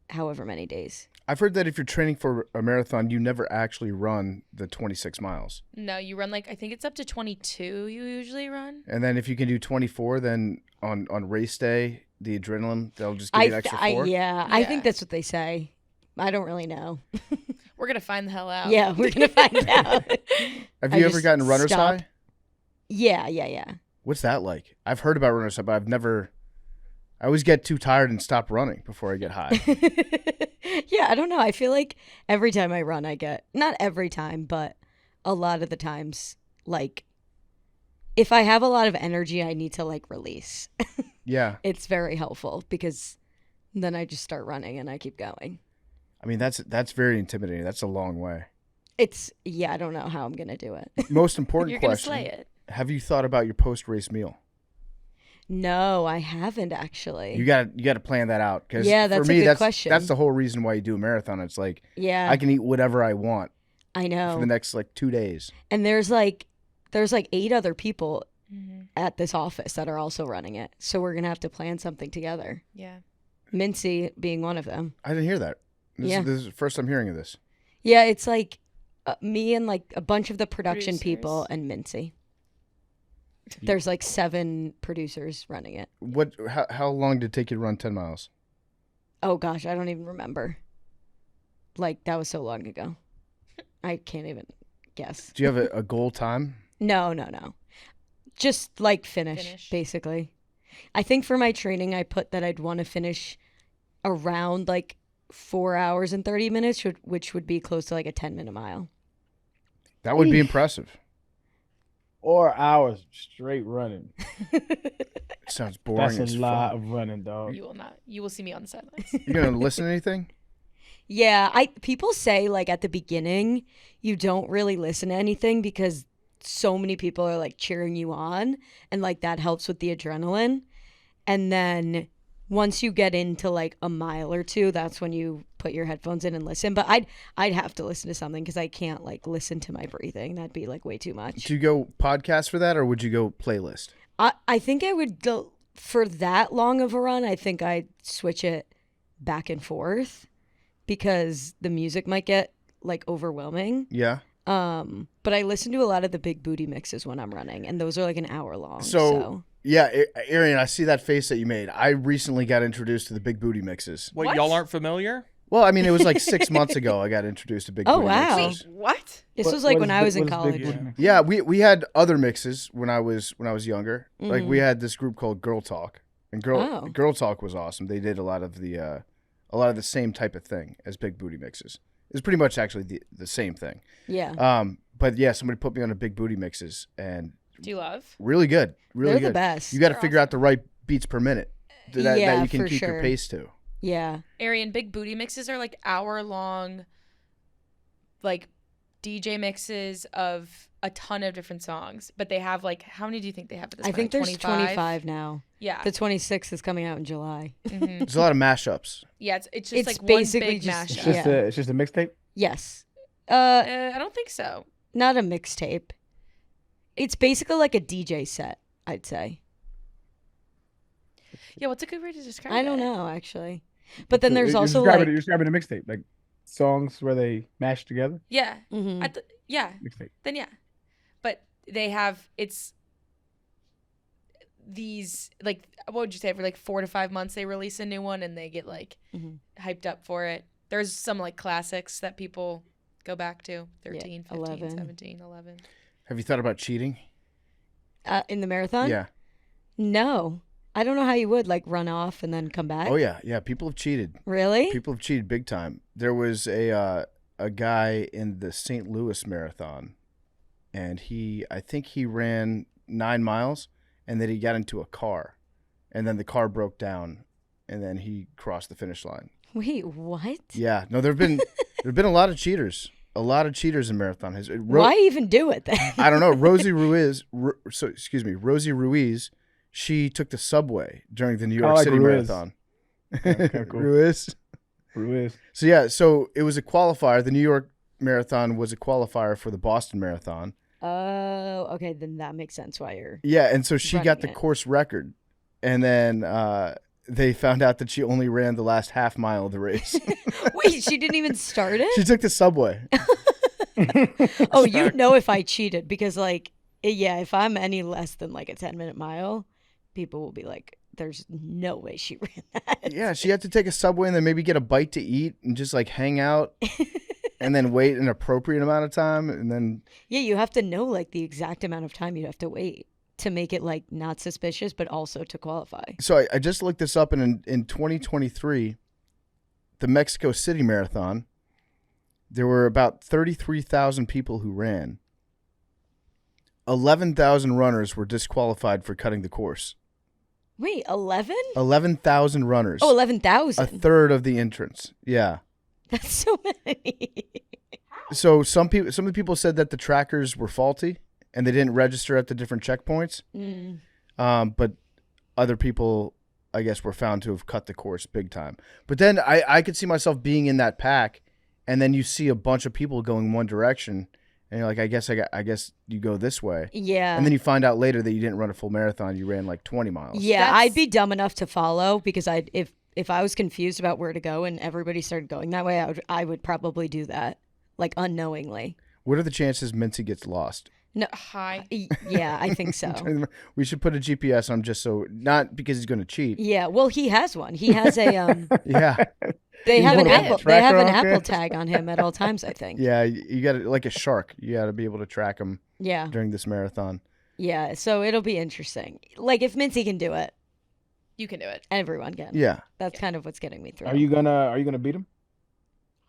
however many days. I've heard that if you're training for a marathon, you never actually run the 26 miles. No, you run I think it's up to 22 you usually run. And then if you can do 24, then on race day, the adrenaline, they'll just give you an extra 4. I Yeah. think that's what they say. I don't really know. We're going to find the hell out. Yeah, we're gonna find out. Have I you ever just gotten runner's stopped. high? Yeah. What's that like? I've heard about runner's high, but I've never. I always get too tired and stop running before I get high. Yeah, I don't know. I feel like every time I run, I get, not every time, but a lot of the times, like, if I have a lot of energy, I need to like release. Yeah. It's very helpful because then I just start running and I keep going. I mean, that's very intimidating. That's a long way. Yeah, I don't know how I'm going to do it. Most important You're going to question. slay it. Have you thought about your post-race meal? No, I haven't actually. You got to plan that out because Yeah, that's for a me, good that's question. that's the whole reason why you do a marathon. It's like Yeah, I can eat whatever I want I for know. the next 2 days. And there's like 8 other people Mm-hmm. at this office that are also running it. So we're going to have to plan something together. Yeah. Mincy being one of them. I didn't hear that. Yeah. This is the first I'm hearing of this. Yeah, it's like Me and like a bunch of the production people Producers. and Mincy. There's like 7 producers running it. How long did it take you to run 10 miles? Oh gosh, I don't even remember. Like that was so long ago. I can't even guess. Do you have a goal time? No. Just like finish, basically. I think for my training, I put that I'd want to finish around like 4 hours and 30 minutes, which would be close to like a 10-minute mile. That would be impressive. 4 hours straight running. Sounds boring. That's as a lot fuck. of running, dog. You will not. You will see me on the sidelines. You gonna listen to anything? Yeah, people say like at the beginning you don't really listen to anything because so many people are like cheering you on and like that helps with the adrenaline. And then once you get into like a mile or two, that's when you put your headphones in and listen. But I'd have to listen to something because I can't like listen to my breathing. That'd be like way too much. Do you go podcast for that, or would you go playlist? I think I would go for that long of a run. I think I'd switch it back and forth because the music might get like overwhelming. Yeah. But I listen to a lot of the big booty mixes when I'm running, and those are like an hour long. So yeah, Arian, I see that face that you made. I recently got introduced to the big booty mixes. Wait, What? y'all aren't familiar? Well, I mean, it was like 6 months ago I got introduced to big Oh, booty wow. mixes. Wait, what? this was like when I was in college. Yeah, we had other mixes when I was younger. Like we had this group called Girl Talk, and Girl Talk was awesome. They did a lot of the same type of thing as big booty mixes. It's pretty much actually the same thing. Yeah. But yeah, somebody put me on a big booty mixes, and Do you love? really good, really They're good. the best. You got to They're figure out the right beats per minute that Yeah, you can for keep your sure. pace to. Yeah. Arian, big booty mixes are like hour-long, like DJ mixes of a ton of different songs. But they have like, how many do you think they have at this I point? think there's 25? 25 now. Yeah. The 26th is coming out in July. Mhm. There's a lot of mashups. Yeah, it's just It's like basically one big just- It's mashup. just Yeah. it's just a mixtape. Yes. I don't think so. Not a mixtape. It's basically like a DJ set, I'd say. Yeah, what's a good way to describe I don't it? know, actually. But then there's You're also describing like, you're describing a mixtape, like songs where they mash together. Yeah. Mhm. Yeah. Mixtape. Then yeah. But they have it's these like what would you say, for like 4 to 5 months they release a new one and they get like Mhm. hyped up for it. There's some like classics that people go back to. 13, 15, 11. 17, 11. Have you thought about cheating? in the marathon? Yeah. No. I don't know how you would like run off and then come back. Oh yeah, yeah. People have cheated. Really? People have cheated big time. There was a guy in the St. Louis Marathon, and I think he ran 9 miles, and then he got into a car, and then the car broke down, and then he crossed the finish line. Wait, what? Yeah, no, there've been a lot of cheaters. A lot of cheaters in marathon. Why even do it then? I don't know. Rosie Ruiz. Rosie Ruiz. She took the subway during the New York like City Ruiz. Marathon. Okay, cool. Ruiz. Ruiz. So yeah, so it was a qualifier. The New York Marathon was a qualifier for the Boston Marathon. Oh, okay. Then that makes sense why you're. Yeah, and so she got Running the it. course record, and then they found out that she only ran the last half mile of the race. Wait, she didn't even start it? She took the subway. Oh, you know if I cheated because like, yeah, if I'm any less than like a 10-minute mile, people will be like, there's no way she ran that. Yeah, she had to take a subway and then maybe get a bite to eat and just like hang out and then wait an appropriate amount of time and then Yeah, you have to know like the exact amount of time you have to wait to make it like not suspicious, but also to qualify. So I just looked this up, and in 2023, the Mexico City Marathon, there were about 33,000 people who ran. 11,000 runners were disqualified for cutting the course. Wait, 11? 11,000 runners. Oh, A 11,000. third of the entrants. Yeah. That's so many. So some of the people said that the trackers were faulty and they didn't register at the different checkpoints. But other people, I guess, were found to have cut the course big time. But then I could see myself being in that pack, and then you see a bunch of people going one direction, and you're like, I guess you go this way. Yeah. And then you find out later that you didn't run a full marathon. You ran like 20 miles. Yeah, That's- I'd be dumb enough to follow because if I was confused about where to go and everybody started going that way, I would probably do that, like unknowingly. What are the chances Mincy gets lost? No, High. yeah, I think so. We should put a GPS on him just so, not because he's going to cheat. Yeah, well, he has one. He has a Yeah. They You have an want a Apple. They tracker have an on Apple campus? tag on him at all times. I think. Yeah, you got to, like a shark. You got to be able to track him Yeah. during this marathon. Yeah. So it'll be interesting. Like if Mincy can do it, You can do it. everyone can. Yeah. That's kind of what's getting me through. Are you gonna beat him?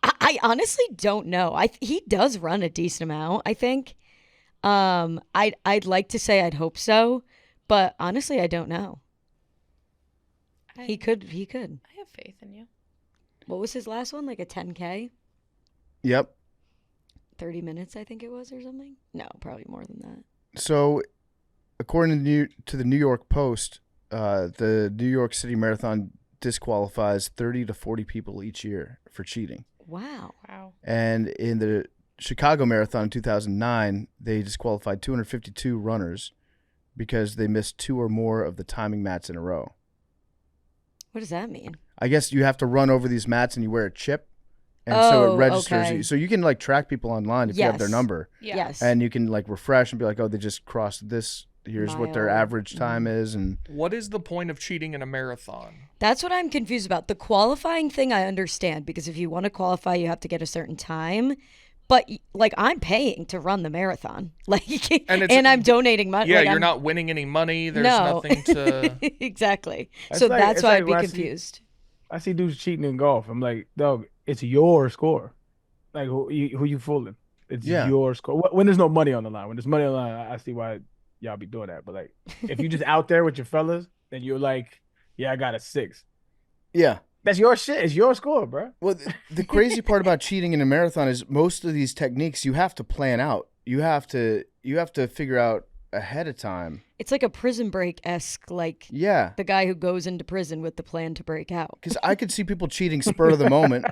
I honestly don't know. He does run a decent amount, I think. I'd like to say I'd hope so, but honestly I don't know. He could. I have faith in you. What was his last one? Like a 10K? Yep. 30 minutes I think it was or something? No, probably more than that. So, according to the New York Post, the New York City Marathon disqualifies 30 to 40 people each year for cheating. Wow. Wow. And in the Chicago Marathon in 2009, they disqualified 252 runners because they missed 2 or more of the timing mats in a row. What does that mean? I guess you have to run over these mats and you wear a chip. And so it Oh, registers okay. you. So you can like track people online if you have their Yes. number. Yeah. Yes. And you can like refresh and be like, oh, they just crossed this. Here's what their Mile. average time is. And What is the point of cheating in a marathon? That's what I'm confused about. The qualifying thing I understand because if you want to qualify, you have to get a certain time. But like I'm paying to run the marathon, like, And and, it's- I'm donating money. Yeah, like, you're I'm, not winning any money. There's no. nothing to. exactly. It's So like- that's it's why like I'd be when I see- confused. I see dudes cheating in golf. I'm like, dog, it's your score. Like who you fooling? It's Yeah. your score. When there's no money on the line, when there's money on the line, I see why y'all be doing that. But like, if you just out there with your fellas, then you're like, yeah, I got a 6. yeah. That's your shit. It's your score, bro. Well, the crazy part about cheating in a marathon is most of these techniques you have to plan out. You have to figure out ahead of time. It's like a prison break-esque, like Yeah. the guy who goes into prison with the plan to break out. Because I could see people cheating spur of the moment.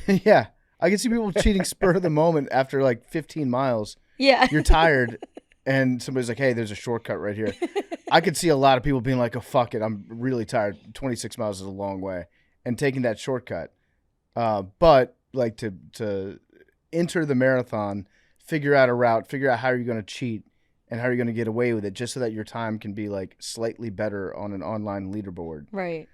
Yeah. I could see people cheating spur of the moment after like 15 miles. Yeah. You're tired and somebody's like, hey, there's a shortcut right here. I could see a lot of people being like, oh, fuck it. I'm really tired. 26 miles is a long way. And taking that shortcut. But like to enter the marathon, figure out a route, figure out how you're going to cheat and how you're going to get away with it just so that your time can be like slightly better on an online leaderboard. Right.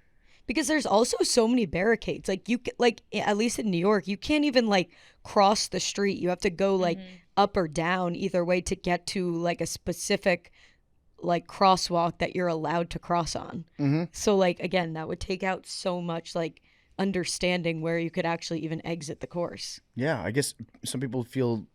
Because there's also so many barricades. Like like at least in New York, you can't even like cross the street. You have to go like up or down either way to get to like a specific like crosswalk that you're allowed to cross on. Mm-hmm. So like again, that would take out so much like understanding where you could actually even exit the course. Yeah, I guess some people feel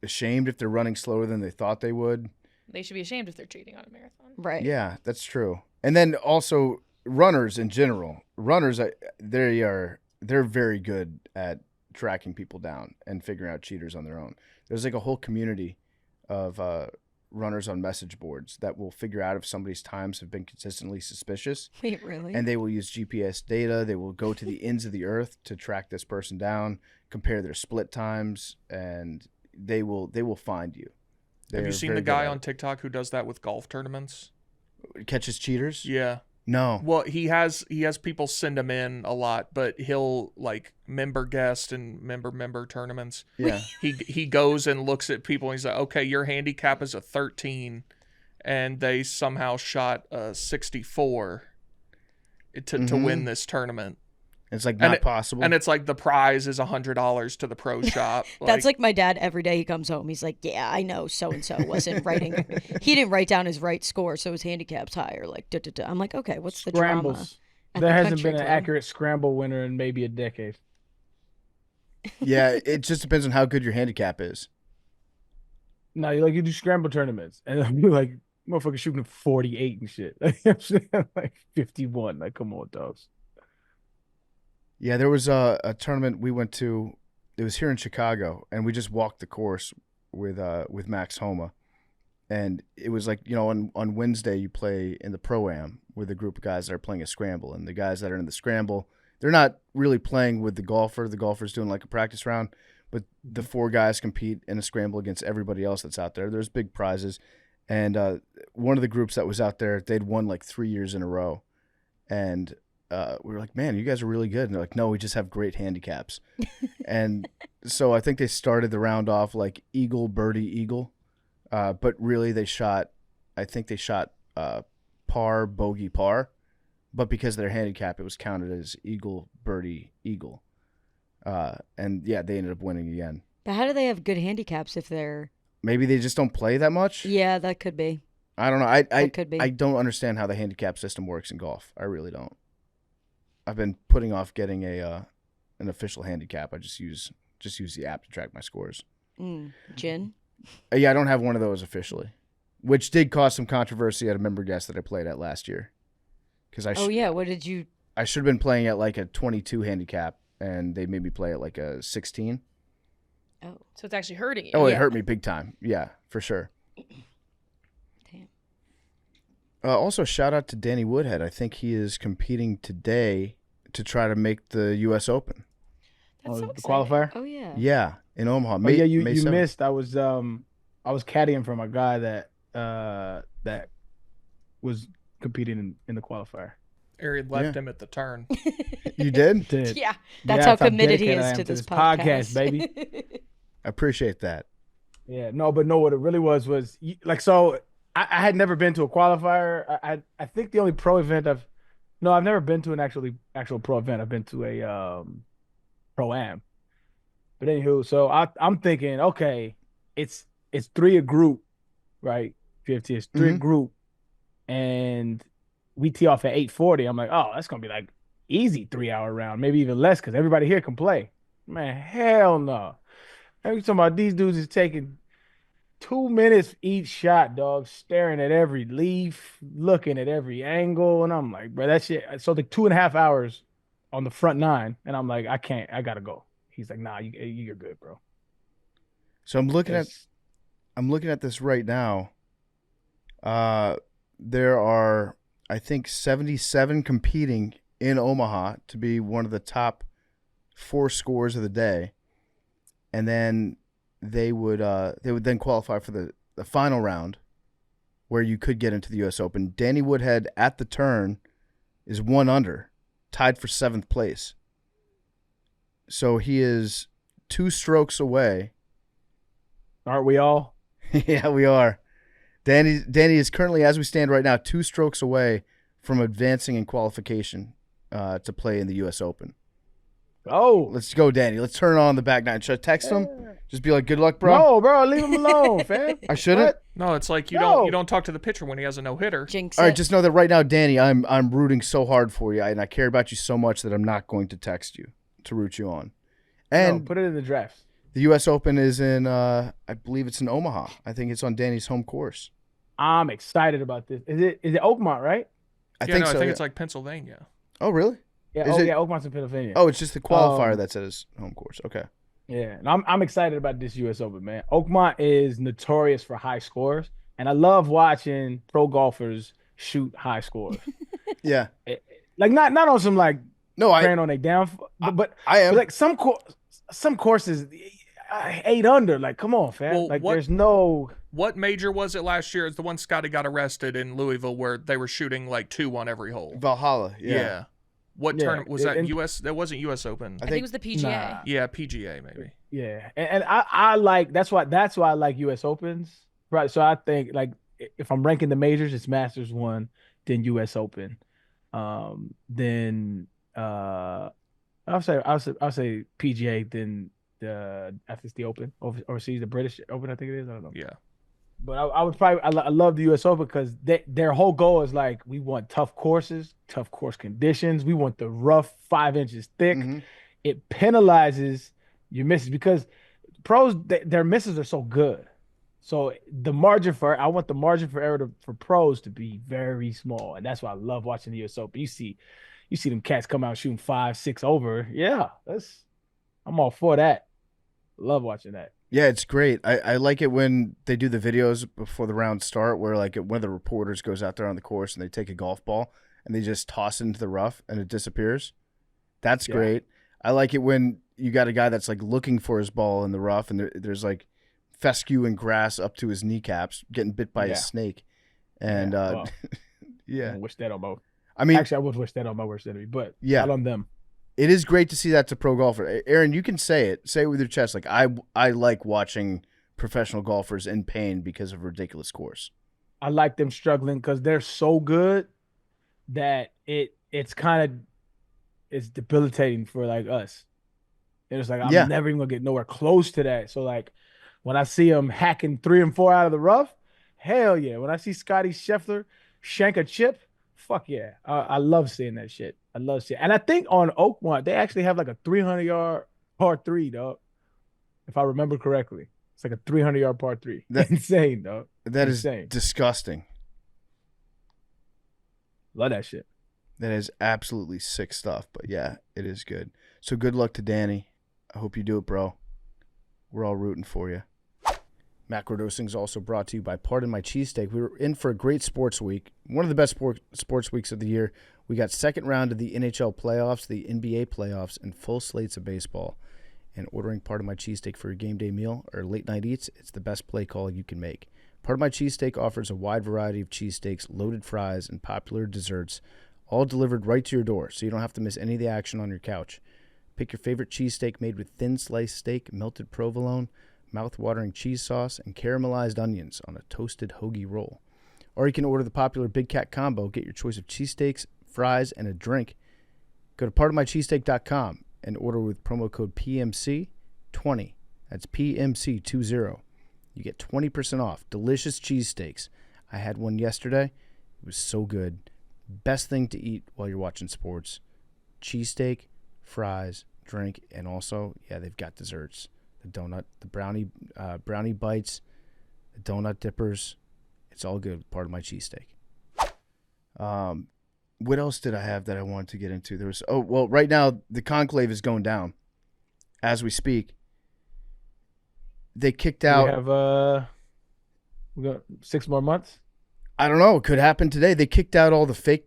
ashamed if they're running slower than they thought they would. They should be ashamed if they're cheating on a marathon. Right. Yeah, that's true. And then also runners in general. Runners, they're very good at tracking people down and figuring out cheaters on their own. There's like a whole community of runners on message boards that will figure out if somebody's times have been consistently suspicious. Wait, really? And they will use GPS data. They will go to the ends of the earth to track this person down, compare their split times, and they will find you. Have you They're seen very the good guy at on TikTok who does that with golf tournaments? it. Catches cheaters? Yeah. No. Well, he has people send him in a lot, but he'll like member guest and member tournaments. Yeah. He goes and looks at people and he's like, okay, your handicap is a 13, and they somehow shot a 64 to win this tournament. It's like And not possible. And it's like the prize is $100 to the pro shop. That's like my dad every day he comes home. He's like, yeah, I know so-and-so wasn't writing. He didn't write down his right score, so his handicap's higher. Like, da, da, da. I'm like, okay, what's the drama? Scrambles. at There the hasn't country been an club? accurate scramble winner in maybe a decade. Yeah, it just depends on how good your handicap is. No, you do scramble tournaments, and you're like, motherfucker shooting 48 and shit. Like 51. Like, come on, dogs. Yeah, there was a tournament we went to. It was here in Chicago, and we just walked the course with Max Homa. And it was like, on Wednesday you play in the Pro-Am with a group of guys that are playing a scramble. And the guys that are in the scramble, they're not really playing with the golfer. The golfer's doing like a practice round. But the 4 guys compete in a scramble against everybody else that's out there. There's big prizes. And one of the groups that was out there, they'd won like 3 years in a row. And we were like, man, you guys are really good. And they're like, no, we just have great handicaps. And so I think they started the round off like eagle, birdie, eagle. But really I think they shot par, bogey, par. But because of their handicap, it was counted as eagle, birdie, eagle. And yeah, they ended up winning again. But how do they have good handicaps if they're... Maybe they just don't play that much? Yeah, that could be. I don't know. That could be. I don't understand how the handicap system works in golf. I really don't. I've been putting off getting an official handicap. I just use the app to track my scores. Gin? Yeah, I don't have one of those officially, which did cause some controversy at a member guest that I played at last year. What did you... I should have been playing at like a 22 handicap, and they made me play at like a 16. Oh, so it's actually hurting you. Oh, it hurt me big time. Yeah, for sure. Damn. Also, shout out to Danny Woodhead. I think he is competing today to try to make the U.S. Open. That's so the exciting. qualifier. Oh, yeah. Yeah, in Omaha. Oh, yeah, you May 7th. missed. I was caddying from a guy that was competing in the qualifier. Arian left him at the turn. You did? Did. Yeah, that's how committed he dedicated I is am to this podcast, baby. I appreciate that. Yeah, no, what it really was like, so I had never been to a qualifier. I think the only pro event I've never been to an actual pro event. I've been to a pro-am. But anywho, so I'm thinking, okay, it's 3 a group, right? 50, it's 3 a group, and we tee off at 8:40. I'm like, oh, that's gonna be like easy 3-hour round, maybe even less, because everybody here can play. Man, hell no. Every talking about these dudes is taking 2 minutes each shot, dog, staring at every leaf, looking at every angle, and I'm like, bro, that shit. So like 2.5 hours on the front 9, and I'm like, I gotta go. He's like, nah, you're good, bro. So I'm looking at this right now. There are, I think, 77 competing in Omaha to be one of the top 4 scores of the day, and then they would then qualify for the final round, where you could get into the U.S. Open. Danny Woodhead at the turn is 1 under, tied for 7th place. So he is 2 strokes away. Aren't we all? Yeah, we are. Danny is currently, as we stand right now, 2 strokes away from advancing in qualification to play in the U.S. Open. Oh, Let's go, Danny. Let's turn on the back 9. Should I text him? Just be like, good luck, bro? No, bro, leave him alone, fam. I shouldn't? What? No, it's like you No. don't talk to the pitcher when he has a no-hitter. Jinx All it. right, just know that right now, Danny, I'm rooting so hard for you, and I care about you so much that I'm not going to text you to root you on. And No, put it in the draft. the U.S. Open is in, I believe it's in Omaha. I think it's on Danny's home course. I'm excited about this. Is it Oakmont, right? I I think so. think Yeah. it's like Pennsylvania. Oh, really? Yeah. Is it- Yeah, Oakmont's in Pennsylvania. Oh, it's just the qualifier that's at his home course. Okay. Yeah, and I'm excited about this U.S. Open, man. Oakmont is notorious for high scores, and I love watching pro golfers shoot high scores. Yeah. Like not on some like No, praying on a downfall, but I am. but like some courses 8 under. Like, come on, fam. Well, like, what- there's no. What major was it last year? It's the one Scotty got arrested in Louisville where they were shooting like 2 on every hole. Valhalla. Yeah. What Yeah, tournament was that? and- U.S. That wasn't U.S. Open. I think it was the PGA. Nah. Yeah, PGA maybe. Yeah, and I like that's why I like U.S. Opens, right? So I think like if I'm ranking the majors, it's Masters 1, then U.S. Open, then I'll say PGA, then after it's the Open overseas, the British Open, I think it is. I don't know. Yeah. But I would probably I love the U.S. Open because their whole goal is like we want tough courses, tough course conditions. We want the rough 5 inches thick. Mhm. It penalizes your misses because pros their misses are so good. So I want the margin for error for pros to be very small, and that's why I love watching the U.S. Open. You see them cats come out shooting 5, 6 over. Yeah, I'm all for that. Love watching that. Yeah, it's great. I like it when they do the videos before the rounds start where like one of the reporters goes out there on the course and they take a golf ball and they just toss it into the rough and it disappears. That's Yeah. great. I like it when you got a guy that's like looking for his ball in the rough and there's like fescue and grass up to his kneecaps getting bit by a Yeah. snake. And Yeah. yeah. I wish that on both. I mean, Actually, I would wish that on my worst enemy, but Yeah. not on them. it is great to see that to pro golfer. Aaron, you can say it. Say it with your chest. Like, I like watching professional golfers in pain because of ridiculous scores. I like them struggling because they're so good that it's debilitating for like us. And it's like I'm Yeah. never even gonna get nowhere close to that. So like when I see them hacking 3 and 4 out of the rough, hell yeah. When I see Scotty Scheffler shank a chip, fuck yeah. I love seeing that shit. I love seeing. And I think on Oakmont they actually have like a 300-yard par 3, dog. If I remember correctly, it's like a 300-yard par 3. That- Insane, dog. That is Insane. disgusting. Love that shit. That is absolutely sick stuff. But yeah, it is good. So good luck to Danny. I hope you do it, bro. We're all rooting for you. Macrodosing is also brought to you by Pardon My Cheesesteak. We were in for a great sports week. One of the best sports weeks of the year. We got second round of the NHL playoffs, the NBA playoffs, and full slates of baseball. And ordering Pardon My Cheesesteak for your game day meal or late night eats, it's the best play call you can make. Pardon My Cheesesteak offers a wide variety of cheesesteaks, loaded fries, and popular desserts, all delivered right to your door, so you don't have to miss any of the action on your couch. Pick your favorite cheesesteak made with thin sliced steak, melted provolone, mouth-watering cheese sauce, and caramelized onions on a toasted hoagie roll. Or you can order the popular Big Cat Combo. Get your choice of cheesesteaks, fries, and a drink. Go to pardonmycheesesteak.com and order with promo code PMC20. That's PMC20. You get 20% off. Delicious cheesesteaks. I had one yesterday. It was so good. Best thing to eat while you're watching sports. Cheesesteak, fries, drink, and also, yeah, they've got desserts. The donut, the brownie bites, the donut dippers. It's all good. Part of my cheesesteak. What else did I have that I wanted to get into? Right now the conclave is going down as we speak. They kicked out. We got 6 more months. I don't know. It could happen today. They kicked out all the fake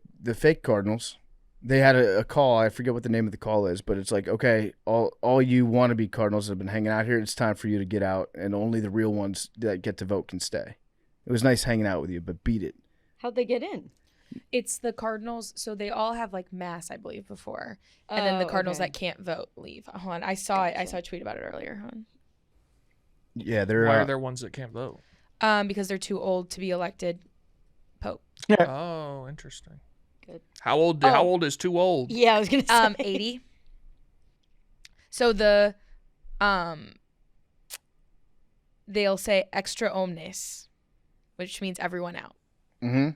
Cardinals. They had a call. I forget what the name of the call is, but it's like, okay, all you wannabe Cardinals have been hanging out here. It's time for you to get out, and only the real ones that get to vote can stay. It was nice hanging out with you, but beat it. How'd they get in? It's the Cardinals, so they all have like mass, I believe, before, and then the Cardinals okay. that can't vote leave. Hold on, I saw it. I saw a tweet about it earlier. Hold on. Yeah, they're. Why are there ones that can't vote? Because they're too old to be elected Pope. Oh, interesting. Good. How old? Oh. How old is too old? Yeah, I was gonna say 80. So they'll say extra omnes, which means everyone out. Mm-hmm.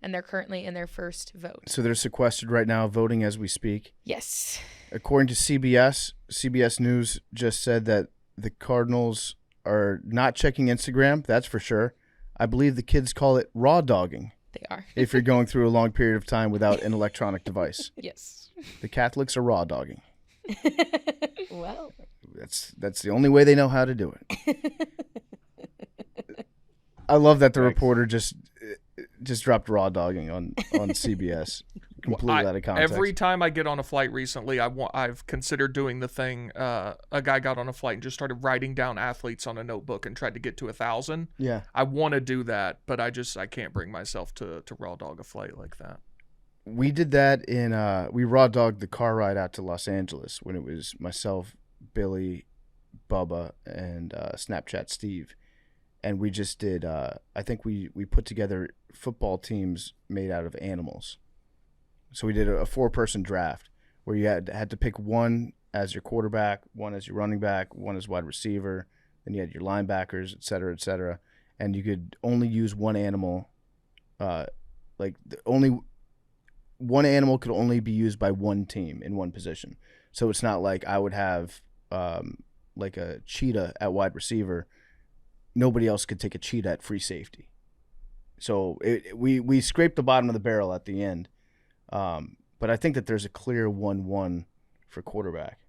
And they're currently in their first vote. So they're sequestered right now, voting as we speak. Yes. According to CBS News just said that the Cardinals are not checking Instagram. That's for sure. I believe the kids call it raw dogging. They are. If you're going through a long period of time without an electronic device. Yes. The Catholics are raw dogging. Well, That's the only way they know how to do it. I love that the reporter just dropped raw dogging on CBS. Completely out of context. Every time I get on a flight recently, I've considered doing the thing. A guy got on a flight and just started writing down athletes on a notebook and tried to get to 1,000. Yeah. I want to do that, but I can't bring myself to raw dog a flight like that. We did that we raw dogged the car ride out to Los Angeles when it was myself, Billy, Bubba, and Snapchat Steve. And we just did, I think we put together football teams made out of animals. So we did a 4-person draft where you had to pick one as your quarterback, one as your running back, one as wide receiver. Then you had your linebackers, et cetera, et cetera. And you could only use one animal. One animal could only be used by one team in one position. So it's not like I would have like a cheetah at wide receiver. Nobody else could take a cheetah at free safety. So we scraped the bottom of the barrel at the end. But I think that there's a clear 1-1 for quarterback.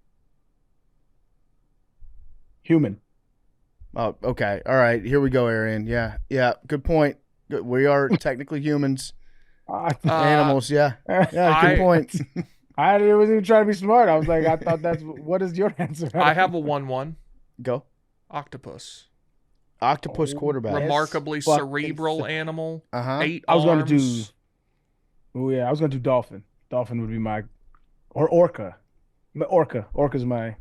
Human. Oh, okay. All right. Here we go, Arian. Yeah. Good point. We are technically humans. Animals, yeah. Yeah, good point. I wasn't even trying to be smart. I was like, I thought what is your answer? I have a 1-1. Go. Octopus. Octopus quarterback. Remarkably fucking cerebral sick. animal. Uh-huh. 8 I was arms. going to do Oh yeah, I was gonna do dolphin. Dolphin would be my, or orca. Orca. Orca's my.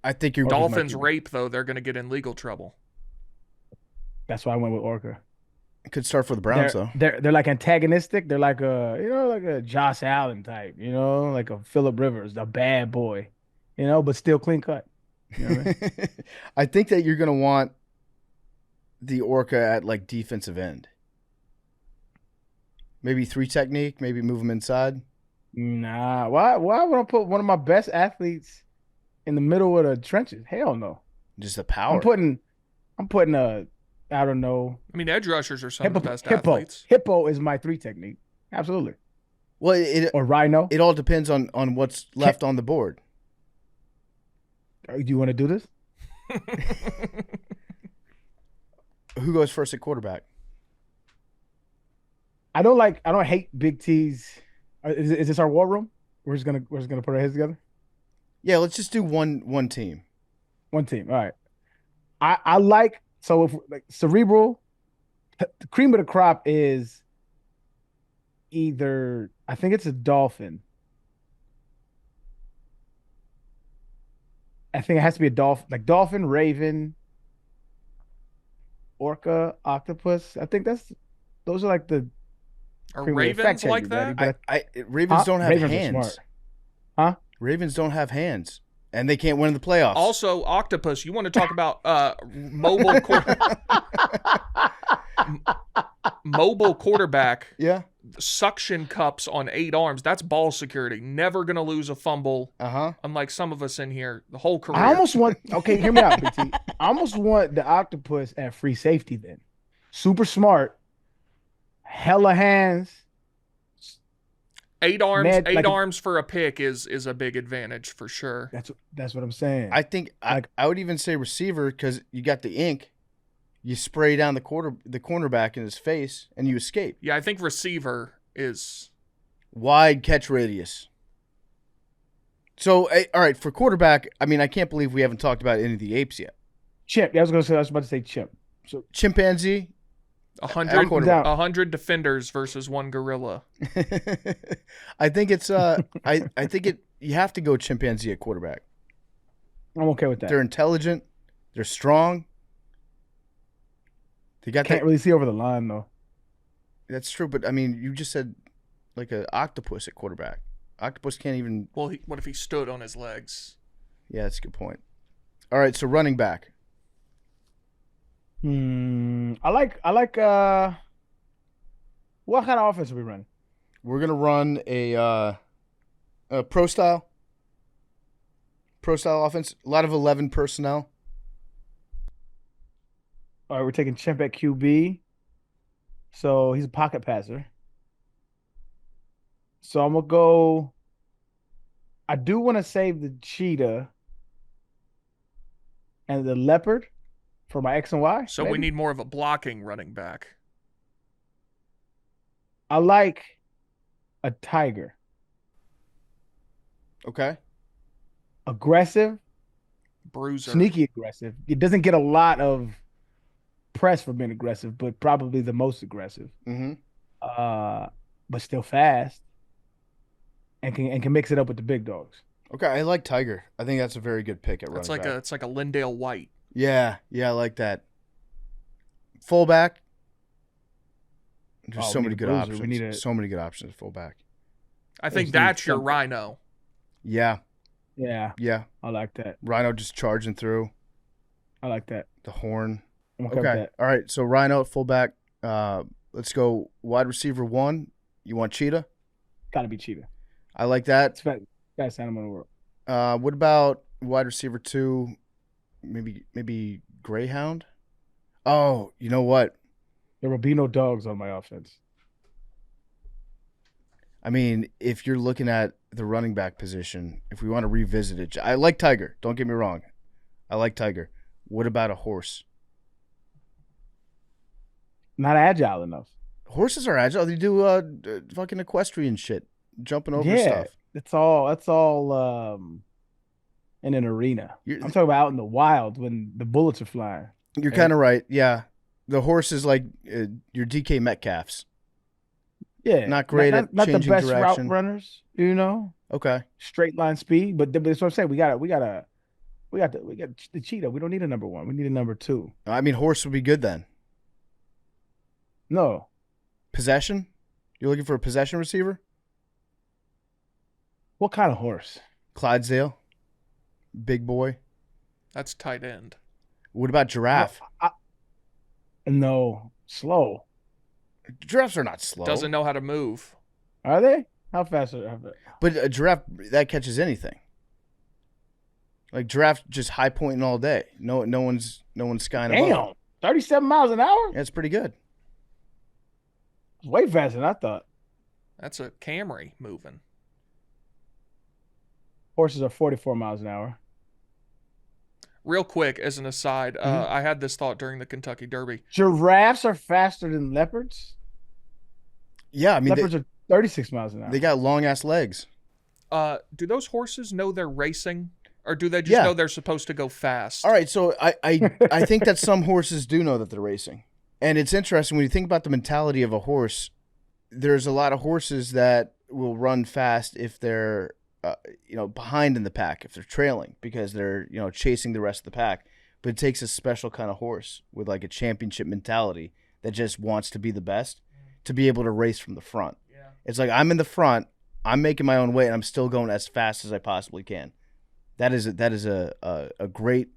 I think you're Orca's my Dolphins favorite. rape, though, they're going to get in legal trouble. That's why I went with orca. could start for the Browns though. They're like antagonistic. They're like like a Josh Allen type, like a Phillip Rivers, a bad boy, but still clean cut. You know what I mean? I think that you're gonna want the orca at like defensive end. Maybe 3 technique, maybe move him inside. Nah, why would I put one of my best athletes in the middle of the trenches? Hell no. Just the power. I'm putting I don't know. I mean, edge rushers are some of the best hippo. athletes. Hippo is my 3 technique. Absolutely. Well, Or rhino. it all depends on what's left on the board. Do you want to do this? Who goes first at quarterback? I don't hate Big T's. Is this our war room? We're just gonna put our heads together. Yeah, let's just do one team. One team. All right. I like, so if like cerebral, the cream of the crop is either, I think it's a dolphin. I think it has to be a dolphin, like dolphin, raven, orca, octopus. I think those are like the Are cream of the- fact ravens check like me, that? Daddy, Ravens don't have Ravens are hands. smart. Huh? Ravens don't have hands, and they can't win in the playoffs. Also, octopus. You want to talk about mobile mobile quarterback? Yeah. Suction cups on 8 arms. That's ball security. Never gonna lose a fumble. Unlike some of us in here, the whole career. I almost want. Okay, hear me out, Big T. I almost want the octopus at free safety. Then, super smart, hella hands. 8 arms. Mad- eight like a- arms for a pick is a big advantage for sure. That's what I'm saying. I think I would even say receiver because you got the ink. You spray down the cornerback in his face, and you escape. Yeah, I think receiver is Wide catch radius. So, all right, for quarterback, I mean, I can't believe we haven't talked about any of the apes yet. chimp. Yeah, I was about to say chimp. So Chimpanzee. 100 defenders versus 1 gorilla. I think it's I think you have to go chimpanzee at quarterback. I'm okay with that. They're intelligent, they're strong. They got Can't that. really see over the line though. That's true, but I mean, you just said like an octopus at quarterback. Octopus can't even. Well, what if he stood on his legs? Yeah, that's a good point. All right, so running back. I like what kind of offense are we running? We're gonna run a pro style offense. A lot of 11 personnel. All right, we're taking Chimp at QB. So he's a pocket passer. So I'm gonna go. I do want to save the cheetah and the leopard for my X and Y. So we need more of a blocking running back. I like a tiger. Okay. Aggressive, Bruiser. sneaky aggressive. It doesn't get a lot of press for being aggressive, but probably the most aggressive. Mm-hmm. But still fast and can mix it up with the big dogs. Okay, I like Tiger. I think that's a very good pick at running back. It's like a Lindale White. Yeah, I like that. Fullback. There's Oh, so we many need a good bruiser. options. We need So many good options at fullback. I think Just that's need your something. Rhino. Yeah, Yeah, I like that. Rhino just charging through I like that. the horn. I'm okay with Okay, that. all right. So Rhino at fullback. Let's go wide receiver 1. You want Cheetah? Gotta be cheetah. I like that. It's best animal in the world. What about wide receiver 2? Maybe Greyhound. Oh, you know what? There will be no dogs on my offense. I mean, if you're looking at the running back position, if we want to revisit it, I like Tiger. Don't get me wrong. I like Tiger. What about a horse? Not agile enough. Horses are agile. They do fucking equestrian shit, jumping over stuff. That's all in an arena. You're- I'm talking about out in the wild when the bullets are flying. You're kind of right. Yeah. The horse is like your DK Metcalfs. Yeah, Not great at not the changing best route direction. runners, you know, Okay. straight line speed. But that's what I'm saying. We got the cheetah. We don't need a number one. We need a number two. I mean, horse would be good then. No, Possession? You're looking for a possession receiver? what kind of horse? Clydesdale? Big boy? That's tight end. What about giraffe? No, slow. Giraffes are not slow. Doesn't know how to move. Are they? How fast are they? But a giraffe, that catches anything. Like giraffe just high pointing all day. No one's skying above. Damn, 37 miles an hour. Yeah, it's pretty good. Way faster than I thought. That's a Camry moving. Horses are 44 miles an hour. Real quick, as an aside, Mm-hmm. I had this thought during the Kentucky Derby. Giraffes are faster than leopards. Yeah, I mean Leopards are 36 miles an hour. they got long ass legs. Do those horses know they're racing, or do they just Yeah. know they're supposed to go fast? All right, so I think that some horses do know that they're racing. And it's interesting when you think about the mentality of a horse, there's a lot of horses that will run fast if they're behind in the pack, if they're trailing, because they're, chasing the rest of the pack. But it takes a special kind of horse with like a championship mentality that just wants to be the best to be able to race from the front. Yeah. It's like I'm in the front, I'm making my own way, and I'm still going as fast as I possibly can. That is a great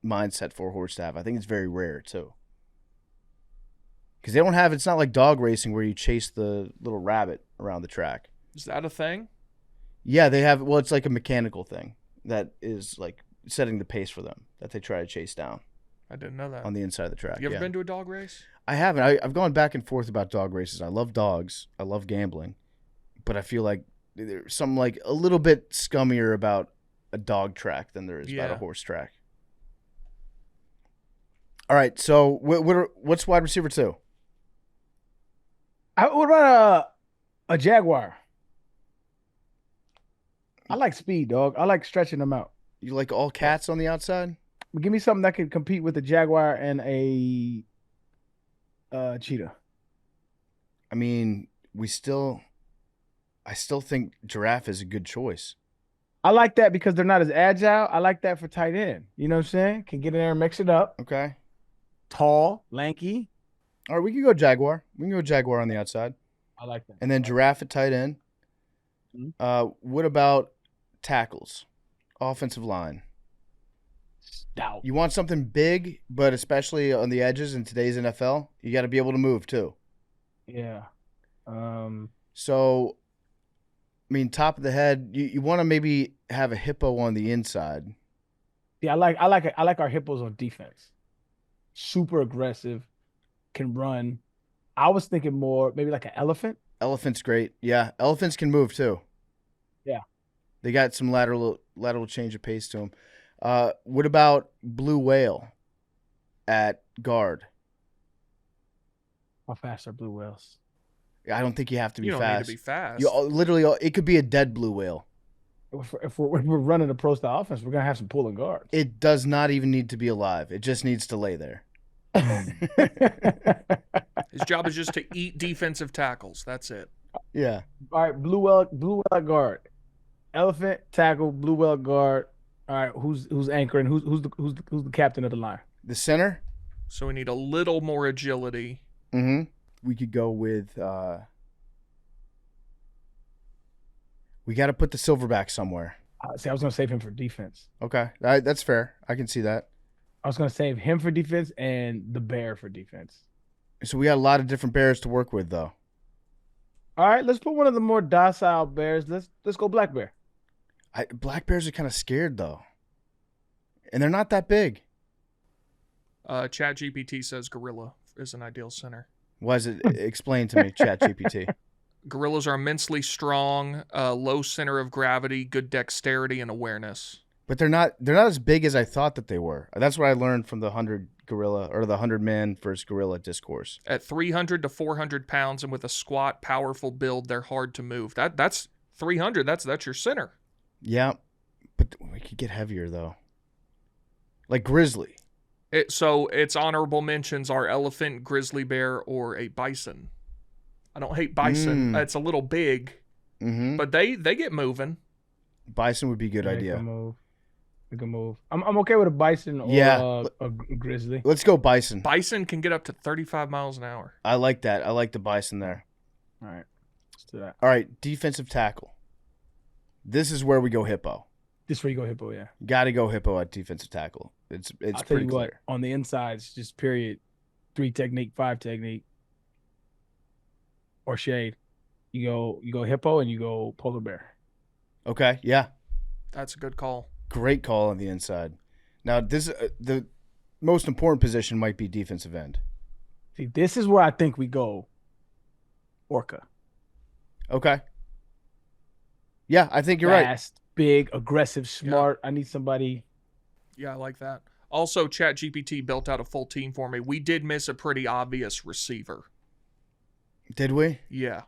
mindset for a horse to have. I think it's very rare too. Because they don't have, it's not like dog racing where you chase the little rabbit around the track. Is that a thing? Yeah, they have, well, it's like a mechanical thing that is like setting the pace for them that they try to chase down I didn't know that. on the inside of the track. You ever Yeah. been to a dog race? I haven't. I've gone back and forth about dog races. I love dogs. I love gambling. But I feel like there's something like a little bit scummier about a dog track than there is about Yeah. a horse track. All right, so what's wide receiver 2? What about a jaguar? I like speed, dog. I like stretching them out. You like all cats on the outside? Give me something that can compete with a jaguar and a cheetah. I mean, I still think giraffe is a good choice. I like that because they're not as agile. I like that for tight end. You know what I'm saying? Can get in there and mix it up. Okay. Tall, lanky. All right, we can go jaguar. We can go jaguar on the outside. I like that. And then giraffe at tight end. Mhm. What about tackles? Offensive line. Stout. You want something big, but especially on the edges in today's NFL, you got to be able to move too. Yeah. So, I mean, top of the head, you want to maybe have a hippo on the inside. Yeah, I like our hippos on defense. Super aggressive, can run. I was thinking more maybe like an elephant. Elephant's great. Yeah, elephants can move too. Yeah. They got some lateral change of pace to them. What about blue whale at guard? How fast are blue whales? I don't think you have to be You don't fast. need to be fast. You literally, it could be a dead blue whale. If we're running a pro style offense, we're gonna have some pulling guards. It does not even need to be alive. It just needs to lay there. His job is just to eat defensive tackles. That's it. Yeah. All right, blue whale guard, elephant tackle, blue whale guard. All right, who's anchoring? Who's the captain of the line? The center. So we need a little more agility. Mm-hmm. We could go with. We got to put the silverback somewhere. See, I was gonna save him for defense. Okay, that's fair. I can see that. I was gonna save him for defense and the bear for defense. So we got a lot of different bears to work with, though. All right, let's put one of the more docile bears. Let's go black bear. Black bears are kind of scared though, and they're not that big. ChatGPT says gorilla is an ideal center. Why is it? Explain to me, ChatGPT. Gorillas are immensely strong, low center of gravity, good dexterity and awareness. But they're not as big as I thought that they were. That's what I learned from the 100 gorilla or the 100 man versus gorilla discourse. At 300 to 400 pounds and with a squat, powerful build, they're hard to move. That's 300. That's your center. Yeah, but we could get heavier though. Like grizzly. So its honorable mentions are elephant, grizzly bear, or a bison. I don't hate bison. It's a little big, Mm-hmm. but they get moving. Bison would be a good Yeah, idea. Good move. I'm okay with a bison or Yeah. a grizzly. Let's go bison. Bison can get up to 35 miles an hour. I like that. I like the bison there. All right, let's do that. All right, defensive tackle. This is where we go hippo. This is where you go hippo, yeah. Got to go hippo at defensive tackle. It's I'll tell pretty you clear. what, on the insides, just period, 3 technique, 5 technique, or shade. You go hippo and you go polar bear. Okay, yeah. That's a good call. Great call on the inside. Now, this the most important position might be defensive end. See, this is where I think we go orca. Okay. Yeah, I think you're Fast, big, aggressive, smart. I need somebody. Yeah, I like that. Also, ChatGPT built out a full team for me. We did miss a pretty obvious receiver. right. Did we? Yeah.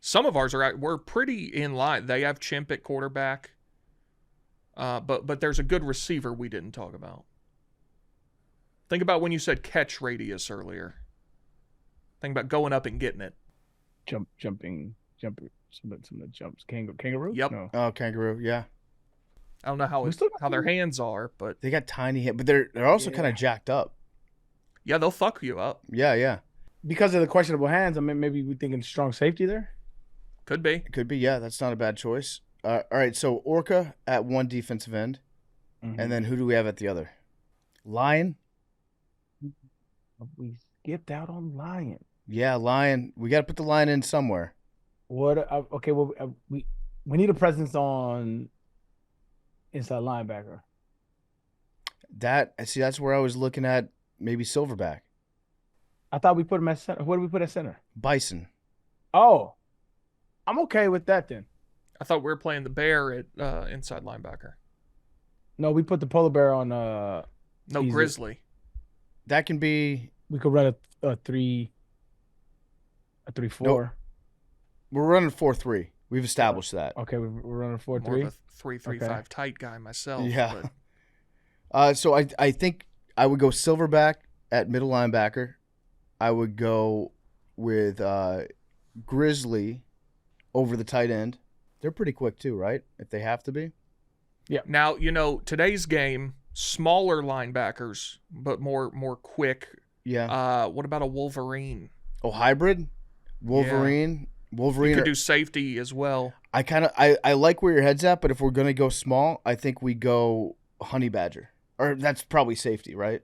Some of ours we're pretty in line. They have Chimp at quarterback. But there's a good receiver we didn't talk about. Think about when you said catch radius earlier. Think about going up and getting it. Jumping, some of the jumps. Kangaroo? Yep. No. Oh, kangaroo. Yeah, I don't know We still got how their some- hands are, but they got tiny hands, but they're also Yeah. kind of jacked up. yeah, they'll fuck you up. Yeah. Because of the questionable hands, I mean, maybe we're thinking strong safety there. Could be. It could be. Yeah, that's not a bad choice. All right, so orca at one defensive end, and then who do we have at the other? Lion. We skipped out on lion. Yeah, lion. We got to put the lion in somewhere. What? Okay, well, we need a presence on inside linebacker. That's where I was looking at maybe silverback, I thought we put him at center. What did we put at center? bison. Oh, I'm okay with that then. I thought we were playing the bear at inside linebacker. No, we put the polar bear on. No, Easy. grizzly. That can be. We could run a 3-4. We're running 4-3. We've established that. Okay, we're running More 4-3. of a 3-3-5 Okay. tight guy myself. Yeah. but So I think I would go silverback at middle linebacker. I would go with grizzly over the tight end. They're pretty quick too, right? If they have to be. Now, today's game, smaller linebackers, but more quick. Yeah. What about a Wolverine? Hybrid. Wolverine. You Wolverine. could do safety as well. I like where your head's at, but if we're gonna go small, I think we go honey badger. Or that's probably safety, right?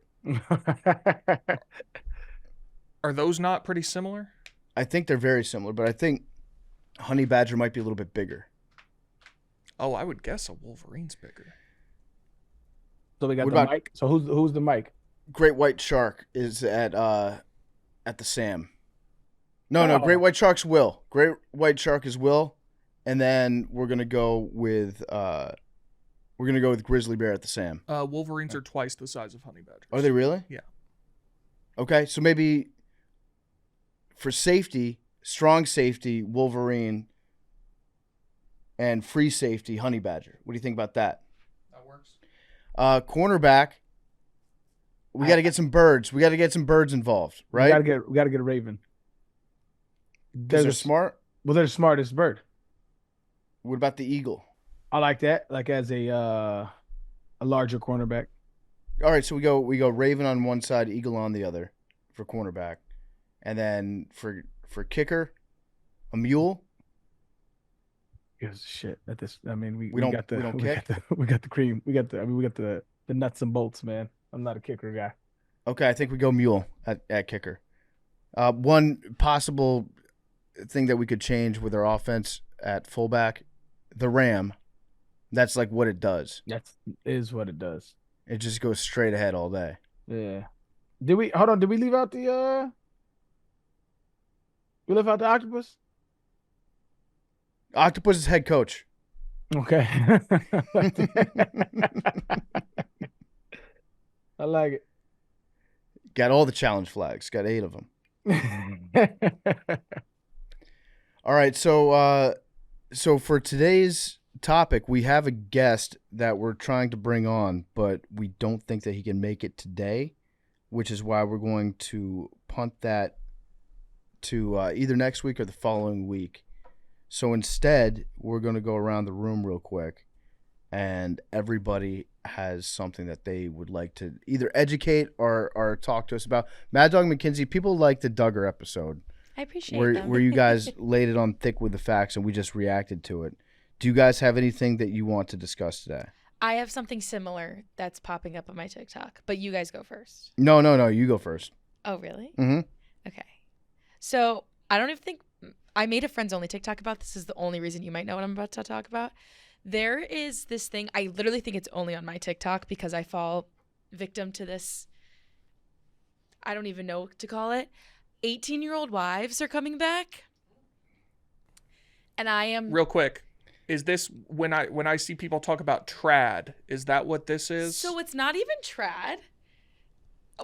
Are those not pretty similar? I think they're very similar, but I think honey badger might be a little bit bigger. Oh, I would guess a Wolverine's bigger. So we got What the about- mic. So who's the mic? Great white shark is at the Sam. No, Oh. great white shark's Will. Great white shark is Will, and then we're gonna go with grizzly bear at the Sam. Wolverines are twice the size of honey badgers. Are they really? Yeah. Okay, so maybe for safety, strong safety, Wolverine, and free safety, honey badger. What do you think about that? That works. Cornerback, we got to get some birds. We got to get some birds involved, right? We gotta get a raven. They're smart. Well, they're the smartest bird. What about the eagle? I like that. Like as a larger cornerback. All right, so we go raven on one side, eagle on the other for cornerback, and then for kicker, a mule. Yes, shit. At this, I mean, we don't- got the we don't we kick? got the cream. We got the nuts and bolts, man. I'm not a kicker guy. Okay, I think we go mule at kicker. One possible thing that we could change with our offense at fullback, the ram. That's like what it does. That is what it does. It just goes straight ahead all day. Yeah. Did we hold on? Did we leave out the We left out the octopus? Octopus is head coach. Okay. I like it. Got all the challenge flags. Got 8 of them. All right, so for today's topic, we have a guest that we're trying to bring on, but we don't think that he can make it today, which is why we're going to punt that to either next week or the following week. So instead, we're going to go around the room real quick, and everybody has something that they would like to either educate or talk to us about. Mad Dog McKinsey, people like the Duggar episode. I appreciate where them. where you guys laid it on thick with the facts and we just reacted to it. Do you guys have anything that you want to discuss today? I have something similar that's popping up on my TikTok, but you guys go first. No. You go first. Oh, really? Mm-hmm. Okay. So I don't even think I made a friends only TikTok about this. Is the only reason you might know what I'm about to talk about. There is this thing. I literally think it's only on my TikTok because I fall victim to this. I don't even know what to call it. 18-year-old wives are coming back. And I am Real quick. Is this when I see people talk about trad, is that what this is? So it's not even trad.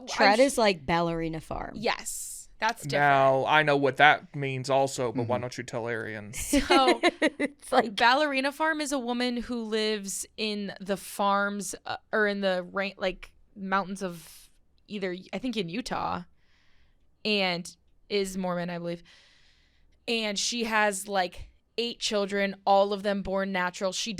Trad is like ballerina farm. Yes. That's different. Now, I know what that means also, but why don't you tell Arian? So It's like ballerina farm is a woman who lives in the farms or in the mountains of either, I think in Utah, and is Mormon, I believe. And she has like 8 children, all of them born natural. She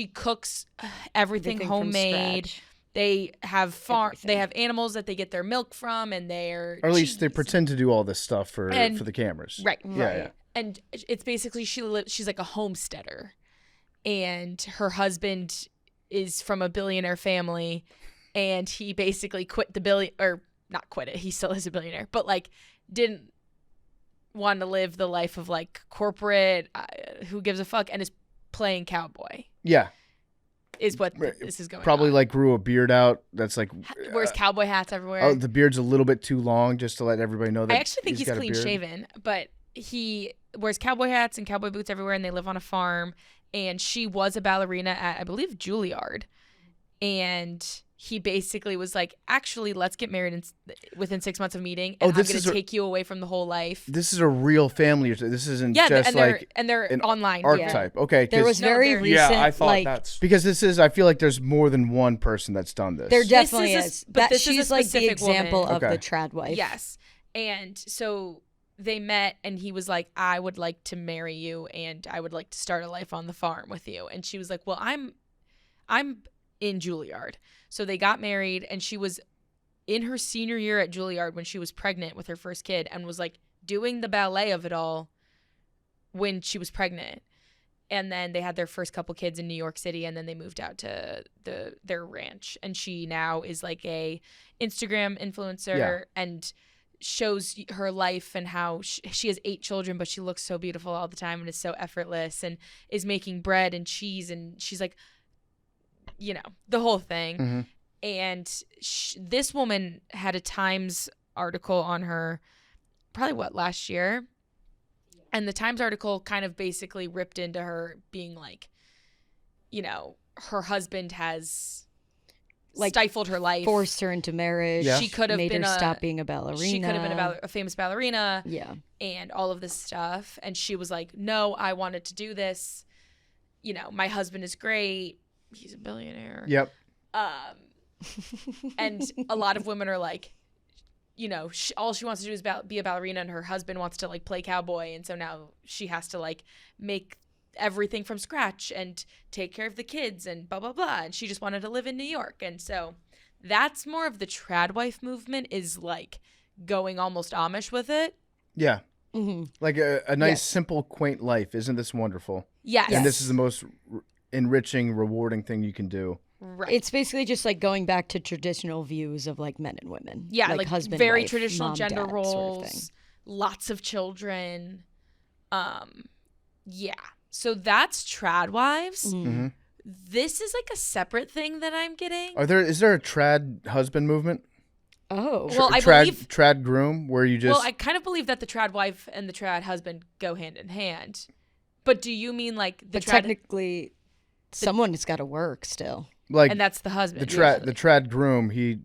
cooks everything from homemade. scratch. They have Everything. they have animals that they get their milk from, and they're Or at least they cheese. pretend to do all this stuff for And- the cameras. Right. Yeah. And it's basically she's like a homesteader, and her husband is from a billionaire family, and he basically quit not quit it. He still is a billionaire, but like didn't want to live the life of like corporate, who gives a fuck, and is playing cowboy. Yeah. Is what Right. this is going Probably on. like grew a beard out. That's like Wears cowboy hats everywhere. oh, the beard's a little bit too long just to let everybody know that I actually think he's got a clean beard. shaven, but he wears cowboy hats and cowboy boots everywhere, and they live on a farm. And she was a ballerina at, I believe, Juilliard. And he basically was like, actually, let's get married within 6 months of meeting, and I'm this going is to a- take you away from the whole life. This is a real family. This isn't Yeah, just like and they're an online. archetype. Okay. There 'cause- was No, very they're- recent. Yeah, I thought like, that's because this is, I feel like there's more than one person that's done this. There This definitely is a- is. but That this is a she's like the specific example woman. of Okay. the trad wife. Yes. And so they met, and he was like, I would like to marry you, and I would like to start a life on the farm with you. And she was like, well, I'm in Juilliard. So they got married, and she was in her senior year at Juilliard when she was pregnant with her first kid, and was like doing the ballet of it all when she was pregnant. And then they had their first couple kids in New York City, and then they moved out to their ranch. And she now is like a Instagram influencer Yeah. and shows her life and how she has 8 children, but she looks so beautiful all the time and is so effortless and is making bread and cheese. And she's like, you know, the whole thing. Mhm. And this woman had a Times article on her probably last year. And the Times article kind of basically ripped into her being like, you know, her husband has Like, stifled her life. Forced her into marriage. Yeah. She could have made been her a- stop being a ballerina. She could have been a famous ballerina Yeah. and all of this stuff. And she was like, no, I wanted to do this. You know, my husband is great. He's a billionaire. Yep. And a lot of women are like, you know, all she wants to do is be a ballerina, and her husband wants to like play cowboy. And so now she has to like make everything from scratch and take care of the kids and blah, blah, blah. And she just wanted to live in New York. And so that's more of the trad wife movement, is like going almost Amish with it. Yeah. hmm Like a nice, Yes. simple, quaint life. Isn't this wonderful? Yes. And this is the most enriching, rewarding thing you can do. Right. It's basically just like going back to traditional views of like men and women. Yeah, like husband, very wife, traditional mom, gender dad roles, sort of thing. lots of children. Yeah. So that's trad wives. Mhm. Mhm. This is like a separate thing that I'm getting. Is there a trad husband movement? Oh. Well, I trad, believe- trad groom, where you just Well, I kind of believe that the trad wife and the trad husband go hand in hand. But do you mean like the but trad technically, someone has got to work still. like and that's the husband? the trad usually. the trad groom. He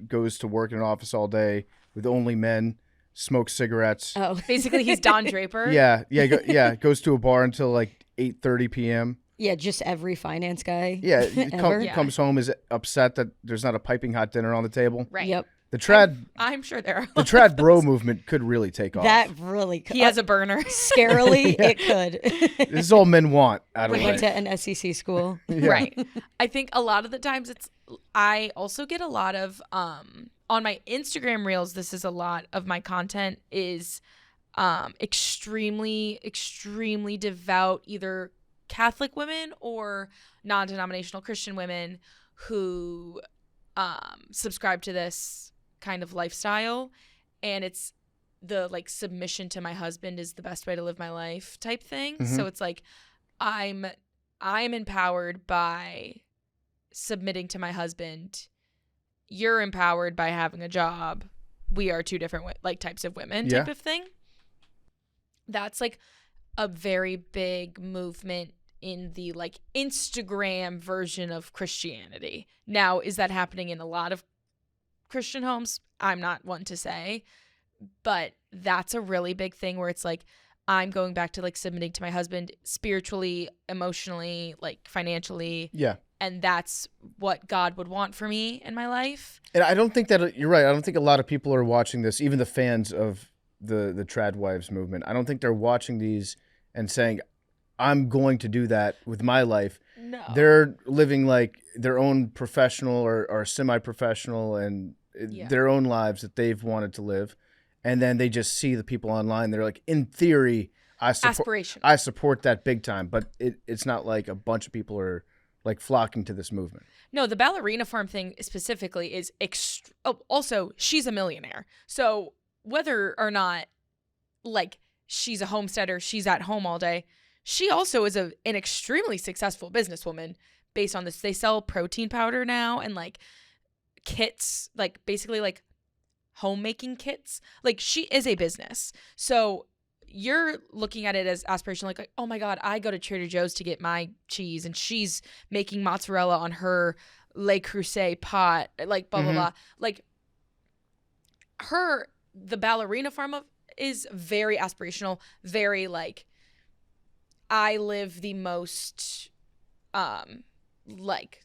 goes to work in an office all day with only men, smokes cigarettes. Oh. Basically, he's Don Draper. Yeah, goes to a bar until like 8:30 p.m. Yeah, just every finance guy. Yeah, he ever. Yeah. comes home is upset that there's not a piping hot dinner on the table. Right. Yep. The trad I'm sure there are. the trad bro movement could really take off. That really could. He has a burner. Scarily, it could. This is all men want out of We went life. to an SEC school. Yeah. Right. I think a lot of the times I also get a lot of on my Instagram reels, this is a lot of my content is extremely devout either Catholic women or non-denominational Christian women who subscribe to this kind of lifestyle, and it's the like submission to my husband is the best way to live my life type thing. Mm-hmm. So it's like I'm empowered by submitting to my husband. You're empowered by having a job. We are two different like types of women type of thing. That's like a very big movement in the like Instagram version of Christianity. Now, is that happening in a lot of Christian homes? I'm not one to say, but that's a really big thing where it's like I'm going back to like submitting to my husband spiritually, emotionally, like financially. Yeah. And that's what God would want for me in my life. And I don't think that you're right. I don't think a lot of people are watching this, even the fans of the trad wives movement. I don't think they're watching these and saying, I'm going to do that with my life. No. They're living like their own professional or semi-professional and their own lives that they've wanted to live. And then they just see the people online. They're like, in theory, I support that big time. But it's not like a bunch of people are like flocking to this movement. No, the ballerina farm thing specifically is also, she's a millionaire. So whether or not like she's a homesteader, she's at home all day, she also is an extremely successful businesswoman based on this. They sell protein powder now and like kits, like basically like homemaking kits. Like she is a business. So you're looking at it as aspirational, like, oh my God, I go to Trader Joe's to get my cheese and she's making mozzarella on her Le Creuset pot, like blah, blah, blah. Like the ballerina farm is very aspirational, very like, I live the most, like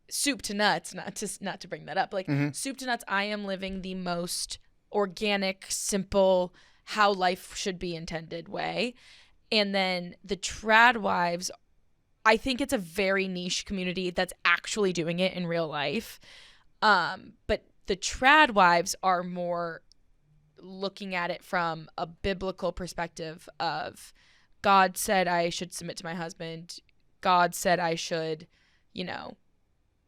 soup to nuts, not to bring that up, like soup to nuts. I am living the most organic, simple, how life should be intended way. And then the trad wives, I think it's a very niche community that's actually doing it in real life. But the trad wives are more looking at it from a biblical perspective of God said I should submit to my husband. God said I should,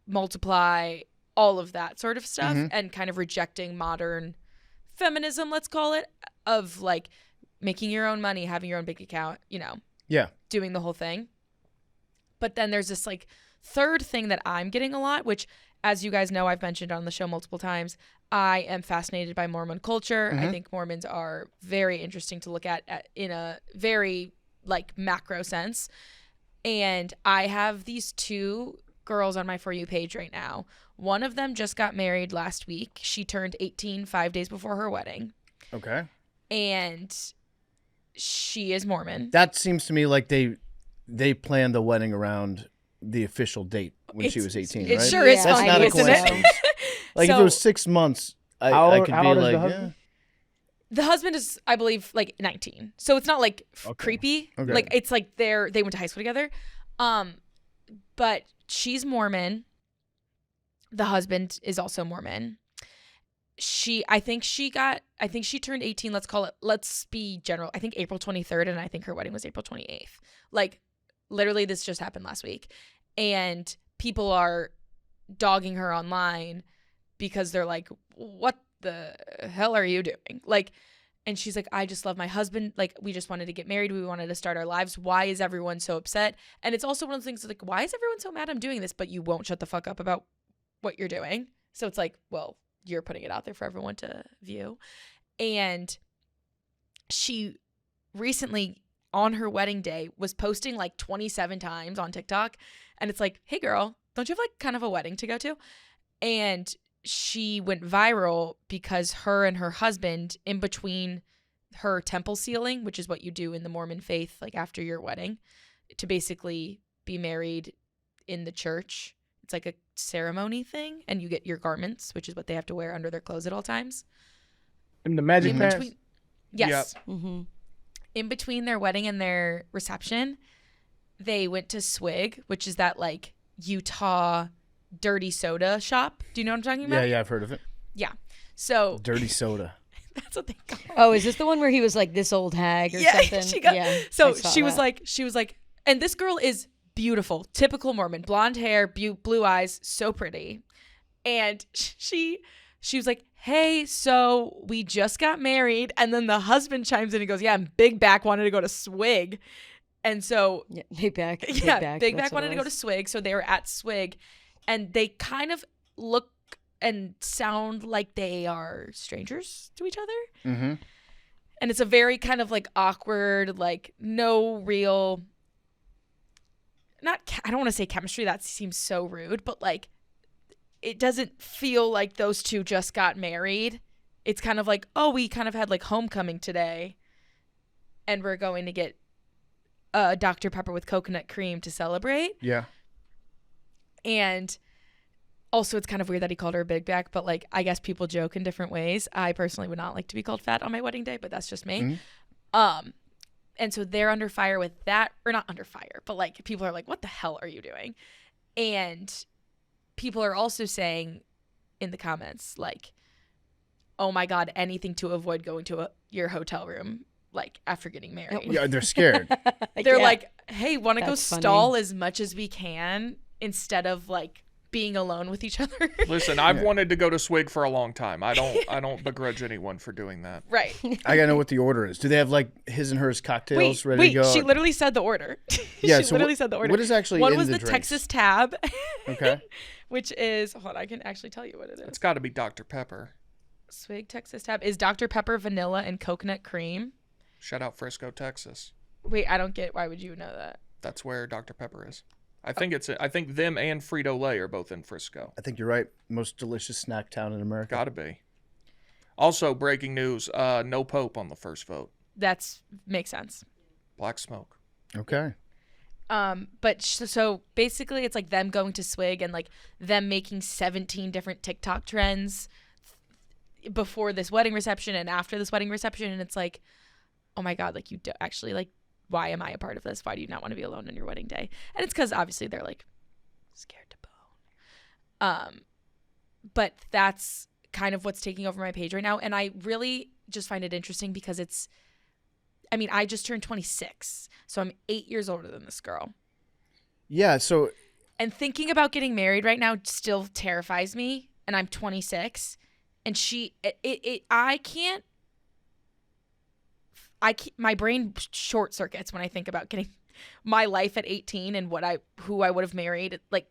multiply, all of that sort of stuff, and kind of rejecting modern feminism, let's call it, of like making your own money, having your own bank account, doing the whole thing. But then there's this like third thing that I'm getting a lot, which, as you guys know, I've mentioned on the show multiple times, I am fascinated by Mormon culture. I think Mormons are very interesting to look at in a very like macro sense. And I have these two girls on my For You page right now. One of them just got married last week. She turned 18 5 days before her wedding. Okay. And she is Mormon. That seems to me like they planned the wedding around the official date when she was 18, it right? sure is That's funny, not a isn't coincidence. Like if it was 6 months, I could be like, yeah. The husband is, I believe, like 19. So it's not like creepy. Okay. Like it's like they went to high school together. But she's Mormon. The husband is also Mormon. I think she turned 18, let's be general. I think April 23rd, and I think her wedding was April 28th. Like literally this just happened last week. And people are dogging her online because they're like, what the hell are you doing? Like, and she's like, I just love my husband. Like, we just wanted to get married. We wanted to start our lives. Why is everyone so upset? And it's also one of the things like, why is everyone so mad I'm doing this, but you won't shut the fuck up about what you're doing? So it's like, well, you're putting it out there for everyone to view. And she recently, on her wedding day, was posting like 27 times on TikTok. And it's like, hey girl, don't you have like kind of a wedding to go to? And she went viral because her and her husband, in between her temple sealing, which is what you do in the Mormon faith, like after your wedding, to basically be married in the church. it's like a ceremony thing, and you get your garments, which is what they have to wear under their clothes at all times. And the magic In pants. between, yes. Yep. Mm-hmm. In between their wedding and their reception, they went to Swig, which is that like Utah dirty soda shop. Do you know what I'm talking about? Yeah, I've heard of it. Yeah. So Dirty soda. that's what they call it. Oh, is this the one where he was like this old hag or Yeah, something? she got- yeah. So I saw she was that. like, and this girl is beautiful, typical Mormon, blonde hair, blue eyes, so pretty. And she was like, hey, so we just got married. And then the husband chimes in and goes, yeah, and Big Back wanted to go to Swig. And so, Yeah, Big Back. Big that's Back what wanted it to go to was. Swig. So they were at Swig, and they kind of look and sound like they are strangers to each other. Mm-hmm. And it's a very kind of like awkward, like no real, I don't want to say chemistry. That seems so rude, but like it doesn't feel like those two just got married. It's kind of like, oh, we kind of had like homecoming today, and we're going to get Dr. Pepper with coconut cream to celebrate. Yeah. And also, it's kind of weird that he called her a big back, but like, I guess people joke in different ways. I personally would not like to be called fat on my wedding day, but that's just me. Mhm. And so they're under fire with that, or not under fire, but like people are like, what the hell are you doing? And people are also saying in the comments, like, oh my God, anything to avoid going to your hotel room, like after getting married. Yeah, they're scared. They're Yeah. like, hey, want to go That's funny. stall as much as we can instead of like being alone with each other. Listen, I've wanted to go to Swig for a long time. I don't begrudge anyone for doing that. Right. I gotta know what the order is. Do they have like his and hers cocktails ready to go? She literally said the order. Yeah, she so literally said the order. what is actually One in was the the drinks? Texas Tab, Okay. which is, hold on, I can actually tell you what it is. It's got to be Dr. Pepper. Swig Texas Tab is Dr. Pepper, vanilla, and coconut cream. Shout out Frisco, Texas. Wait, I don't get, why would you know that? That's where Dr. Pepper is. I think them and Frito-Lay are both in Frisco. I think you're right. Most delicious snack town in America. Gotta be. Also, breaking news: no Pope on the first vote. Makes sense. Black smoke. Okay. But so basically it's like them going to Swig and like them making 17 different TikTok trends before this wedding reception and after this wedding reception, and it's like, oh my God, like you do actually, like, why am I a part of this? Why do you not want to be alone on your wedding day? And it's because obviously they're like scared to bone. But that's kind of what's taking over my page right now, and I really just find it interesting because I just turned 26, so I'm 8 years older than this girl. Yeah. So And thinking about getting married right now still terrifies me, and I'm 26, and my brain short circuits when I think about getting my life at 18 and who I would have married, like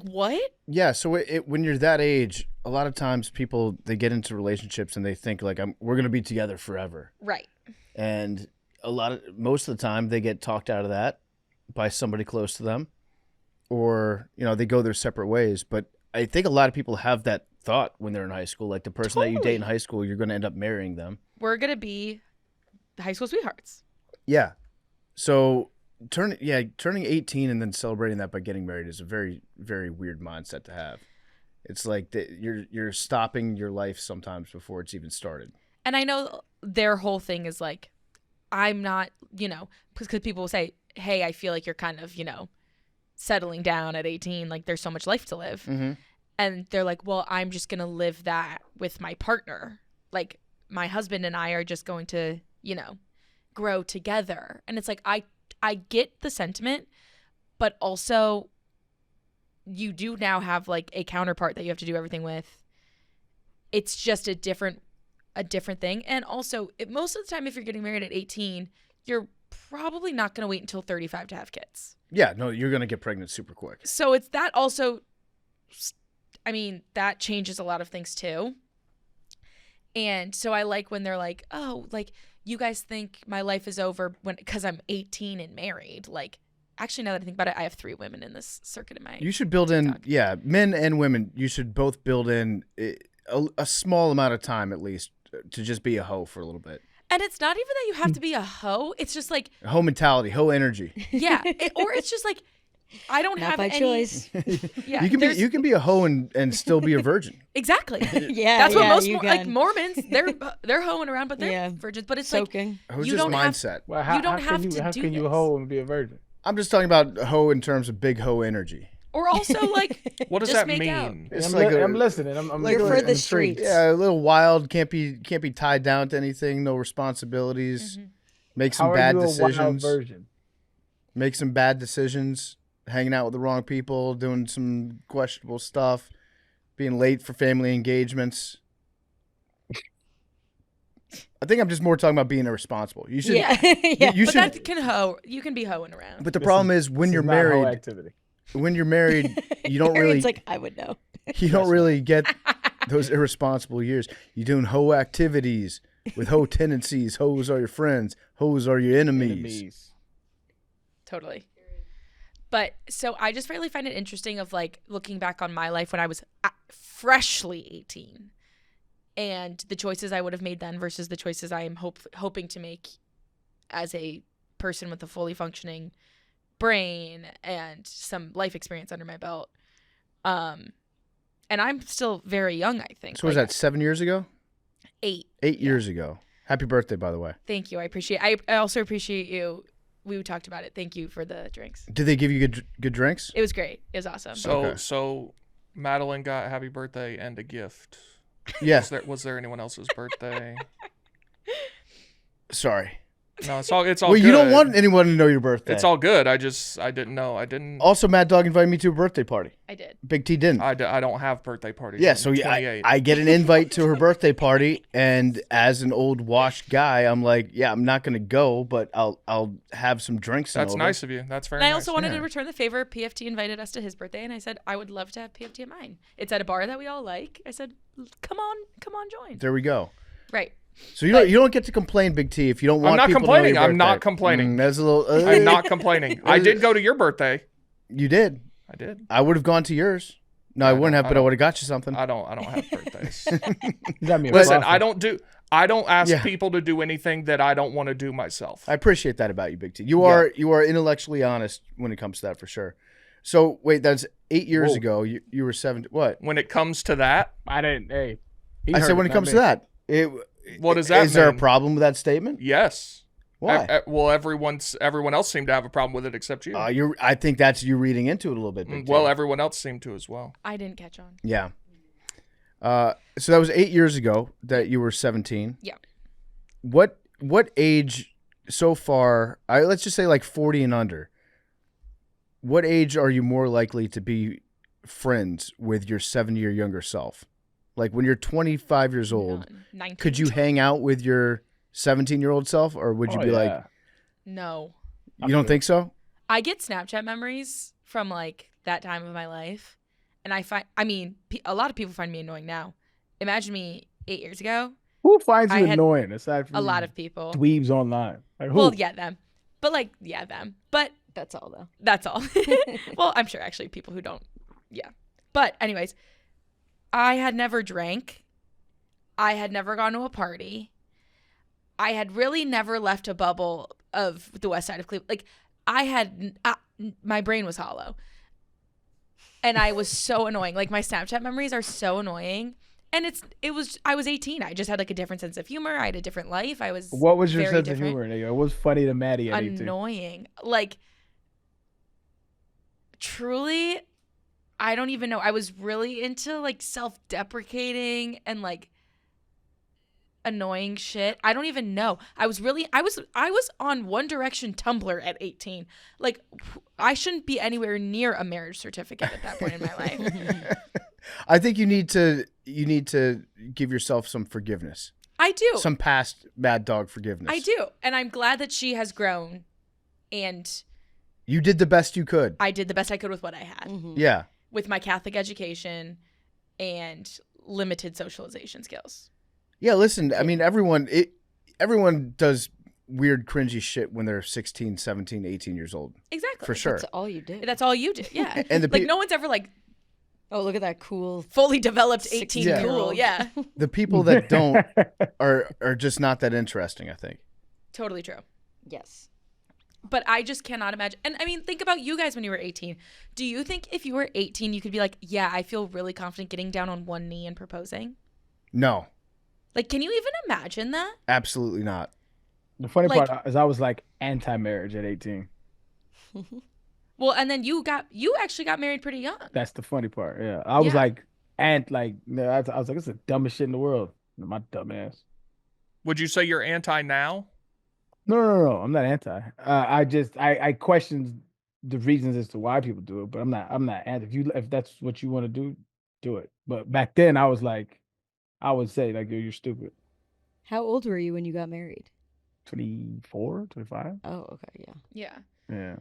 what? yeah. So when you're that age, a lot of times people they get into relationships and they think like we're gonna be together forever, Right. and most of the time they get talked out of that by somebody close to them, or they go their separate ways. But I think a lot of people have that thought when they're in high school, like the person that you date in high school, you're going to end up marrying them. We're going to be high school sweethearts. Yeah. So turning 18 and then celebrating that by getting married is a very, very weird mindset to have. It's like you're stopping your life sometimes before it's even started. And I know their whole thing is like, I'm not, because people will say, hey, I feel like you're kind of, settling down at 18. Like there's so much life to live. Mm-hmm. And they're like, well, I'm just going to live that with my partner. Like my husband and I are just going to, grow together. And it's like, I get the sentiment, but also you do now have like a counterpart that you have to do everything with. It's just a different thing. And also most of the time, if you're getting married at 18, you're probably not going to wait until 35 to have kids. Yeah, no, you're going to get pregnant super quick. So it's that also, that changes a lot of things too. And so I like when they're like, oh, like you guys think my life is over because I'm 18 and married. Like, actually, now that I think about it, I have 3 women in this circuit in my You should build in, TikTok. men and women, you should both build in a small amount of time at least to just be a hoe for a little bit. And it's not even that you have to be a hoe. It's just like, Hoe mentality, hoe energy. yeah. Or it's just like, I don't Not have by any choice. Yeah, you can be a hoe and still be a virgin. Exactly. Yeah, That's what yeah, most you like can. Mormons, they're hoeing around, but they're Yeah. virgins. But it's Soaking. Who's You just don't have- mindset? Well, You don't have to how do can you this. hoe and be a virgin? I'm just talking about hoe in terms of big hoe energy. or also like What does just that make mean? out. It's I'm, like I'm listening. I'm like You're I'm for the intrigued. streets. Yeah, a little wild. Can't be tied down to anything. No responsibilities. Make some How are bad you a wild decisions. virgin? Make some bad decisions. Hanging out with the wrong people. Doing some questionable stuff. Being late for family engagements. I think I'm just more talking about being irresponsible. You should. Yeah. Yeah. You But should. that can hoe. You can be hoeing around. But the This problem is- is when This you're is not hoe married. activity. When you're married, you don't really. Arian's like, I would know. You don't really get those irresponsible years. You're doing hoe activities with hoe tendencies. Hoes are your friends. Hoes are your enemies. Totally. But so I just really find it interesting of like looking back on my life when I was freshly 18 and the choices I would have made then versus the choices I am hoping to make as a person with a fully functioning brain and some life experience under my belt. And I'm still very young, I think. So was that 7 years ago? 8. 8 years ago. Happy birthday, by the way. Thank you. I appreciate I also appreciate you. We talked about it. Thank you for the drinks. Did they give you good drinks? It was great. It was awesome. So Madeline got a happy birthday and a gift. Yes. Was there anyone else's birthday? Sorry. No, it's all Well, good. you don't want anyone to know your birthday. It's all good. I didn't know. I didn't. Also, Mad Dog invited me to a birthday party. I did. Big T didn't. I don't have birthday parties. Yeah, I'm so yeah, 28. I get an invite to her birthday party, and as an old washed guy, I'm like, yeah, I'm not gonna go, but I'll have some drinks. That's over. nice of you. That's very And I nice. also wanted yeah. to return the favor. PFT invited us to his birthday, and I said I would love to have PFT at mine. It's at a bar that we all like. I said, come on, join. There we go. Right. So you don't get to complain, Big T, if you don't want. not people complaining. To know your I'm not birthday. complaining. That's a little. I'm not complaining. I did go to your birthday. You did. I did. I would have gone to yours. No, I wouldn't have, but I would have got you something. I don't have birthdays. You got me a Listen, coffee. I don't ask Yeah. people to do anything that I don't want to do myself. I appreciate that about you, Big T. You are intellectually honest when it comes to that for sure. So wait, that's 8 years Whoa. ago. You were 7. What? When it comes to that, I didn't. Hey, he I heard said when it not comes me. to that. What does that Is there a mean? problem with that statement? yes. Why? Well, everyone else seemed to have a problem with it except you. I think that's you reading into it a little bit. Big T. Well, everyone else seemed to as well. I didn't catch on. yeah. So that was 8 years ago that you were 17. Yeah. What age so far? Let's just say like 40 and under. What age are you more likely to be friends with your 7-year younger self? Like when you're 25 years old, None. 19. could you hang out with your 17-year-old self, or would you Oh, be like, yeah. No. you don't think so? I get Snapchat memories from like that time of my life, and a lot of people find me annoying now. Imagine me 8 years ago. Who finds you I had annoying aside from A lot of people. dweebs online? Like, who? Well, yeah, them. But like, yeah, them. But That's all though. that's all. Well, I'm sure actually people who don't. Yeah. But anyways, I had never drank. I had never gone to a party. I had really never left a bubble of the west side of Cleveland. Like my brain was hollow. And I was so annoying. Like my Snapchat memories are so annoying. And I was 18. I just had like a different sense of humor. I had a different life. I was What was your very sense different. of humor, nigga? What's funny to Maddie at 18? Annoying. Like truly, I don't even know. I was really into like self-deprecating and like annoying shit. I don't even know. I was on One Direction Tumblr at 18. Like I shouldn't be anywhere near a marriage certificate at that point in my life. I think you need to give yourself some forgiveness, I do. some past Mad Dog forgiveness. I do. And I'm glad that she has grown and You did the best you could. I did the best I could with what I had. Yeah. With my Catholic education and limited socialization skills. Yeah, listen, I mean, everyone does weird, cringy shit when they're 16, 17, 18 years old. Exactly. For sure. That's all you do. That's all you did. Yeah. And the like pe- no one's ever like Oh, look at that cool. fully developed 18 Yeah. cool. Yeah. The people that don't are just not that interesting, I think. Totally true. Yes. But I just cannot imagine. And I mean, think about you guys when you were 18. Do you think if you were 18, you could be like, yeah, I feel really confident getting down on one knee and proposing? No, Like, can you even imagine that? absolutely not. The funny Like- part is I was like anti-marriage at 18. Well, and then you actually got married pretty young. That's the funny part. Yeah, I was Yeah. like, I was like, it's the dumbest shit in the world. My dumb ass. Would you say you're anti now? No. I'm not anti. I question the reasons as to why people do it, but I'm not anti. If that's what you want to do it. But back then, I was like, I would say like, you're stupid. How old were you when you got married? 24, 25. Oh, okay, yeah. Yeah. Yeah.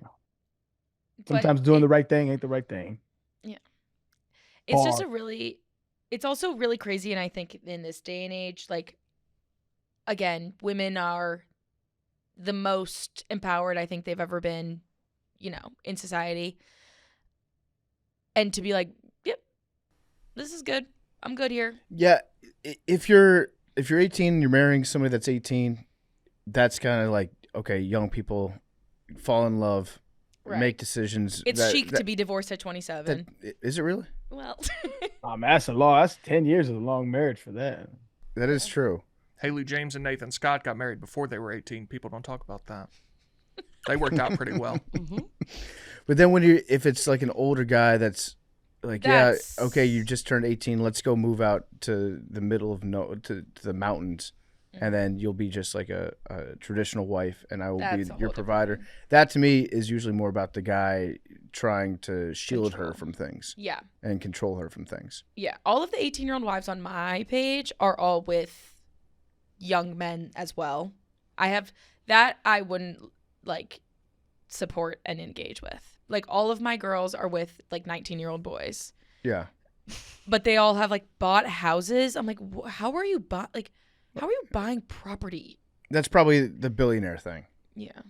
But Sometimes doing the right thing ain't the right thing. it's just Pause. it's also really crazy. And I think in this day and age, like, again, women are the most empowered I think they've ever been, in society. And to be like, yep, this is good. I'm good here. Yeah, if you're 18 and you're marrying somebody that's 18, that's kind of like, okay, young people fall in love, Right. make decisions. It's chic to be divorced at 27. Is it really? Well, That's a law. That's 10 years of a long marriage for that. That is true. Haley James and Nathan Scott got married before they were 18. People don't talk about that. They worked out pretty well. But then if it's like an older guy that's like, That's- yeah, okay, you just turned 18, let's go move out to the middle of to the mountains, and then you'll be just like a traditional wife, and I will That's a be whole your different provider. thing. That to me is usually more about the guy trying to shield her Control. from things yeah. and control her from things. Yeah. All of the 18-year-old wives on my page are all with young men as well. I wouldn't like support and engage with. Like, all of my girls are with like 19-year-old boys, Yeah. but they all have like bought houses. I'm like, how are you buying property? That's probably the billionaire thing. Yeah.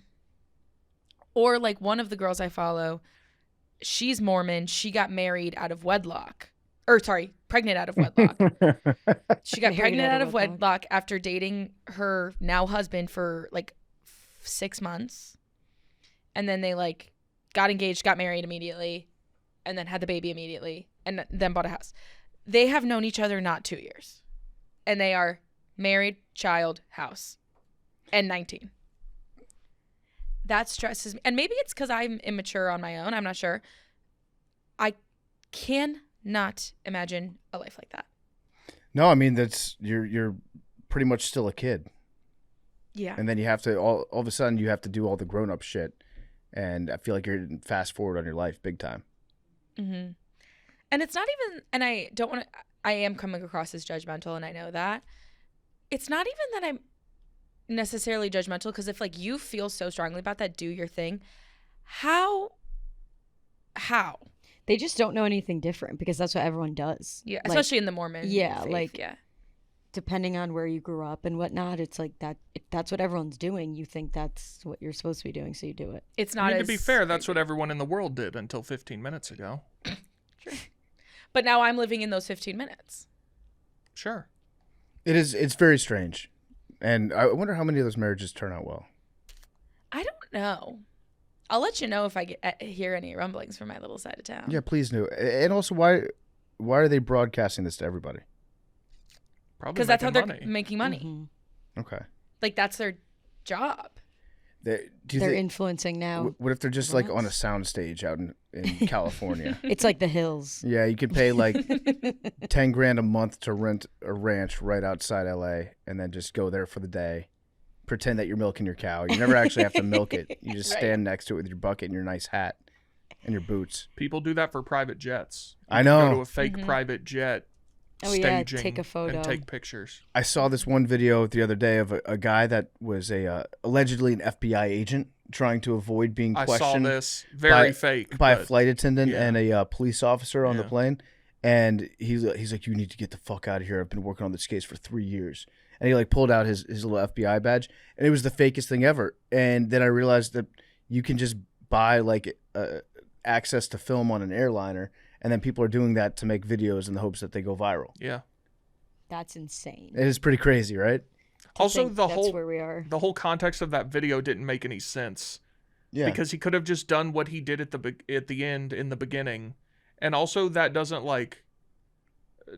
Or like one of the girls I follow, she's Mormon. She got married out of wedlock. Pregnant out of wedlock. She got Married pregnant out out of of wedlock. wedlock after dating her now husband for like 6 months. And then they like got engaged, got married immediately, and then had the baby immediately, and then bought a house. They have known each other not 2 years. And they are married, child, house, and 19. That stresses me. And maybe it's because I'm immature on my own. I'm not sure. I cannot imagine a life like that. No, I mean that's you're pretty much still a kid, Yeah. and then you have to all of a sudden you have to do all the grown up shit, and I feel like you're fast forward on your life big time. Mm-hmm. And it's not even, and I don't want to, I am coming across as judgmental, and I know that. It's not even that I'm necessarily judgmental, because if like you feel so strongly about that, do your thing. How? They just don't know anything different because that's what everyone does. Yeah, Like, especially in the Mormon yeah, faith, like- yeah. depending on where you grew up and whatnot, it's like that. If that's what everyone's doing, you think that's what you're supposed to be doing, so you do it. It's I not mean, as to be fair, that's what everyone in the world did until 15 minutes ago. But now I'm living in those 15 minutes. Sure. It's very strange, and I wonder how many of those marriages turn out well. I don't know. I'll let you know if I hear any rumblings from my little side of town. Yeah, please do. And also, why are they broadcasting this to everybody? Probably Because that's how they're making money. making money. Mhm. Okay. Like, that's their job. Do you They're think, influencing now. what if they're just like on a Yes. soundstage out in California? It's like the hills. Yeah, you could pay like 10 grand a month to rent a ranch right outside LA and then just go there for the day. Pretend that you're milking your cow. You never actually have to milk it. You just Right. stand next to it with your bucket and your nice hat and your boots. People do that for private jets. You I can Go know. to a fake Mhm. private jet, Oh, yeah, staging, take a photo. and take pictures. I saw this one video the other day of a guy that was allegedly an FBI agent trying to avoid being I saw questioned this. Very by- fake. by a but flight attendant yeah. and a police officer on the Yeah. plane. And he's like, you need to get the fuck out of here. I've been working on this case for 3 years. And he like pulled out his little FBI badge, and it was the fakest thing ever. And then I realized that you can just buy like access to film on an airliner, and then people are doing that to make videos in the hopes that they go viral. Yeah. That's insane. It is pretty crazy, right? To Also, think the that's whole where we are. the whole context of that video didn't make any sense. Yeah. because he could have just done what he did at the end in the beginning. And also that doesn't like,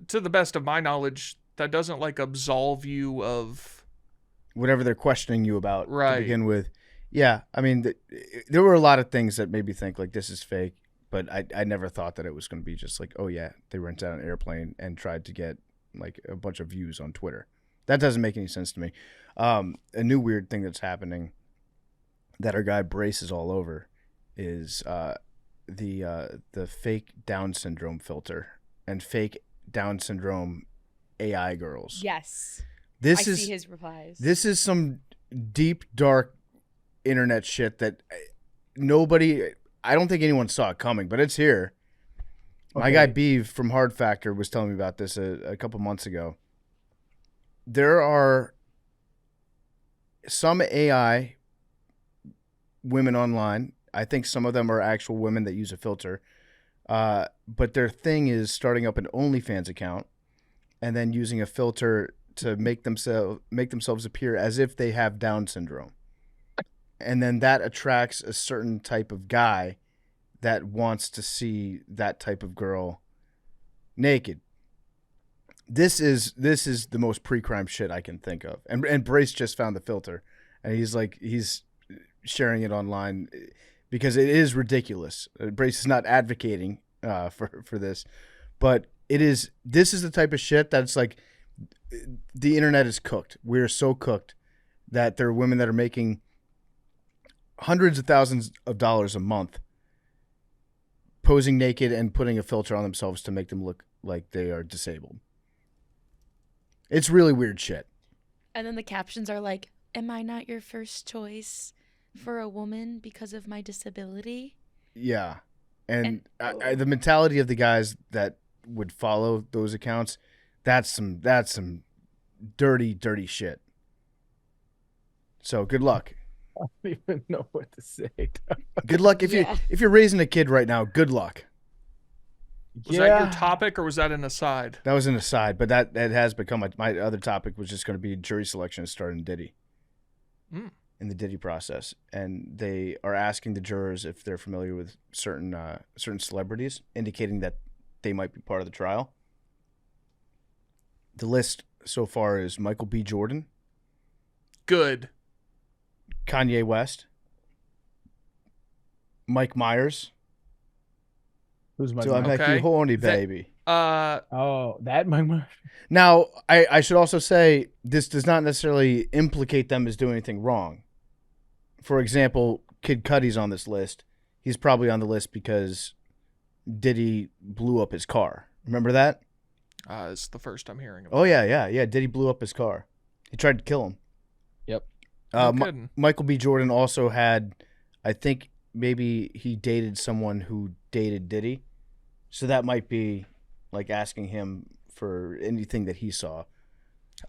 to the best of my knowledge, that doesn't like absolve you of whatever they're questioning you about Right. to begin with. Yeah, I mean, there were a lot of things that made me think like this is fake, but I never thought that it was going to be just like, oh yeah, they rented out an airplane and tried to get like a bunch of views on Twitter. That doesn't make any sense to me. A new weird thing that's happening that our guy braces all over is the fake Down syndrome filter and fake Down syndrome AI girls. Yes. I see his replies. This is some deep, dark internet shit that I don't think anyone saw it coming, but it's here. My guy Beeve from Hard Factor was telling me about this a couple months ago. There are some AI women online. I think some of them are actual women that use a filter. But their thing is starting up an OnlyFans account and then using a filter to make themselves appear as if they have Down syndrome. And then that attracts a certain type of guy that wants to see that type of girl naked. This is the most pre-crime shit I can think of. And Brace just found the filter, and he's sharing it online because it is ridiculous. Brace is not advocating for this, but this is the type of shit that's like the internet is cooked. We're so cooked that there are women that are making hundreds of thousands of dollars a month posing naked and putting a filter on themselves to make them look like they are disabled. It's really weird shit. And then the captions are like, "Am I not your first choice for a woman because of my disability?" Yeah. And the mentality of the guys that would follow those accounts, that's some dirty, dirty shit. So good luck. I don't even know what to say. Good luck if you're raising a kid right now. Good luck. Was that your topic or was that an aside? That was an aside, but that has become my other topic was just going to be jury selection starting Diddy in the Diddy process, and they are asking the jurors if they're familiar with certain celebrities, indicating that they might be part of the trial. The list so far is Michael B. Jordan, Good. Kanye West, Mike Myers. Who's my So I'm like, Okay. you horny baby. that Mike. Now, I should also say this does not necessarily implicate them as doing anything wrong. For example, Kid Cudi's on this list. He's probably on the list because Diddy blew up his car. Remember that? It's the first I'm hearing about. Oh, yeah. Diddy blew up his car. He tried to kill him. Yep. No kidding. Michael B. Jordan also had, I think maybe he dated someone who dated Diddy. So that might be like asking him for anything that he saw.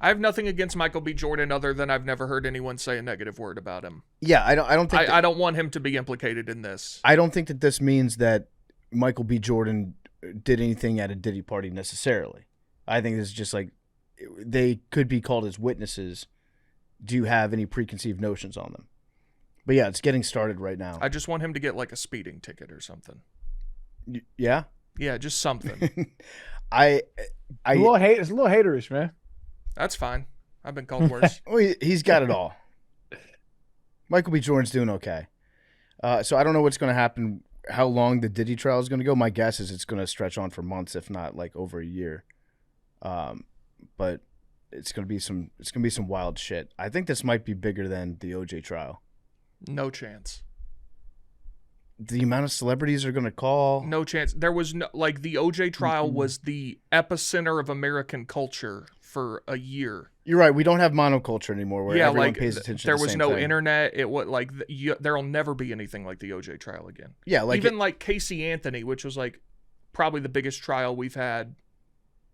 I have nothing against Michael B. Jordan other than I've never heard anyone say a negative word about him. Yeah, I don't think I don't want him to be implicated in this. I don't think that this means that Michael B. Jordan did anything at a Diddy party necessarily. I think this is just like they could be called as witnesses. Do you have any preconceived notions on them? But yeah, it's getting started right now. I just want him to get like a speeding ticket or something. Yeah? Yeah, just something. I It's a little haterish, man. That's fine. I've been called worse. well, he's got it all. Michael B. Jordan's doing okay. So I don't know what's going to happen, how long the Diddy trial is going to go. My guess is it's going to stretch on for months, if not like over a year. But it's going to be some wild shit. I think this might be bigger than the OJ trial. No chance. The amount of celebrities are going to call. No chance. There was no, like, the OJ trial was the epicenter of American culture for a year. You're right. We don't have monoculture anymore where everyone pays attention there to the was same no thing. internet. It was like there'll never be anything like the OJ trial again. Yeah, like even like Casey Anthony, which was like probably the biggest trial we've had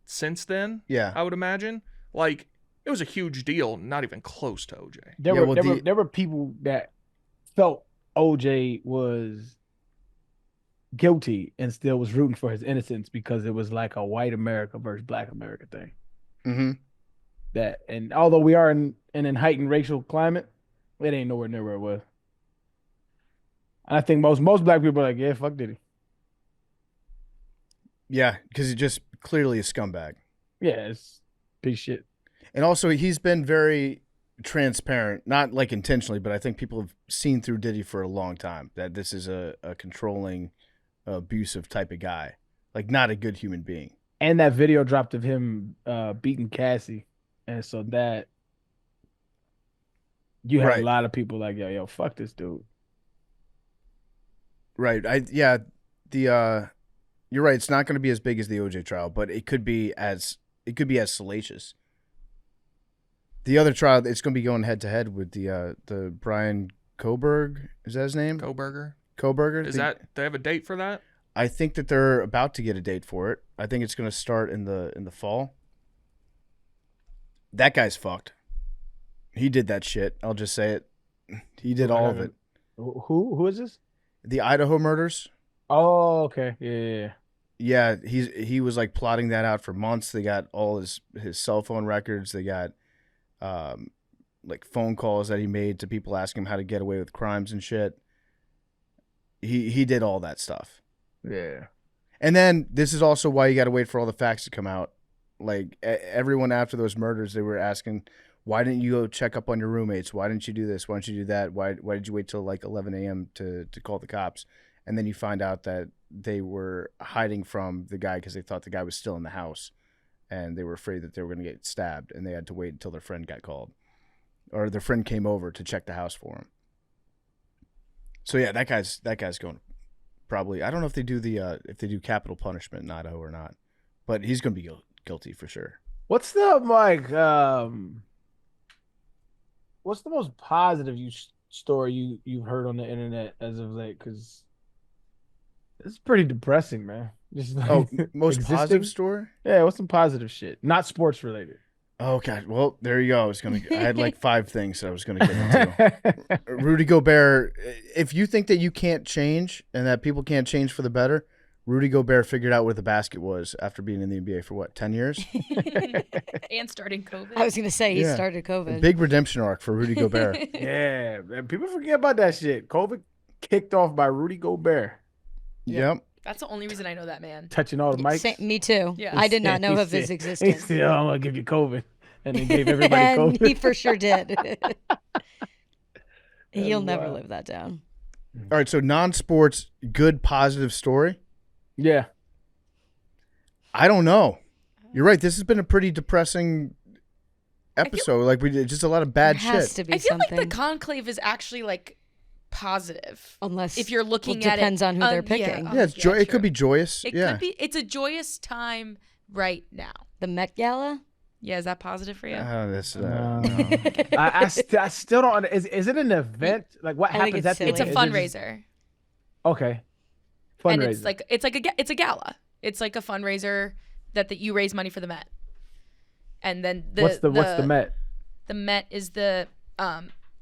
since then. Yeah. I would imagine. Like, it was a huge deal, not even close to OJ. There were people that felt OJ was guilty and still was rooting for his innocence because it was like a white America versus black America thing. Mm-hmm. And although we are in an heightened racial climate, it ain't nowhere near where it was. And I think most black people are like, yeah, fuck Diddy. Yeah, because he's just clearly a scumbag. Yeah, it's piece of shit. And also, he's been very transparent, not like intentionally, but I think people have seen through Diddy for a long time that this is a controlling, abusive type of guy. Like, not a good human being. And that video dropped of him beating Cassie. And so that you have Right. a lot of people like, yo, fuck this dude. Right. You're right. It's not going to be as big as the OJ trial, but it could be as salacious. The other trial, it's going to be going head to head with the Brian Koberg. Is that his name? Koberger. Koberger. They have a date for that? I think that they're about to get a date for it. I think it's going to start in the fall. That guy's fucked. He did that shit. I'll just say it. He did all of it. Who is this? The Idaho murders. Oh, okay. Yeah. Yeah, he was like plotting that out for months. They got all his cell phone records. They got like phone calls that he made to people asking him how to get away with crimes and shit. He did all that stuff. Yeah. And then this is also why you got to wait for all the facts to come out. Like everyone after those murders, they were asking, why didn't you go check up on your roommates? Why didn't you do this? Why didn't you do that? Why did you wait till like 11 a.m. to call the cops? And then you find out that they were hiding from the guy because they thought the guy was still in the house, and they were afraid that they were going to get stabbed, and they had to wait until their friend got called, or their friend came over to check the house for him. So yeah, that guy's going probably. I don't know if they do capital punishment in Idaho or not, but he's going to be guilty for sure. What's the what's the most positive story you've heard on the internet as of late? Because it's pretty depressing, man. Just like most existing. positive story? Yeah, what's some positive shit? Not sports related. Oh God! Well, there you go. I had like 5 things that I was gonna get into. Rudy Gobert. If you think that you can't change and that people can't change for the better, Rudy Gobert figured out where the basket was after being in the NBA for what, 10 years? And starting COVID. I was gonna say he started COVID. A big redemption arc for Rudy Gobert. Yeah, man, people forget about that shit. COVID kicked off by Rudy Gobert. Yep. That's the only reason I know that man. Touching all the mics. Me too. Yeah. I did not know of his He existence. said, "Oh, I'm gonna give you COVID," and then gave everybody And COVID. he for sure did. He'll That's never wild. live that down. All right. So non-sports, good positive story. Yeah, I don't know. You're right. This has been a pretty depressing episode. Like we did just a lot of bad There has shit. to be I feel something. like the conclave is actually like positive. Unless If you're looking well, at it, depends on who they're picking. Yeah, it's it could true. be joyous. It yeah. could be. It's a joyous time right now. The Met Gala. Yeah, is that positive for you? No. I still don't. Is it an event? Like what I think happens it's at the It's a event? Is it fundraiser, okay. Fundraiser. and it's a gala. It's like a fundraiser that you raise money for the Met, and then what's the Met? The Met is the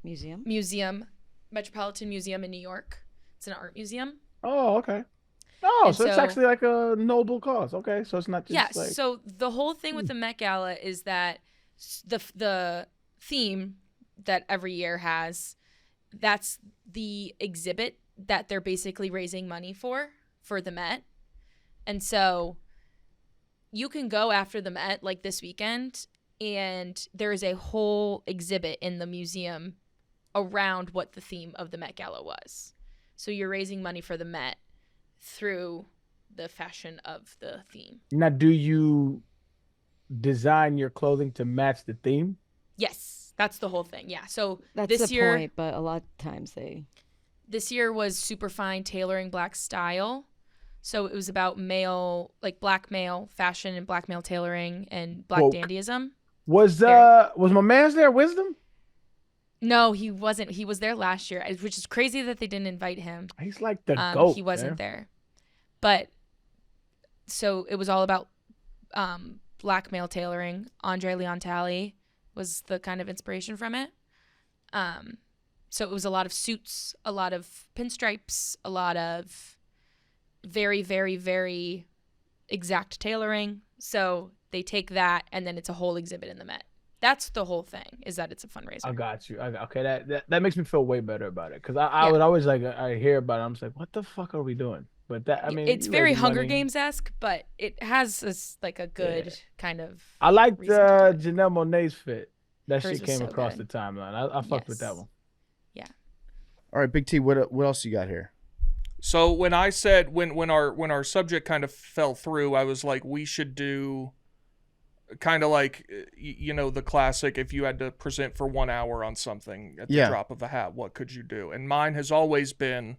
Museum. Metropolitan Museum in New York. It's an art museum. Oh, okay. Oh, And so it's so- actually like a noble cause. Okay, so it's not just Yeah. like So the whole thing with the Met Gala is that the theme that every year has, that's the exhibit that they're basically raising money for the Met. And so you can go after the Met like this weekend, and there is a whole exhibit in the museum around what the theme of the Met Gala was. So you're raising money for the Met through the fashion of the theme. Now, do you design your clothing to match the theme? Yes, that's the whole thing. Yeah. So That's this the year, point, but a lot of times this year was super fine tailoring black style. So it was about black male fashion and black male tailoring and black Woke. dandyism. Was my man's there, Wisdom? No, he wasn't. He was there last year, which is crazy that they didn't invite him. He's like the GOAT. He wasn't man. there. But so it was all about black male tailoring. Andre Leontali was the kind of inspiration from it. So it was a lot of suits, a lot of pinstripes, a lot of very, very, very exact tailoring. So they take that, and then it's a whole exhibit in the Met. That's the whole thing, is that it's a fundraiser. I got you. Okay, that makes me feel way better about it because I Yeah. would always like I hear about it. I'm just like, what the fuck are we doing? But that I mean, it's you very raise Hunger money. Games-esque, but it has this like a good kind of. I liked reason to do it. Janelle Monáe's fit. That Hers shit was came so across good. the timeline. I fucked with that Yes. one. All right, Big T, what else you got here? So when I said when our subject kind of fell through, I was like, we should do kind of like the classic. If you had to present for 1 hour on something at the drop of a hat, what could you do? And mine has always been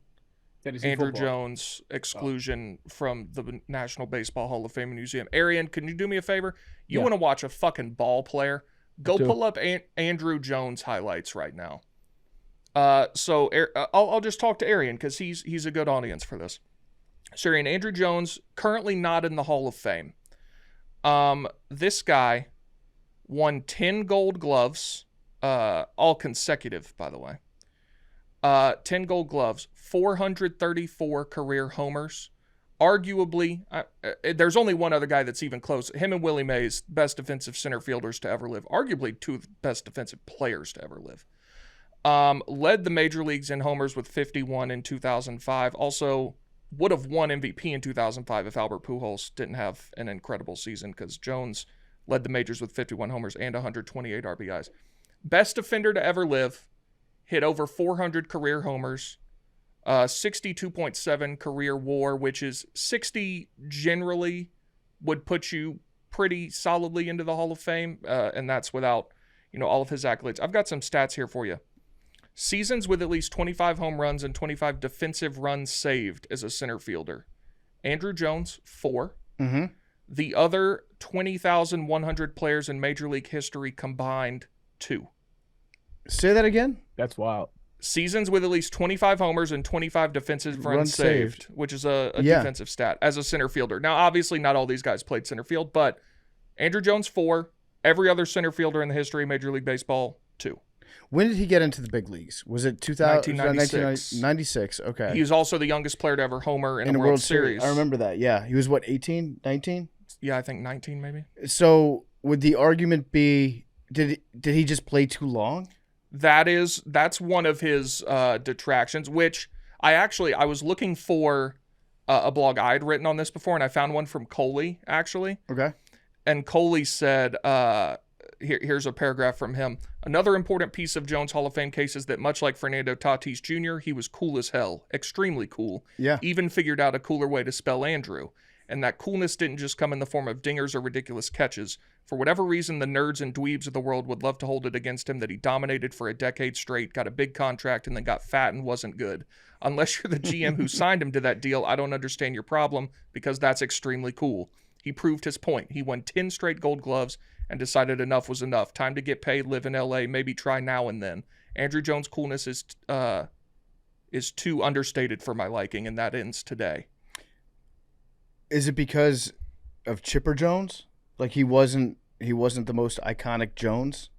Andruw Jones' exclusion from the National Baseball Hall of Fame and Museum. Arian, can you do me a favor? You want to watch a fucking ball player? Go pull up Andruw Jones highlights right now. So I'll just talk to Arian because he's a good audience for this. So Arian, Andruw Jones, currently not in the Hall of Fame. This guy won 10 Gold Gloves, all consecutive, by the way. 10 Gold Gloves, 434 career homers. Arguably, there's only one other guy that's even close. Him and Willie Mays, best defensive center fielders to ever live. Arguably, two of the best defensive players to ever live. Led the major leagues in homers with 51 in 2005. Also would have won MVP in 2005 if Albert Pujols didn't have an incredible season, because Jones led the majors with 51 homers and 128 RBIs. Best defender to ever live. Hit over 400 career homers. 62.7 career WAR, which is 60 generally would put you pretty solidly into the Hall of Fame, and that's without all of his accolades. I've got some stats here for you. Seasons with at least 25 home runs and 25 defensive runs saved as a center fielder. Andruw Jones, 4. Mm-hmm. The other 20,100 players in Major League history combined, 2. Say that again? That's wild. Seasons with at least 25 homers and 25 defensive runs saved, which is a defensive stat as a center fielder. Now, obviously, not all these guys played center field, but Andruw Jones, 4. Every other center fielder in the history of Major League Baseball, 2. When did he get into the big leagues? Was it 1996. 1996, okay. He was also the youngest player to ever homer in a World Series. I remember that, yeah. He was, 18, 19? Yeah, I think 19 maybe. So would the argument be, did he just play too long? That's one of his detractions, which I was looking for a blog I had written on this before, and I found one from Coley, actually. Okay. And Coley said, here's a paragraph from him. Another important piece of Jones' Hall of Fame case is that much like Fernando Tatis Jr., he was cool as hell, extremely cool. Yeah. Even figured out a cooler way to spell Andruw. And that coolness didn't just come in the form of dingers or ridiculous catches. For whatever reason, the nerds and dweebs of the world would love to hold it against him that he dominated for a decade straight, got a big contract, and then got fat and wasn't good. Unless you're the GM who signed him to that deal, I don't understand your problem, because that's extremely cool. He proved his point. He won 10 straight Gold Gloves and decided enough was enough. Time to get paid, live in LA, maybe try now and then. Andruw Jones' coolness is too understated for my liking, and that ends today. Is it because of Chipper Jones? Like he wasn't the most iconic Jones?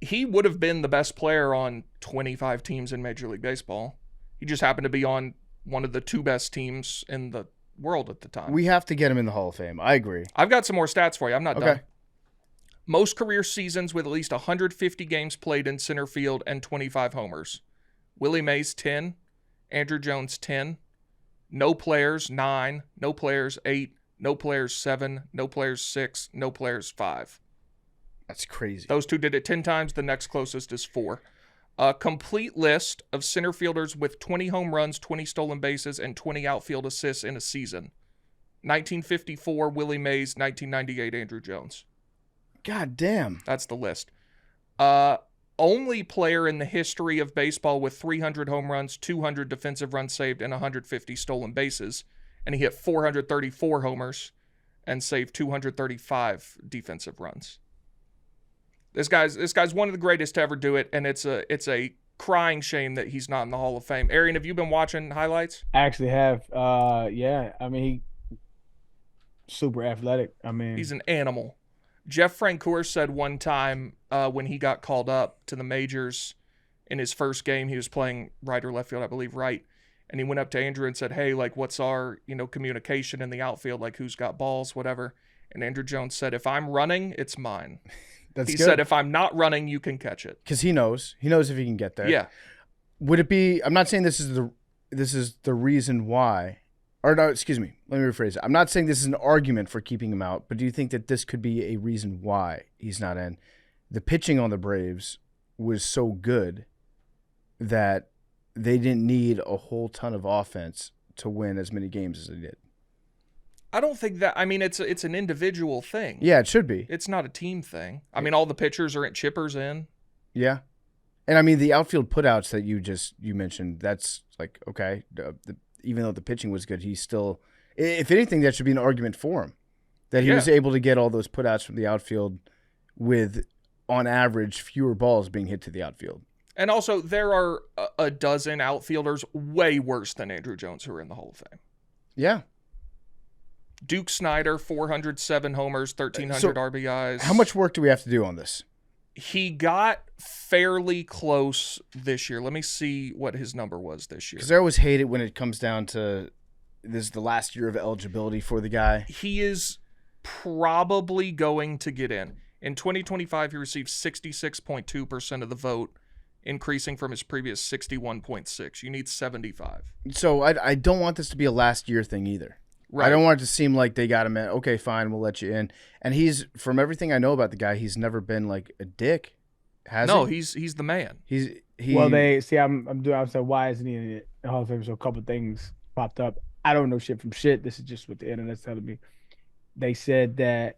He would have been the best player on 25 teams in Major League Baseball. He just happened to be on one of the 2 best teams in the world at the time. We have to get him in the Hall of Fame. I agree. I've got some more stats for you. I'm not done. Most career seasons with at least 150 games played in center field and 25 homers. Willie Mays, 10. Andruw Jones, 10. No players, 9. No players, 8. No players, 7. No players, 6. No players, 5. That's crazy. Those 2 did it 10 times. The next closest is 4. A complete list of center fielders with 20 home runs, 20 stolen bases, and 20 outfield assists in a season. 1954, Willie Mays. 1998, Andruw Jones. God damn. That's the list. Only player in the history of baseball with 300 home runs, 200 defensive runs saved, and 150 stolen bases. And he hit 434 homers and saved 235 defensive runs. This guy's one of the greatest to ever do it, and it's a crying shame that he's not in the Hall of Fame. Arian, have you been watching highlights? I actually have. Yeah. I mean, he's super athletic. I mean, he's an animal. Jeff Francoeur said one time when he got called up to the majors in his first game, he was playing right or left field, I believe right, and he went up to Andruw and said, "Hey, like, what's our communication in the outfield? Like, who's got balls, whatever." And Andruw Jones said, if I'm running, it's mine. That's He good. said, if I'm not running, you can catch it. Because he knows if he can get there. Yeah. Would it be? I'm not saying this is the reason why. Or no, excuse me. Let me rephrase it. I'm not saying this is an argument for keeping him out, but do you think that this could be a reason why he's not in? The pitching on the Braves was so good that they didn't need a whole ton of offense to win as many games as they did. I don't think that. I mean, it's an individual thing. Yeah, it should be. It's not a team thing. I mean, all the pitchers are chippers in. Yeah. And I mean, the outfield putouts that you mentioned, that's like, okay, even though the pitching was good, he's still, if anything, that should be an argument for him. That he was able to get all those putouts from the outfield with, on average, fewer balls being hit to the outfield. And also, there are a dozen outfielders way worse than Andruw Jones who are in the Hall of Fame. Yeah. Duke Snyder, 407 homers, 1,300 RBIs. How much work do we have to do on this? He got fairly close this year. Let me see what his number was this year. Because I always hate it when it comes down to this is the last year of eligibility for the guy. He is probably going to get in. In 2025, he received 66.2% of the vote, increasing from his previous 61.6. You need 75. So I don't want this to be a last year thing either. Right. I don't want it to seem like they got him in. Okay, fine, we'll let you in. And he's, from everything I know about the guy, he's never been like a dick. Has he? No, he's the man. Well, they see. I'm saying, why isn't he in the Hall of Fame? So a couple things popped up. I don't know shit from shit. This is just what the internet's telling me. They said that,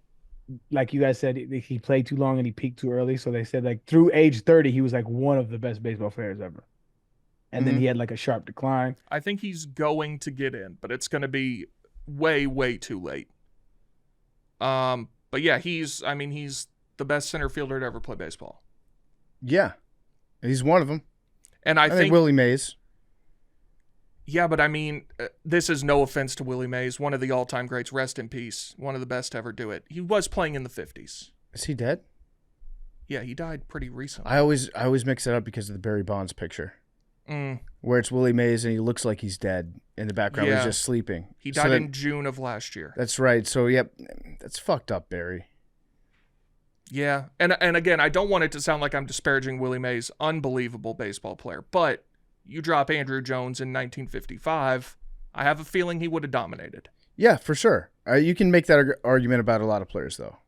like you guys said, he played too long and he peaked too early. So they said like through age 30, he was like one of the best baseball players ever. And then he had like a sharp decline. I think he's going to get in, but it's going to be way, way too late. But yeah, he's the best center fielder to ever play baseball. Yeah. He's one of them. And I think Willie Mays. Yeah, but I mean, this is no offense to Willie Mays, one of the all-time greats. Rest in peace. One of the best to ever do it. He was playing in the 50s. Is he dead? Yeah, he died pretty recently. I always mix it up because of the Barry Bonds picture. Where it's Willie Mays and he looks like he's dead. In the background, he's just sleeping. He died in June of last year. That's right. So, yep, that's fucked up, Barry. Yeah, and again, I don't want it to sound like I'm disparaging Willie Mays, unbelievable baseball player, but you drop Andruw Jones in 1955, I have a feeling he would have dominated. Yeah, for sure. You can make that argument about a lot of players, though.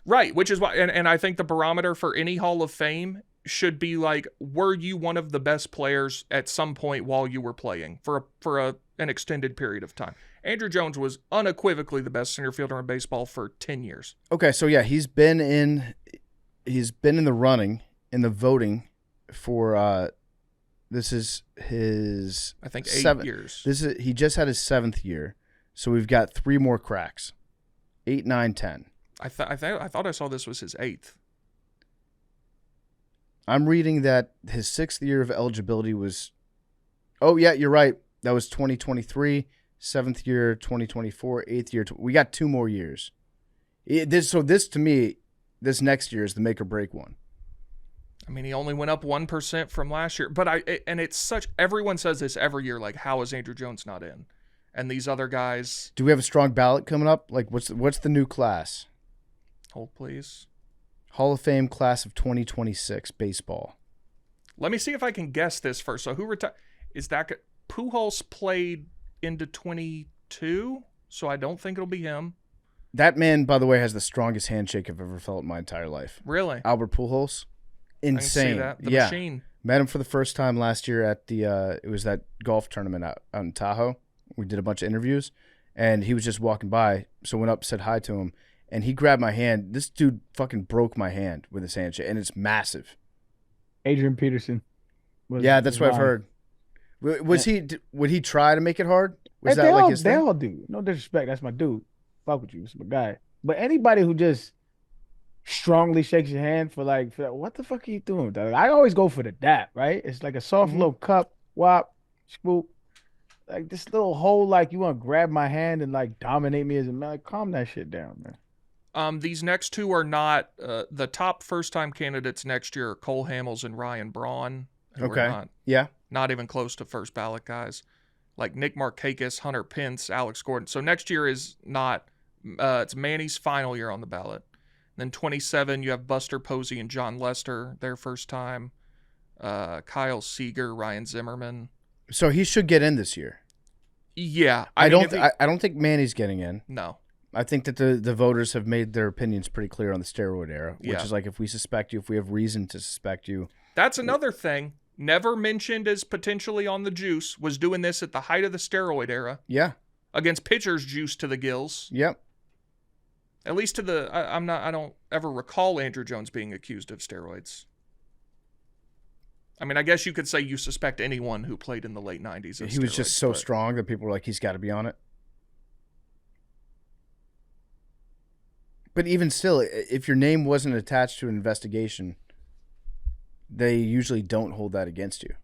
Right, which is why, and I think the barometer for any Hall of Fame should be like, were you one of the best players at some point while you were playing for an extended period of time? Andruw Jones was unequivocally the best center fielder in baseball for 10 years. Okay, so yeah, he's been in the running, in the voting for this is his, I think, 8 years. He just had his 7th year, so we've got 3 more cracks, 8, 9, 10. I thought I saw this was his 8th. I'm reading that his 6th year of eligibility was. Oh yeah, you're right. That was 2023. 7th year, 2024. 8th year. We got 2 more years. This to me, this next year is the make or break one. I mean, he only went up 1% from last year, but it's such, everyone says this every year, like, how is Andruw Jones not in? And these other guys. Do we have a strong ballot coming up? Like, what's the new class? Hold, please. Hall of Fame class of 2026 baseball. Let me see if I can guess this first. So who retired? Is that Pujols played into 22? So I don't think it'll be him. That man, by the way, has the strongest handshake I've ever felt in my entire life. Really? Albert Pujols. Insane. I can see that. The machine. Met him for the first time last year at the it was that golf tournament out in Tahoe. We did a bunch of interviews, and he was just walking by. So went up, said hi to him, and he grabbed my hand. This dude fucking broke my hand with his handshake, and it's massive. Adrian Peterson. That's what I've heard. Would he try to make it hard? Was that like his thing? They all do. No disrespect. That's my dude. Fuck with you. It's my guy. But anybody who just strongly shakes your hand for what the fuck are you doing with that? I always go for the dap, right? It's like a soft little cup, whop, swoop. Like this little hole, like you want to grab my hand and like dominate me as a man. Like, calm that shit down, man. These next two are not the top first-time candidates next year are Cole Hamels and Ryan Braun. Okay. Not even close to first ballot guys. Like Nick Markakis, Hunter Pence, Alex Gordon. So next year is not It's Manny's final year on the ballot. Then 27, you have Buster Posey and John Lester, their first time. Kyle Seeger, Ryan Zimmerman. So he should get in this year. Yeah. I mean, don't think Manny's getting in. No. I think that the voters have made their opinions pretty clear on the steroid era, which Yeah. is like if we suspect you, if we have reason to suspect you. That's another thing. Never mentioned as potentially on the juice, was doing this at the height of the steroid era Yeah. against pitchers juiced to the gills. Yep. At least to the I don't ever recall Andruw Jones being accused of steroids. I mean, I guess you could say you suspect anyone who played in the late 90s of He was just so but- strong that people were like, he's got to be on it. But even still, if your name wasn't attached to an investigation, they usually don't hold that against you.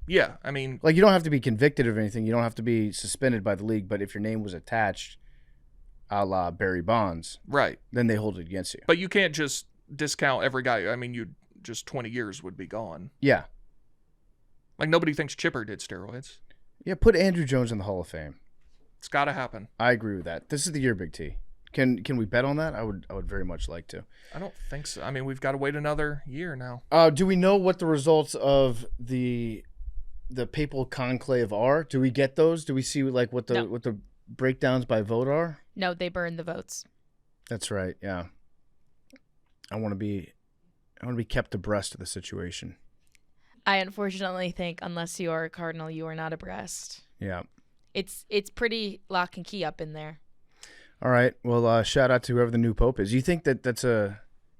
Yeah, I mean, Like, you don't have to be convicted of anything. You don't have to be suspended by the league. But if your name was attached, a la Barry Bonds, right. then they hold it against you. But you can't just discount every guy. I mean, you just 20 years would be gone. Yeah. Like, nobody thinks Chipper did steroids. Yeah, put Andruw Jones in the Hall of Fame. It's got to happen. I agree with that. This is the year, Big T. Can we bet on that? I would very much like to. I don't think so. I mean, we've got to wait another year now. Do we know what the results of the papal conclave are? Do we get those? Do we see like what the No. what the breakdowns by vote are? No, they burned the votes. That's right. Yeah. I want to be kept abreast of the situation. I unfortunately think unless you are a cardinal, you are not abreast. Yeah. It's pretty lock and key up in there. All right. Well, shout out to whoever the new pope is. You think that that's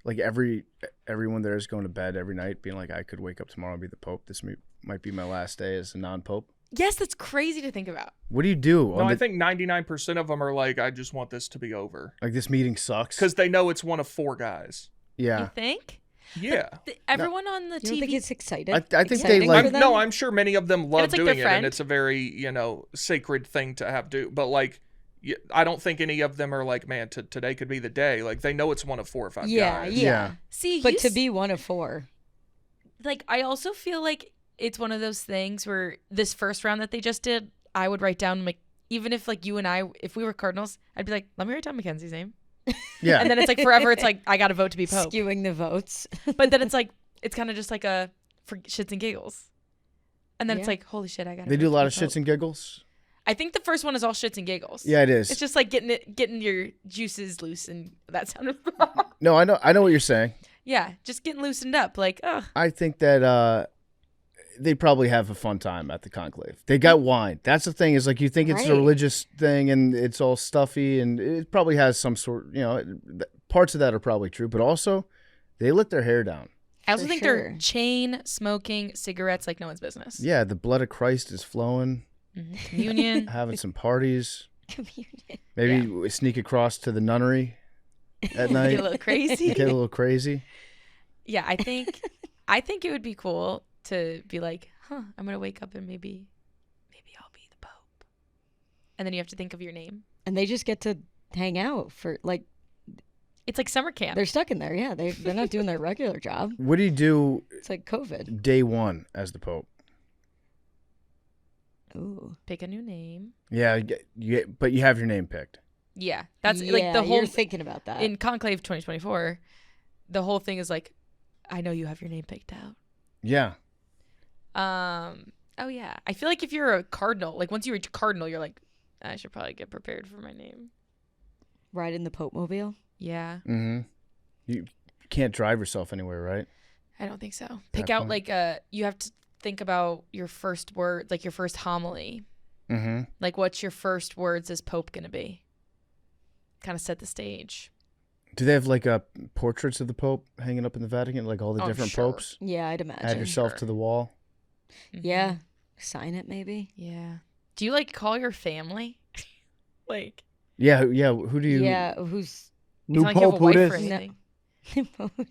like everyone there is going to bed every night being like, I could wake up tomorrow and be the pope. This might be my last day as a non-pope. Yes, that's crazy to think about. What do you do? No, I think 99% of them are like, I just want this to be over. Like this meeting sucks. Because they know it's one of 4 guys. Yeah. You think? Yeah. Everyone on the You TV. don't think it's excited? I think they Exciting like. for them? No, I'm sure many of them love it's like doing their it, and friend. it's a very, sacred thing to have do. But like, I don't think any of them are like, man, today could be the day. Like, they know it's one of 4 or 5 yeah, guys. yeah. See, But to be one of 4. like, I also feel like it's one of those things where this first round that they just did, I would write down, like, even if like you and I, if we were Cardinals, I'd be like, let me write down Mackenzie's name. Yeah. And then it's like forever, it's like, I got to vote to be Pope. Skewing the votes. But then it's like, it's kind of just like a for shits and giggles. And then it's Yeah. like, holy shit, I got to They do a lot of shits and giggles. I think the first one is all shits and giggles. Yeah, it is. It's just like getting your juices loose, and that sounded No, I know what you're saying. yeah, just getting loosened up. Like, ugh. I think that they probably have a fun time at the conclave. They got wine. That's the thing, is like you think it's a Right. religious thing and it's all stuffy, and it probably has some sort, parts of that are probably true, but also they let their hair down. I also For think sure. they're chain smoking cigarettes like no one's business. Yeah, the blood of Christ is flowing, Communion. having some parties. Communion. Maybe we sneak across to the nunnery at night. Get a little crazy. Get a little crazy. Yeah, I think it would be cool to be like, I'm gonna wake up and maybe I'll be the Pope. And then you have to think of your name. And they just get to hang out for like It's like summer camp. they're stuck in there. Yeah, they're not doing their regular job. What do you do It's like COVID. day one as the Pope? Ooh. Pick a new name. Yeah, but you have your name picked. Yeah, that's yeah, like the whole You're thinking about that. in Conclave 2024. The whole thing is like, I know you have your name picked out. Yeah. Oh yeah. I feel like if you're a cardinal, like once you reach cardinal, you're like, I should probably get prepared for my name. Ride in the Pope mobile. Yeah. Mm-hmm. You can't drive yourself anywhere, right? I don't think so. Pick out point. like you have to think about your first word, like your first homily. Mm-hmm. Like what's your first words as Pope gonna be? Kind of set the stage. Do they have like portraits of the Pope hanging up in the Vatican, like all the Oh, different sure. popes? Yeah, I'd imagine. Add yourself Sure. to the wall. Yeah. Sign it maybe. Yeah. Do you like call your family? Like Yeah. Who do you? Yeah, who's it's New not like you have a Pope, who wife this? or anything.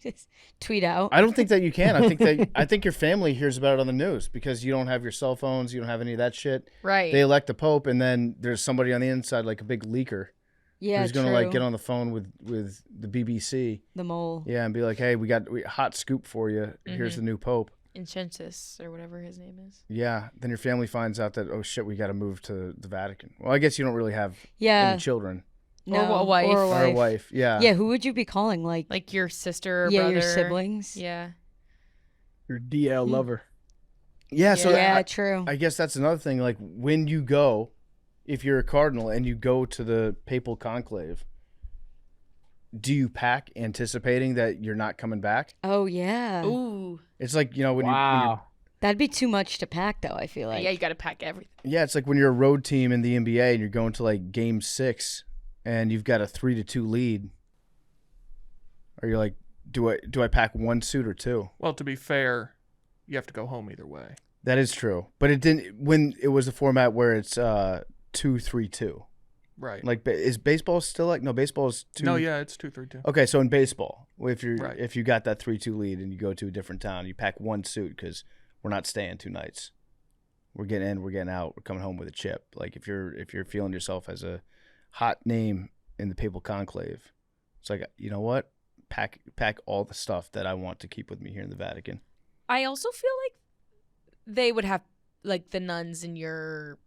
just tweet out. I don't think that you can. I think your family hears about it on the news because you don't have your cell phones, you don't have any of that shit. Right. They elect the Pope, and then there's somebody on the inside, like a big leaker, Yeah, who's gonna true. like get on the phone with the BBC, the mole. yeah, and be like, "Hey, we hot scoop for you. Here's Mhm. the new Pope." Incentius or whatever his name is. Yeah. Then your family finds out that, oh shit, we got to move to the Vatican. Well, I guess you don't really have Yeah. any children. No, a wife. Or a Or a wife. wife. Yeah. Yeah, who would you be calling? Like your sister or yeah, brother. your siblings. Yeah. Your DL lover. Yeah. So Yeah, true. I guess that's another thing. Like when you go, if you're a cardinal and you go to the papal conclave, do you pack anticipating that you're not coming back? Oh yeah. Ooh. It's like, when Wow. That'd be too much to pack, though. I feel like. Yeah, you got to pack everything. it's like when you're a road team in the NBA and you're going to like game 6 and you've got a 3-2 lead. Or you're like, do I pack one suit or two? Well, to be fair, you have to go home either way. That is true. But it didn't when it was a format where it's 2-3-2. Right. Like is baseball still like baseball is 2. No, yeah, it's 2-3-2. Okay, so in baseball, if Right. you got that 3-2 lead and you go to a different town, you pack one suit because we're not staying 2 nights. We're getting in, we're getting out, we're coming home with a chip. Like if you're feeling yourself as a hot name in the papal conclave, it's like, you know what? Pack all the stuff that I want to keep with me here in the Vatican. I also feel like they would have, like, the nuns in your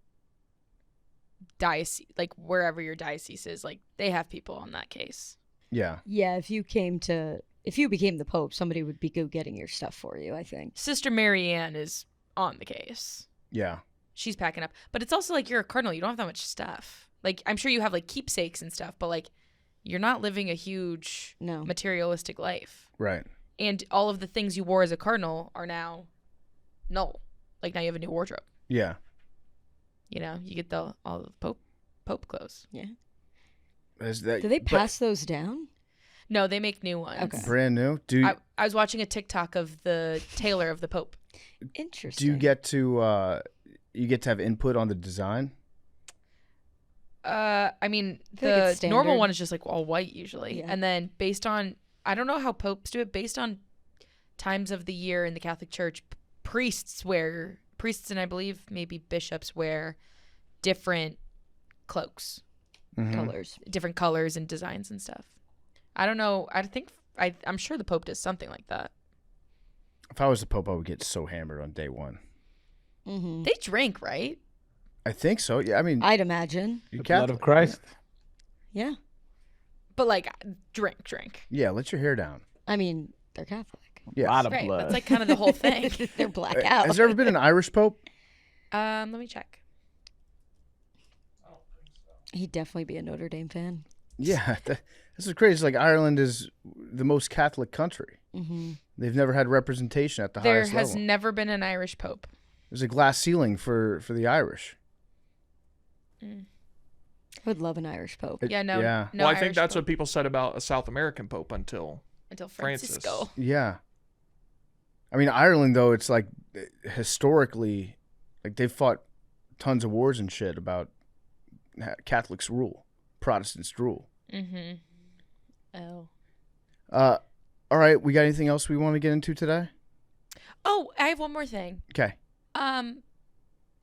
diocese, like, wherever your diocese is, like, they have people on that case. Yeah. Yeah, if you became the Pope, somebody would be go getting your stuff for you, I think. Sister Marianne is on the case. Yeah. She's packing up. But it's also like you're a cardinal. You don't have that much stuff. Like, I'm sure you have, like, keepsakes and stuff, but, like, you're not living a huge materialistic life. Right. And all of the things you wore as a cardinal are now null. Like, now you have a new wardrobe. Yeah. You know, you get all the Pope clothes. Yeah. Do Do they pass those down? No, they make new ones. Okay. brand new? I was watching a TikTok of the tailor of the Pope. Interesting. Do you get to have input on the design? I mean, I feel like the it's normal standard. one is just like all white usually. Yeah. And then based on, I don't know how popes do it, based on times of the year in the Catholic Church, priests and I believe maybe bishops wear different cloaks, Mhm. colors? different colors and designs and stuff. I don't know. I'm sure the Pope does something like that. If I was the Pope, I would get so hammered on day 1. Mm-hmm. They drink, right? I think so. Yeah, I mean, I'd imagine. you The blood Catholic. of Christ. Yeah. But like drink. Yeah, let your hair down. I mean, they're Catholic. Yes. A lot of Right. blood. That's like kind of the whole thing. They're black out. Has there ever been an Irish Pope? Let me check. He'd definitely be a Notre Dame fan. Yeah, this is crazy. It's like Ireland is the most Catholic country. Mm-hmm. They've never had representation at the There highest has level. never been an Irish Pope. There's a glass ceiling for the Irish. I would love an Irish Pope. Yeah, no. Yeah. No Well, I think Irish that's Pope what people said about a South American Pope until Francisco. Francis. Yeah. I mean, Ireland, though, it's like historically, like they've fought tons of wars and shit about Catholics rule, Protestants rule. Mm-hmm. Oh. All right, we got anything else we want to get into today? Oh, I have one more thing. Okay.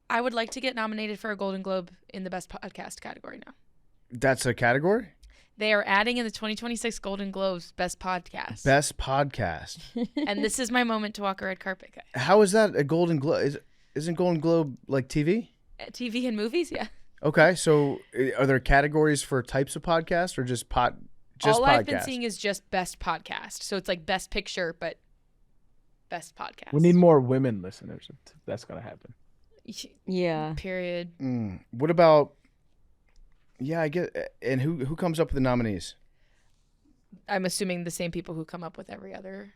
I would like to get nominated for a Golden Globe in the Best Podcast category now. That's a category? They are adding in the 2026 Golden Globes Best Podcast. Best podcast. And this is my moment to walk a red carpet, guys. How is that a Golden Globe? Isn't Golden Globe like TV? TV and movies, yeah. Okay, so are there categories for types of podcasts or just All podcast? I've been seeing is just Best Podcast. So it's like Best Picture, but Best Podcast. We need more women listeners. If that's gonna happen. Yeah. Period. What about? Yeah, I get. And who comes up with the nominees? I'm assuming the same people who come up with every other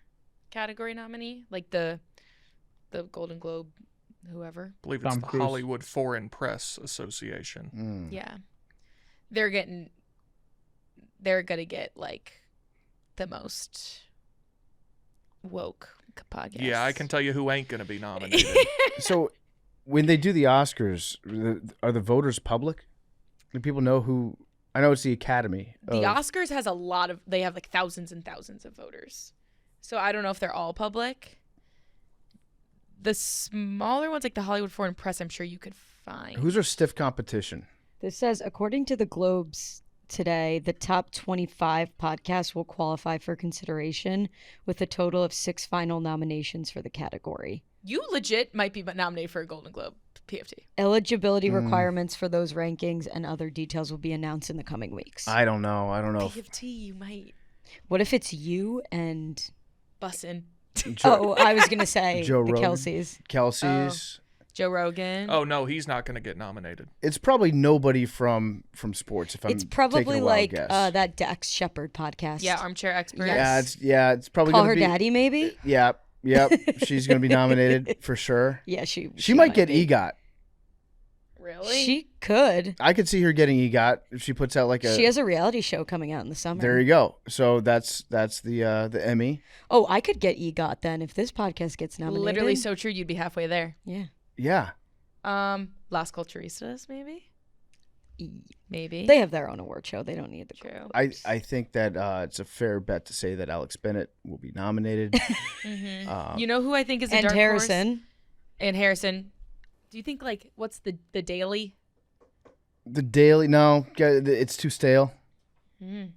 category nominee, like the Golden Globe, whoever. I believe it's Tom the Cruise. Hollywood Foreign Press Association. Yeah, they're gonna get like the most woke podcast. Yeah, I can tell you who ain't going to be nominated. So, when they do the Oscars, are the voters public? Do people know who? I know it's the Academy. The Oscars has they have like thousands and thousands of voters. So I don't know if they're all public. The smaller ones, like the Hollywood Foreign Press, I'm sure you could find. Who's our stiff competition? This says, according to the Globes today, the top 25 podcasts will qualify for consideration with a total of 6 final nominations for the category. You legit might be nominated for a Golden Globe PFT. Eligibility requirements for those rankings and other details will be announced in the coming weeks. I don't know. PFT, you might What if it's you and... bussin'. I was going to say Joe the Rogan. Kelseys. Joe Rogan. Oh no, he's not going to get nominated. It's probably nobody from sports. If I'm It's probably taking a wild like guess. that Dax Shepard podcast. Yeah, Armchair Expert. Yes. It's probably Call gonna her be daddy, maybe? Yep. She's gonna be nominated for sure. Yeah, she might get be. EGOT. Really? She could. I could see her getting EGOT if she puts out like a. She has a reality show coming out in the summer. There you go. So that's the Emmy. Oh, I could get EGOT then if this podcast gets nominated. Literally so true. You'd be halfway there. Yeah. Yeah. Las Culturistas, maybe. Maybe. They have their own award show. They don't need the True. I think that it's a fair bet to say that Alex Bennett will be nominated. You know who I think is a and dark Harrison. horse? And Harrison. Do you think like what's the Daily? The Daily, no, it's too stale.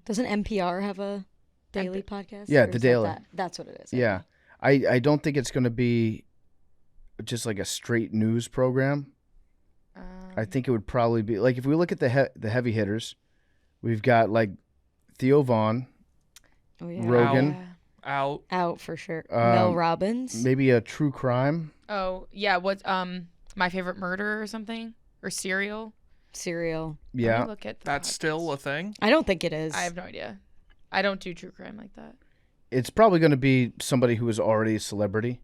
Doesn't NPR have a daily podcast? Yeah, Or The is Daily. That's what it is. Yeah, I don't think it's going to be just like a straight news program. I think it would probably be like if we look at the heavy hitters, we've got like Theo Vaughn, Oh, yeah. Rogan, Out for sure. Mel Robbins. maybe a true crime. Oh yeah, what's My Favorite Murder or something or Serial? Serial. Let me Yeah, look at the That's podcast. still a thing. I don't think it is. I have no idea. I don't do true crime like that. it's probably going to be somebody who is already a celebrity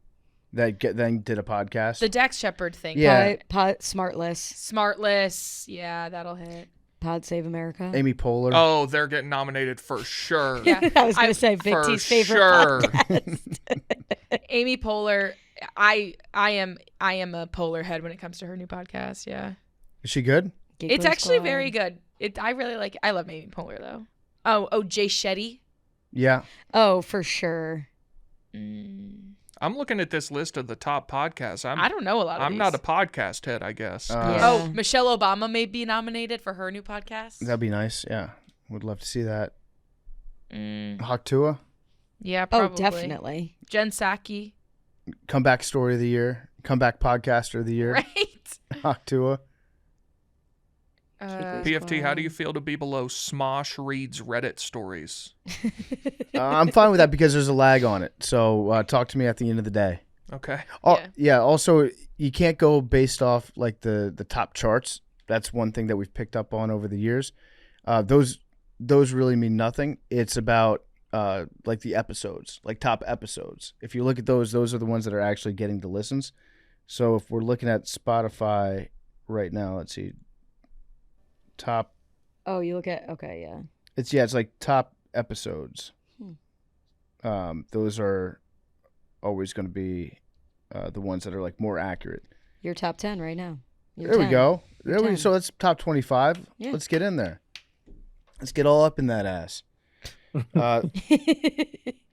that then did a podcast. The Dax Shepard thing. Yeah. Smartless. Smartless. Yeah, that'll hit. Pod Save America. Amy Poehler. Oh, they're getting nominated for sure. Yeah. I was going to say Big for T's favorite sure. podcast. Amy Poehler. I am a Poehler head when it comes to her new podcast. Yeah. Is she good? It's Giggler actually Squad. very good. I really like it. I love Amy Poehler though. Oh, Jay Shetty. Yeah. Oh, for sure. I'm looking at this list of the top podcasts. I don't know a lot of I'm these. not a podcast head, I guess. Yeah. Oh, Michelle Obama may be nominated for her new podcast. That'd be nice. Yeah. Would love to see that. Mm, Haktua, yeah, probably. Oh, definitely. Jen Psaki. comeback story of the year, comeback podcaster of the year. Right. Haktua. PFT, how do you feel to be below Smosh Reads Reddit stories? I'm fine with that because there's a lag on it. So talk to me at the end of the day. Okay. Oh, Yeah. yeah. Also, you can't go based off like the top charts. That's one thing that we've picked up on over the years. Those really mean nothing. It's about like the episodes, like top episodes. If you look at those are the ones that are actually getting the listens. So if we're looking at Spotify right now, let's see. Top. Oh, you look at okay, yeah. It's like top episodes. Those are always going to be the ones that are like more accurate. Your top 10 right now. Your There we 10. go. Your 10. So it's top 25. Yeah. Let's get in there. Let's get all up in that ass.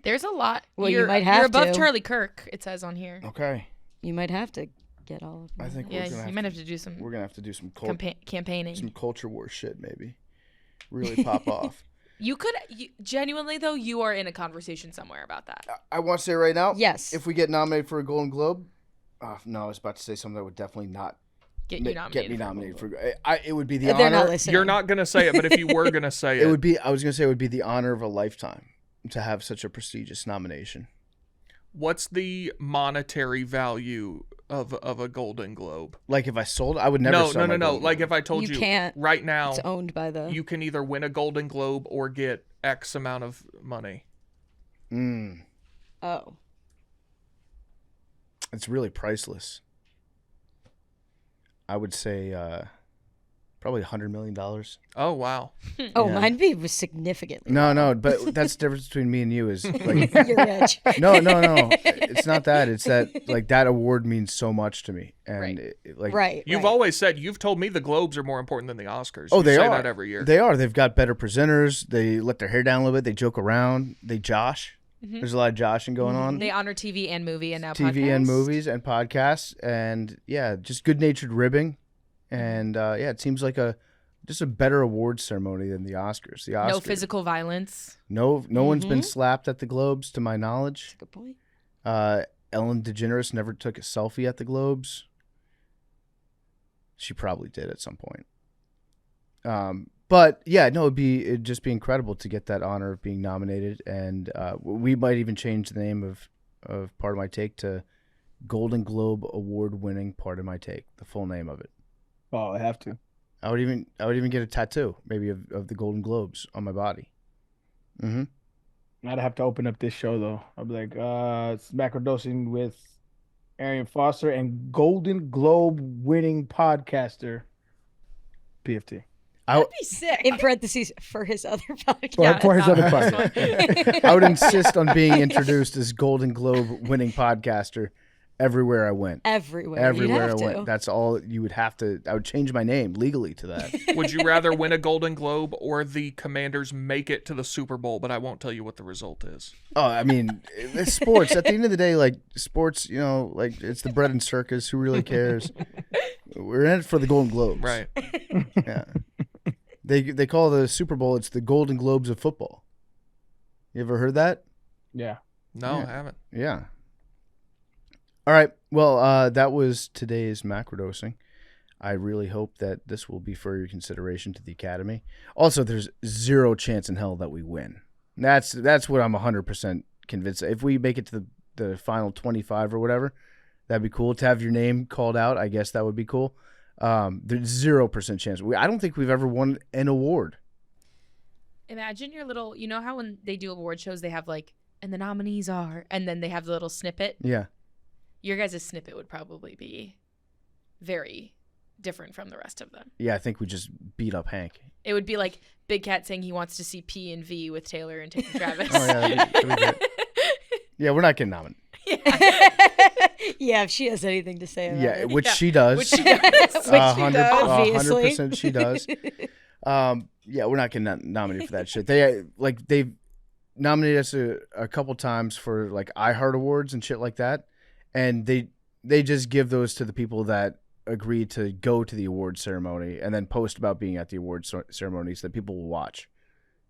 There's a lot. Well, you you're, might have You're above to. Charlie Kirk, it says on here. Okay. You might have to get all of them. I think Yeah, we're gonna you might have to do some we're gonna have to do some campaigning. some culture war shit maybe. Really pop off. You could genuinely though. You are in a conversation somewhere about that. I want to say right now. Yes. If we get nominated for a Golden Globe, no, I was about to say something that would definitely not Get you nominated. get me nominated for. It would be the They're not honor. listening. You're not going to say it, but if you were going to say It would be. I was gonna say it would be the honor of a lifetime to have such a prestigious nomination. what's the monetary value of a Golden Globe? Like if I sold, I would never. No. sell my Golden Like Globe. if I told You you, can't. right now, It's owned by the. you can either win a Golden Globe or get X amount of money. Oh. It's really priceless. I would say probably $100 million. Oh, wow. Oh, Yeah. mine was significantly. No, but that's the difference between me and you is like You're rich. no. It's not that. It's that like that award means so much to me, and Right. like Right. You've right. always said, you've told me the Globes are more important than the Oscars. Oh, You they say are. that every year. They are. They've got better presenters. They let their hair down a little bit. They joke around. They josh. There's a lot of joshing going on. They honor TV and movie and now TV and podcasts. movies and podcasts, and yeah, just good-natured ribbing, and yeah, it seems like just a better awards ceremony than the Oscars. The Oscars, No physical violence. no one's been slapped at the Globes, to my knowledge. Good point. Ellen DeGeneres never took a selfie at the Globes. She probably did at some point. But yeah, no, it'd just be incredible to get that honor of being nominated, and we might even change the name of Part of My Take to Golden Globe Award-winning Part of My Take, the full name of it. Oh, I have to. I would even get a tattoo, maybe of the Golden Globes on my body. I'd have to open up this show though. I'd be like, it's Macrodosing with Arian Foster and Golden Globe winning podcaster PFT. That'd be sick. In parentheses, for his other podcast. For his not other this podcast. one. I would insist on being introduced as Golden Globe winning podcaster everywhere I went. Everywhere. Everywhere I You'd have went. to. That's all you would have to. I would change my name legally to that. Would you rather win a Golden Globe or the Commanders make it to the Super Bowl? But I won't tell you what the result is. Oh, I mean, it's sports. At the end of the day, like sports, like it's the bread and circus. Who really cares? We're in it for the Golden Globes. Right. Yeah. They call the Super Bowl, it's the Golden Globes of football. You ever heard that? Yeah. No, Yeah. I haven't. Yeah. All right. Well, that was today's macrodosing. I really hope that this will be for your consideration to the Academy. Also, there's zero chance in hell that we win. That's what I'm 100% convinced. If we make it to the final 25 or whatever, that'd be cool. To have your name called out, I guess that would be cool. There's 0% chance. I don't think we've ever won an award. Imagine your little, you know how when they do award shows, they have like, and the nominees are, and then they have the little snippet? Yeah. Your guys' snippet would probably be very different from the rest of them. Yeah, I think we just beat up Hank. It would be like Big Cat saying he wants to see P and V with Taylor and Taylor Travis. Oh, yeah. That'd be great. Yeah, we're not getting nominated. Yeah, if she has anything to say about Yeah, it. which she does. Which she does. Which she does. Obviously. 100% she does. Yeah, we're not getting nominated for that shit. They've nominated us a couple times for like iHeart Awards and shit like that, and they just give those to the people that agree to go to the award ceremony and then post about being at the award ceremony so that people will watch.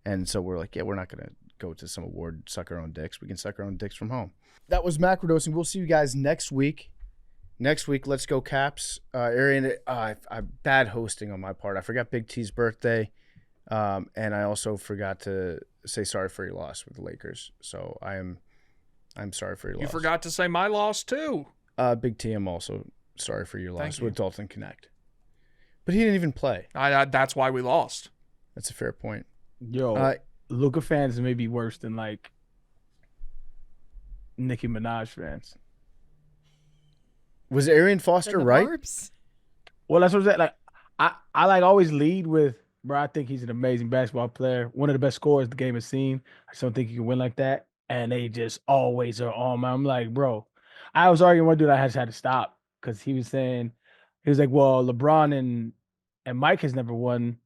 And so we're like, yeah, we're not gonna go to some award, suck our own dicks. We can suck our own dicks from home. That was macrodosing. We'll see you guys next week. Next week, let's go Caps. Arian, bad hosting on my part. I forgot Big T's birthday, and I also forgot to say sorry for your loss with the Lakers. So I'm sorry for your loss. You forgot to say my loss too. Big T, I'm also sorry for your loss Thank you. with Dalton Connect. But he didn't even play. That's why we lost. That's a fair point. Yo, Luka fans may be worse than like Nicki Minaj fans. Was Arian Foster right? Well, that's what I'm saying. Like, I like always lead with, bro, I think he's an amazing basketball player. One of the best scorers the game has seen. I just don't think he can win like that. And they just always are on my. I'm like, bro. I was arguing with one dude I just had to stop because he was saying, he was like, well, LeBron and Mike has never won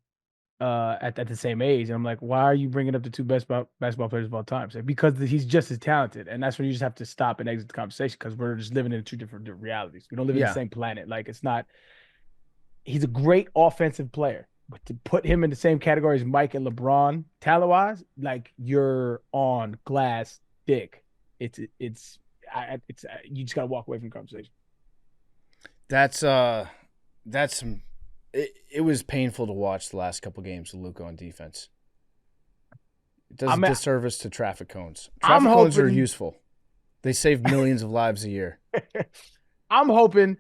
at the same age. And I'm like, why are you bringing up the two best basketball players of all time? So because he's just as talented. And that's when you just have to stop and exit the conversation because we're just living in two different realities. We don't live in the same planet. Like, it's not, he's a great offensive player. But to put him in the same category as Mike and LeBron, talent-wise, like, you're on glass dick. It's you just gotta walk away from the conversation. That's some. It was painful to watch the last couple games of Luka on defense. It does a disservice to traffic cones. Traffic cones are useful. They save millions of lives a year. I'm hoping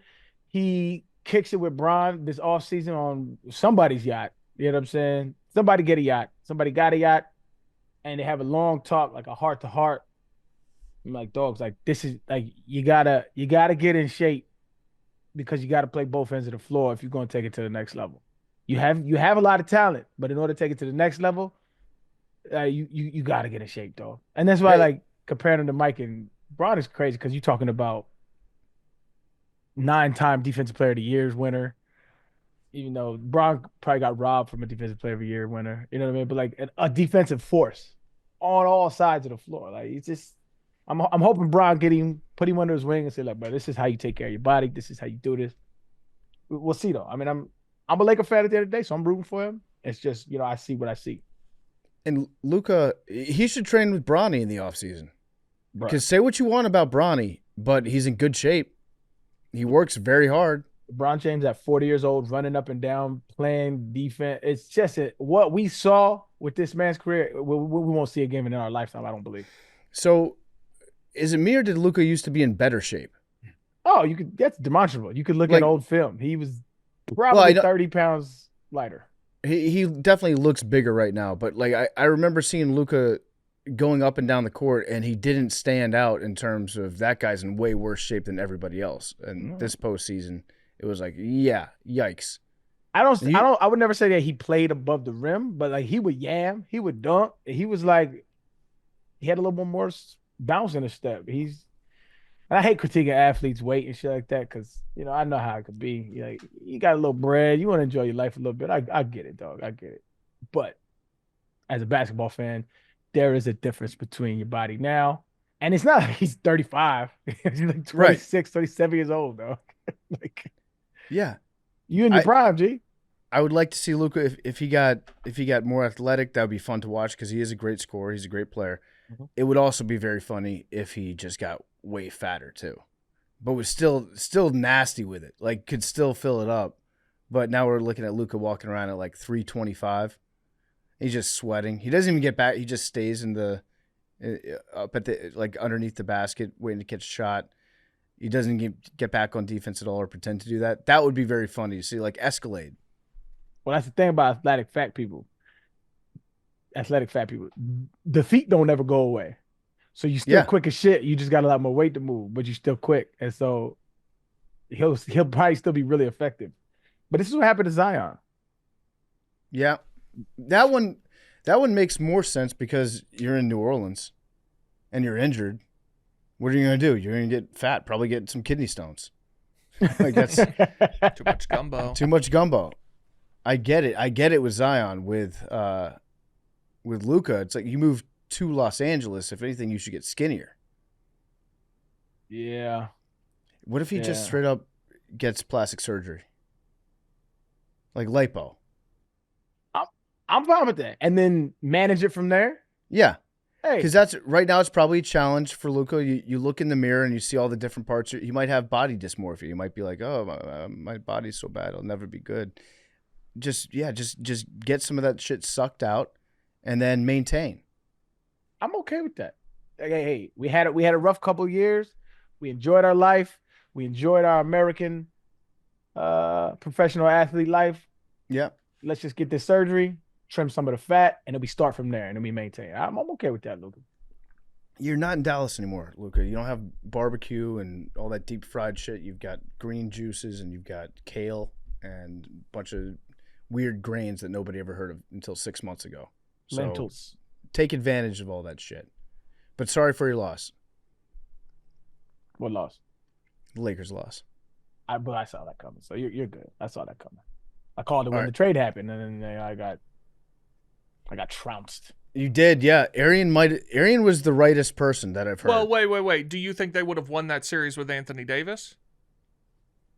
he kicks it with Bron this offseason on somebody's yacht. You know what I'm saying? Somebody get a yacht. Somebody got a yacht, and they have a long talk, like a heart to heart. I'm like, dogs, like, this is like, you gotta get in shape because you gotta play both ends of the floor if you're gonna take it to the next level. You have a lot of talent, but in order to take it to the next level, you gotta get in shape, dog. And that's why, like, comparing him to Mike and Bron is crazy because you're talking about 9-time Defensive Player of the Year's winner. Even though Bron probably got robbed from a Defensive Player of the Year winner, you know what I mean? But like a defensive force on all sides of the floor. Like, it's just, I'm hoping Bron put him under his wing and say, like, bro, this is how you take care of your body. This is how you do this. We'll see though. I mean, I'm a Laker fan at the end of the day, so I'm rooting for him. It's just, I see what I see. And Luka, he should train with Bronny in the offseason. Because say what you want about Bronny, but he's in good shape. He works very hard. LeBron James at 40 years old, running up and down, playing defense. It's just what we saw with this man's career. We won't see again in our lifetime, I don't believe. So, is it me or did Luka used to be in better shape? Oh, that's demonstrable. You could look at old film. He was probably 30 pounds lighter. He definitely looks bigger right now, but like I remember seeing Luka going up and down the court, and he didn't stand out in terms of that guy's in way worse shape than everybody else. And this postseason, it was like, yeah, yikes. I would never say that he played above the rim, but like he would yam, he would dunk. He was like, he had a little more bounce in his step. I hate critiquing athletes' weight and shit like that because, I know how it could be. Like, you got a little bread. You want to enjoy your life a little bit. I get it, dog. I get it. But as a basketball fan, there is a difference between your body now. And it's not like he's 35. He's like 26, 37 years old, dog. Like, yeah. You in your prime, G. I would like to see Luka if he got more athletic. That would be fun to watch because he is a great scorer. He's a great player. Mm-hmm. It would also be very funny if he just got way fatter too, but was still nasty with it. Like could still fill it up. But now we're looking at Luka walking around at like 325. He's just sweating. He doesn't even get back. He just stays in the up at the like underneath the basket waiting to catch a shot. He doesn't get back on defense at all or pretend to do that. That would be very funny to see, like escalade. Well, that's the thing about athletic fat people. The feet don't ever go away. So you still quick as shit. You just got a lot more weight to move, but you're still quick. And so he'll probably still be really effective. But this is what happened to Zion. Yeah. That one makes more sense because you're in New Orleans and you're injured. What are you going to do? You're going to get fat, probably get some kidney stones. Like that's too much gumbo. Too much gumbo. I get it with Zion. With Luka, it's like you move to Los Angeles. If anything, you should get skinnier. Yeah. What if he just straight up gets plastic surgery? Like lipo. I'm fine with that. And then manage it from there? Yeah. Hey. Because that's right now it's probably a challenge for Luka. You look in the mirror and you see all the different parts. You might have body dysmorphia. You might be like, oh, my body's so bad. It'll never be good. Just get some of that shit sucked out and then maintain. I'm okay with that. Hey, we had a rough couple of years. We enjoyed our life. We enjoyed our American professional athlete life. Yeah. Let's just get this surgery, trim some of the fat, and then we start from there, and then we maintain. I'm okay with that, Luka. You're not in Dallas anymore, Luka. You don't have barbecue and all that deep fried shit. You've got green juices and you've got kale and a bunch of weird grains that nobody ever heard of until 6 months ago. So lentils. Take advantage of all that shit. But sorry for your loss. What loss? The Lakers loss. But I saw that coming. So you're good. I saw that coming. I called it when the trade happened, and then I got trounced. You did, yeah. Arian was the rightest person that I've heard. Well, wait. Do you think they would have won that series with Anthony Davis?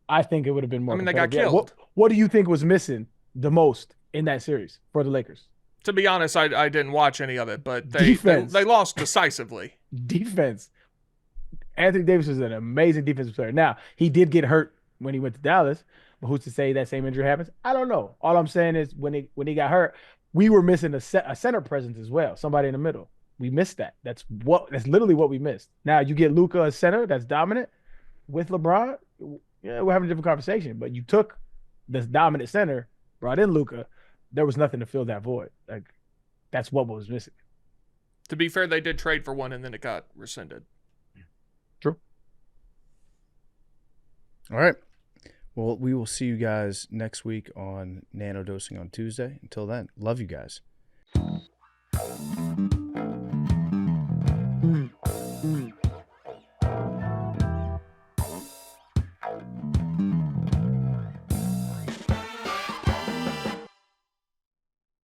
I think it would have been more. I mean, they got killed. What do you think was missing the most in that series for the Lakers? To be honest, I didn't watch any of it, but they lost decisively. Defense. Anthony Davis is an amazing defensive player. Now, he did get hurt when he went to Dallas, but who's to say that same injury happens? I don't know. All I'm saying is when he got hurt, we were missing a center presence as well, somebody in the middle. We missed that. That's literally what we missed. Now, you get Luka a center that's dominant with LeBron, yeah, we're having a different conversation, but you took this dominant center, brought in Luka, there was nothing to fill that void. Like, that's what was missing. To be fair, they did trade for one, and then it got rescinded. True. All right. Well, we will see you guys next week on Nano Dosing on Tuesday. Until then, love you guys.